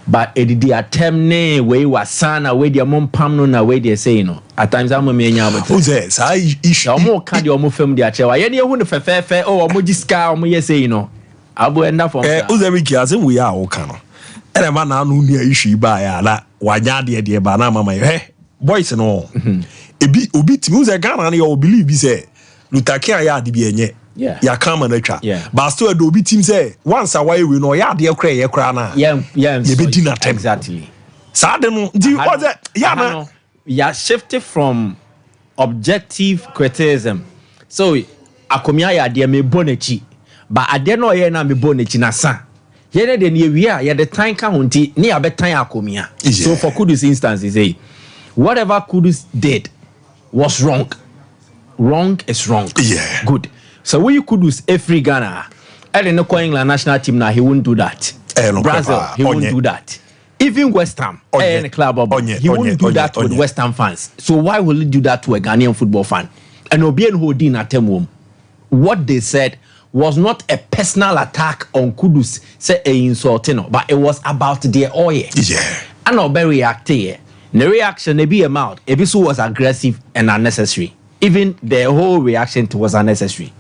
Speaker 8: but it the attempt ne way was sana way the mom pam no way they say, you know. At times, I'm a Nyabo.
Speaker 6: Who's this? I issue
Speaker 8: more candy or more film the chair. I who the fair or Mojiska or Moye you know. I'll go end up for
Speaker 6: who's every cousin we are all kind. And a man now near issue by a wanyadi de ba na mama boys no ebi obi timu ze Ghana na you believe be say Lutakia ya de bi enye ya kama na twa but still do obi tim say once away we no ya de kra na ye be dinner time
Speaker 8: exactly
Speaker 6: so de no di what that
Speaker 8: ya shifted from objective criticism so akomia ya de me bonechi but ade no ye na me bonechi na sa yene de ne wi a ye the time ka hunti ne abetan akomia so for Kudus instance he say whatever Kudus did was wrong is wrong good so when you Kudus every Ghana and in the England national team now he won't do that Brazil he won't do that even West Ham and club he won't do that with West Ham fans so why will he do that to a Ghanaian football fan and Obian Hodin at home what they said was not a personal attack on Kudus, say a insulting, but it was about their oil.
Speaker 6: Yeah.
Speaker 8: And I'll be reacting. The reaction, they be a mouth. Ebisu was aggressive and unnecessary. Even the whole reaction was unnecessary.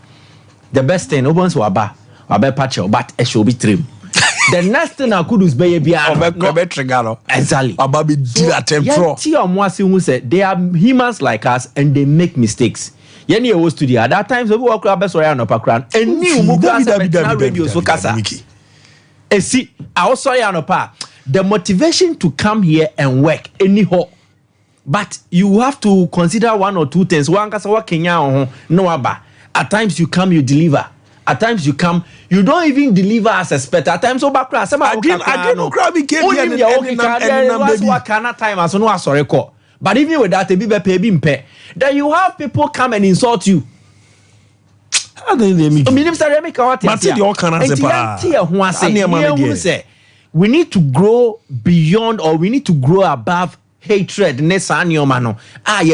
Speaker 8: The best thing, Obans waba patch, but it should be trim. The next thing I could do is be exactly. So, they are humans like us and they make mistakes. Yenny was to the other times we walk around best around upper crown and new radio so kasa. See, I also the motivation to come here and work anyhow. But you have to consider one or two things. One kasa working no aba. At times you come, you deliver. At times you come, you don't even deliver as expected. At times, over class, some I didn't but even with that, then you have people come and insult you. We need to grow beyond, or we need to grow above hatred. You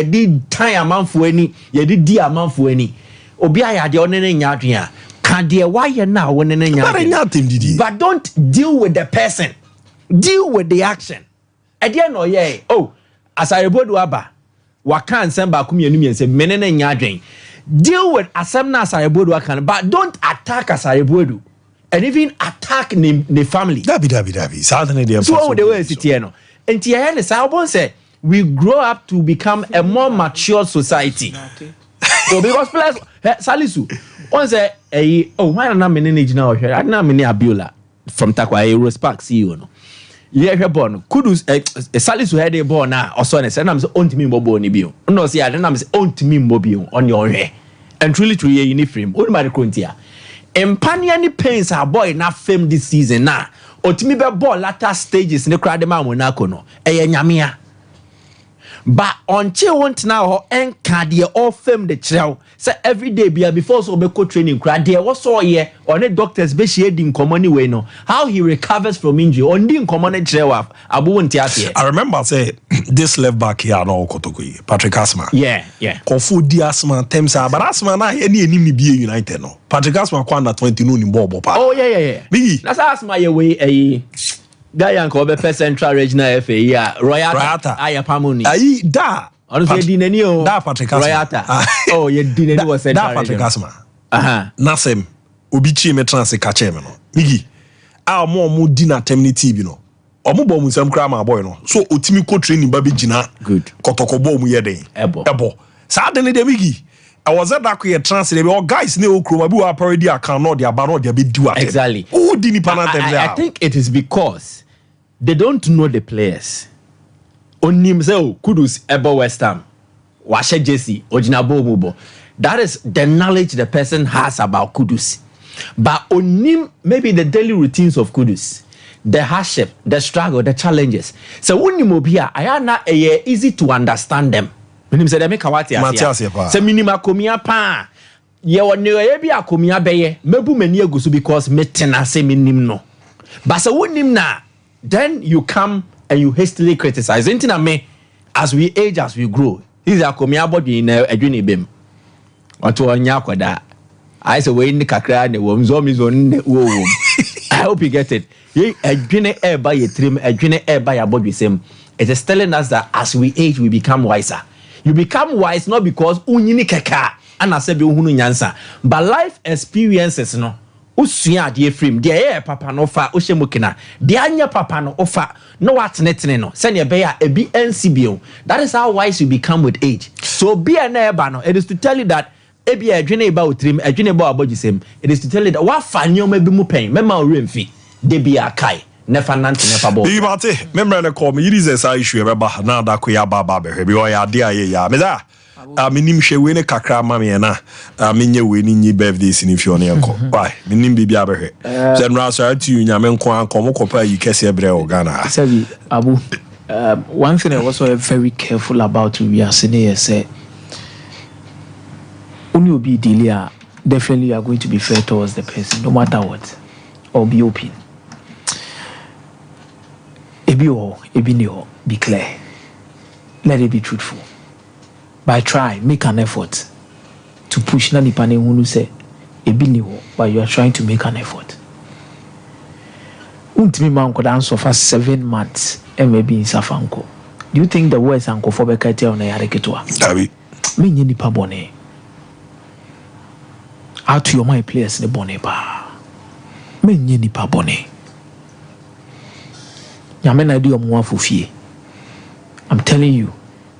Speaker 8: did time amount for any, you did the amount for any. Obia the only why you now when but don't deal with the person, deal with the action. At the end of the oh, as I rebodu aba, wakan samba kumyenu and say menene nyadwen. Deal with asemna as I rebodu wakan, but don't attack as I rebodu, and even attack the family. Dabi. So the way it's here no. And here the Salbon say we grow up to become a more mature society. So because plus Salisu, one say why not many now here? I not many Abiola from Takwa respect CEO no. Yeah, born Kudus Salisu had a born now or so and I'm on to me mobile bio. No, see, I don't know on to me mobile on your hair. And truly to your uniform, what my quintia. And Paniani pains our boy not fame this season now. Or to me be ball latter stages in the crowd man Monaco no. Nyamia. But until want now and can they all film the trail. Say every day before so be training crowd there was all year on the doctors be shading common way no. How he recovers from injury on the common trail of Abu Ntiasie.
Speaker 6: I remember say this left back here no Kotokui, Patrick Asma.
Speaker 8: Yeah.
Speaker 6: Kofu di Asma Temsa, but Asma na any enemy be United no. Patrick Asma kwanda 20 no ni bobo pa.
Speaker 8: Oh yeah. Biggie. That's Asma your way Gayan ko be Central Regional FA ya Royata ayapamuni
Speaker 6: ayi da
Speaker 8: honestly dinani o
Speaker 6: da Patrick Asma
Speaker 8: Royata oh ye dinani was Central
Speaker 6: da Patrick Asma nasem obi chi me trans ka che me no migi a mo di na terminate TV no omo bo mu nsam kra ma boy no so otimi ko training ba be gina
Speaker 8: good
Speaker 6: kotokobo mu ye den ebo sa de ne de migi I was at that translate all guys ne okroma bi wa parody account no dia ba no dia be do
Speaker 8: exactly
Speaker 6: who dini panatem
Speaker 8: I think it is because they don't know the players. Onim say Kudus Ebo West Ham. Washe Jesse Ojinabo Mubo. That is the knowledge the person has about Kudus. But onim maybe the daily routines of Kudus, the hardship, the struggle, the challenges. So unimobia ayana easy to understand them. Minim say dem kawati asia. So minima komia pa. Ye woni ye bia komia beye. Mebu mani agusu because metena say minim no. But so unim na then you come and you hastily criticize. Intina me, as we age, as we grow, these are coming about in a dreamy beam. Or to a nyakwada. I say, we in the kakra and the worms on his own womb. I hope you get it. A dreamy air by a trim, a dreamy air by a body same. It is telling us that as we age, we become wiser. You become wise not because unyini keka and I said, but life experiences, no. Usia die frame die papa no fa ohemukina die anya papa no ofa no watnetene no send ye be ebi ncbio. That is how wise you become with age. So be a neighbor no, it is to tell you that ebi adwene eba otrim adwene ba abojisem. It is to tell you that wa fa nyoma bi mu pen mema oremfi de bi akai nefa nante nefa bo
Speaker 6: bi bate memra ne call me it is a issue be ba na da ko ya baba be bi o ya de aye ya meza minim hwe ne kakra ma me na menye we ni nyi birthdays ni fi on yanko why minim bibia be hwe general so atu nyame nko anko ko pa yi kese ebre o Ghana
Speaker 21: sabi Abu one thing I was very careful about we are saying say only obi delia definitely you are going to be fair towards the person no matter what or be open be clear, let it be truthful. By try, make an effort to push na nipane hunu say but you are trying to make an effort. Untimi man could answer for 7 months and maybe in Safanko. Do you think the words Uncle for Bekate on a Yariketwa? Dabi. Me nipa bone. Out to your my players in the bone ba. Me nipa bone. Yamena do your fufie. I'm telling you,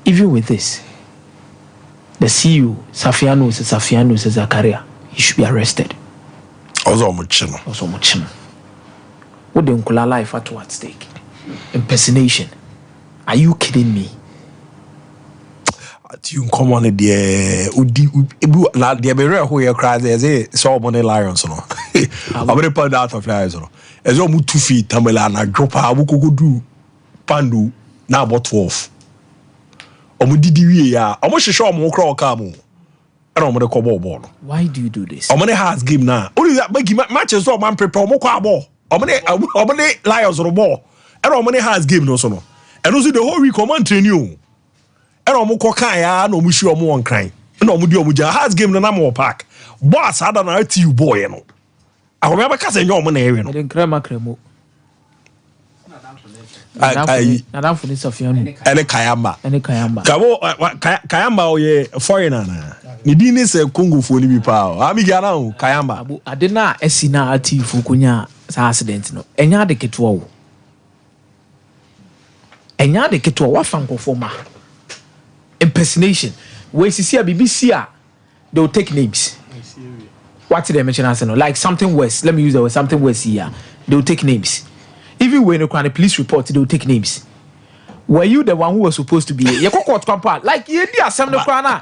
Speaker 21: even with this, the CEO, Safiano Zakaria, he should be arrested.
Speaker 6: Also much.
Speaker 21: What the Nkula life at stake? Impersonation. Are you kidding me?
Speaker 6: You come on the la the be rare who you cry there so money lions no. I'm going to out of lions no. Ezo mu 2 feet tamela na drop a wo do pandu na about 12. Omo didi wie ya. Omo hwehwe omo kra oka mu. Era omo de ko ball.
Speaker 21: Why do you do this?
Speaker 6: Omo ne has game na. Only that big matches so man prepare omo kwa ball. Omo ne lions no ball. Era omo ne has game no so no. And also the whole week omo train you. Era omo ko kan ya na omo hwe omo won kran. Na omo di omo ja has game no na mo park. Boss ada na ati you boy no. Ahome abaka se nyo omo na ewe no.
Speaker 21: Den krema kremo. Nadam for this of Ene
Speaker 6: Kayamba.
Speaker 21: Kayamba
Speaker 6: oye foreigner na. Ni dini se Congo fo ni bi pa. Ami gana o Kayamba.
Speaker 21: Abu adena esina ati fukunya sa accident no. Enya de keto wo. Enya de keto wa fanko forma. Impersonation. We see a BBC they will take names. What did they mention as no? Like something worse. Let me use the word something worse here. They will take names. Even when you can the police report, they will take names. Were you the one who was supposed to be? You court compare like you did assembly crana.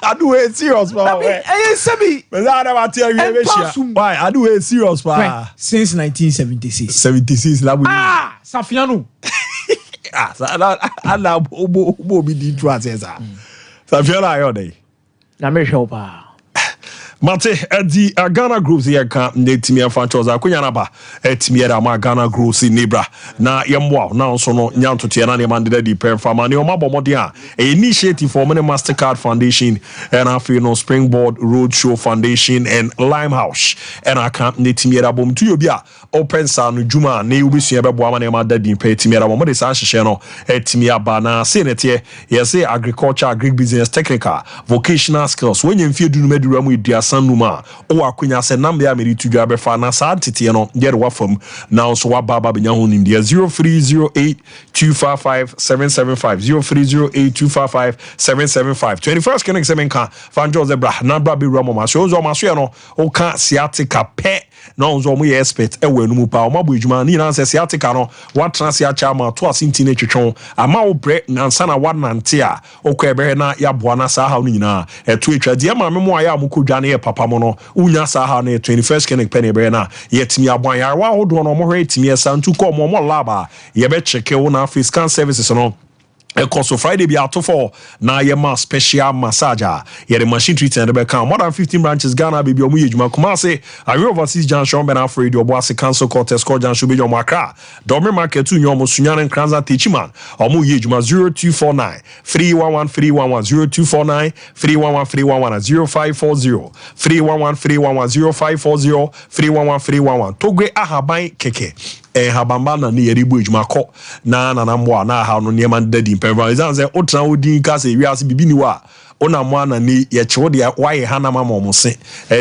Speaker 6: I do it serious, man. Why? I do it serious, man.
Speaker 21: Since 1976.
Speaker 6: 76,
Speaker 21: Safiano.
Speaker 6: I now be the trust. Safiano, I day.
Speaker 21: Na me help.
Speaker 6: Mate the Ghana groups here can netimi franchise akunya na ba etimi era ma Ghana groups nibra na yemwa na so no nyanto tie na ne man de pen fama ne o mabomode a initiative for many Mastercard Foundation and afi no Springboard Roadshow Foundation and Limehouse and I can netimi era bom tu obi a open sa no juma na ubisua bebo ama ne ma da din pe etimi era mo de sa hyehyɛ no etimi aba na se ne tie say agriculture agribusiness technical vocational skills when you feel do no medura mu idua sanuma o akunya se nambe ya meri tudwa be fa na sa tete no ye de wafam na so wa baba benya ho nim de 0308255775 0308255775 21st connect semenka fanjo zebra na bra be ramo ma so zo ma so no o ka siatica pe na onzo mo ye expert e wanu mu pa o mabo edwuma ni na se siatica no wa transia chama to asinti na twetwon ama wo bre na nsa na wa nante a o ko ebe na ya boa na sa ha no nyina e to etwa de ma memo aya mo kodwa na ye papa mo no unya sa ha na 21st connect pe na ebe na yetimi abwan ya wa hodo no mo hwe etimi esantu ko mo laba ye be check wo na fiscal services no so Friday be out for na yema special massager ye the machine treatment be can more than 15 branches Ghana baby omu yejuma Kumasi Ari overseas junction be na afraid your boss council court escort junction be your makra Dormi market tu nyomo sunyane kranza techiman omu yejuma 0249 311 0249 311 0540 311 0540 311 Togwe ahaban keke habamba na ne yeribu ejuma ko na mbo na ha no niema dadi mpemba izanze otra odin ka se wiase bibi ni wa ona mo na ni ye chewo de waye hanama mo se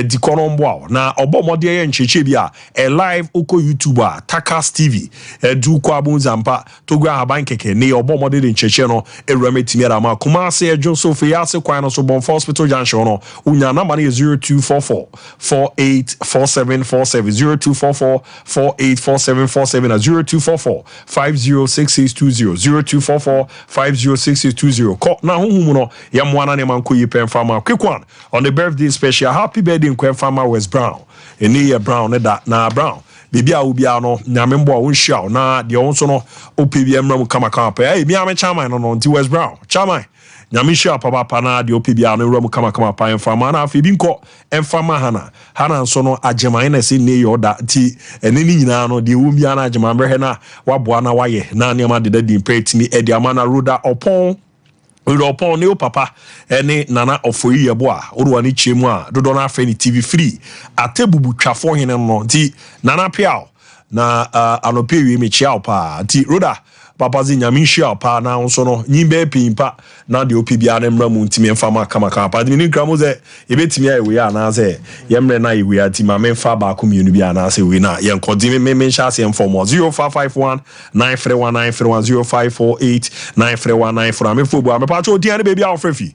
Speaker 6: di konombo na obomode ye ncheche bia live oko YouTube Takas TV du ko abunzampa togwa haban keke ne obomode de ncheche no ewrametimi ara ma kuma se ejo so fe yase kwan no so bon hospital junction no unya number 0244 484747 0244 484747 na 0244 506620 0244 506620 ko na huhumu no ya mwana ne manko yipen farmer quick one on the birthday special happy birthday in farmer West Brown eni Brown na Brown bibi a ubia no nyame mbo a wonhia na de wonso no opbi amram kama pa mi ame chairman no nti West Brown chairman nyame hia papa na de opbi a no ram kama pa farmer na afi bi nko farmer hana nso no ageman na se ne yoda ti ene ni nyina no de wumia na ageman brɛ na waboa na waye na niam de dadi mpetimi edi amana roda opon Europon ne papa ene nana ofoyi yebo a odo ani chemu a dodo na afa ni TV free atebubu twafo hene no nti nana piao na anope wi me chiao pa nti roda papa zi nyame hia pa na nso no nyimbe pimpa na de opi bia na mra mu ntimi mfa ma kama pa de ni kramo ze ebetimi ayewe ya na ze yemre na yewe ati ma memfa ba ko mienu bia na se we na yen kodi me ncha se inform 0551 931 0548 931 me fo bo me pa cho dia ne baby a frefi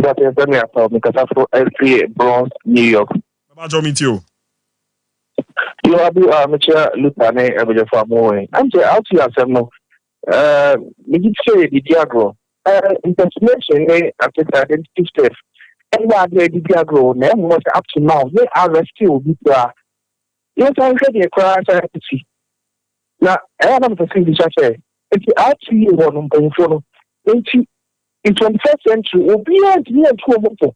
Speaker 4: that is me after me kasa for every Bronx New York
Speaker 6: ba jo mi ti o
Speaker 4: you abu amateur lutane ebeje for mo I'm say out here some no me git say the diagro information they after identity stuff and what the diagro na mo up to now they are still be there yes I said the crash to see na I am to see the say if you out here one no in 21st century obedient to a moto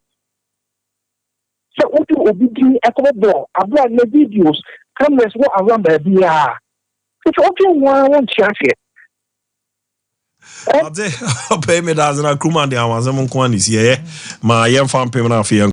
Speaker 4: so obedient equitable abroad the videos cameras what around the BR it's okay one chance here
Speaker 6: ade pay me da zana kuma de awazem nko ani sie ma yem fan pem na afia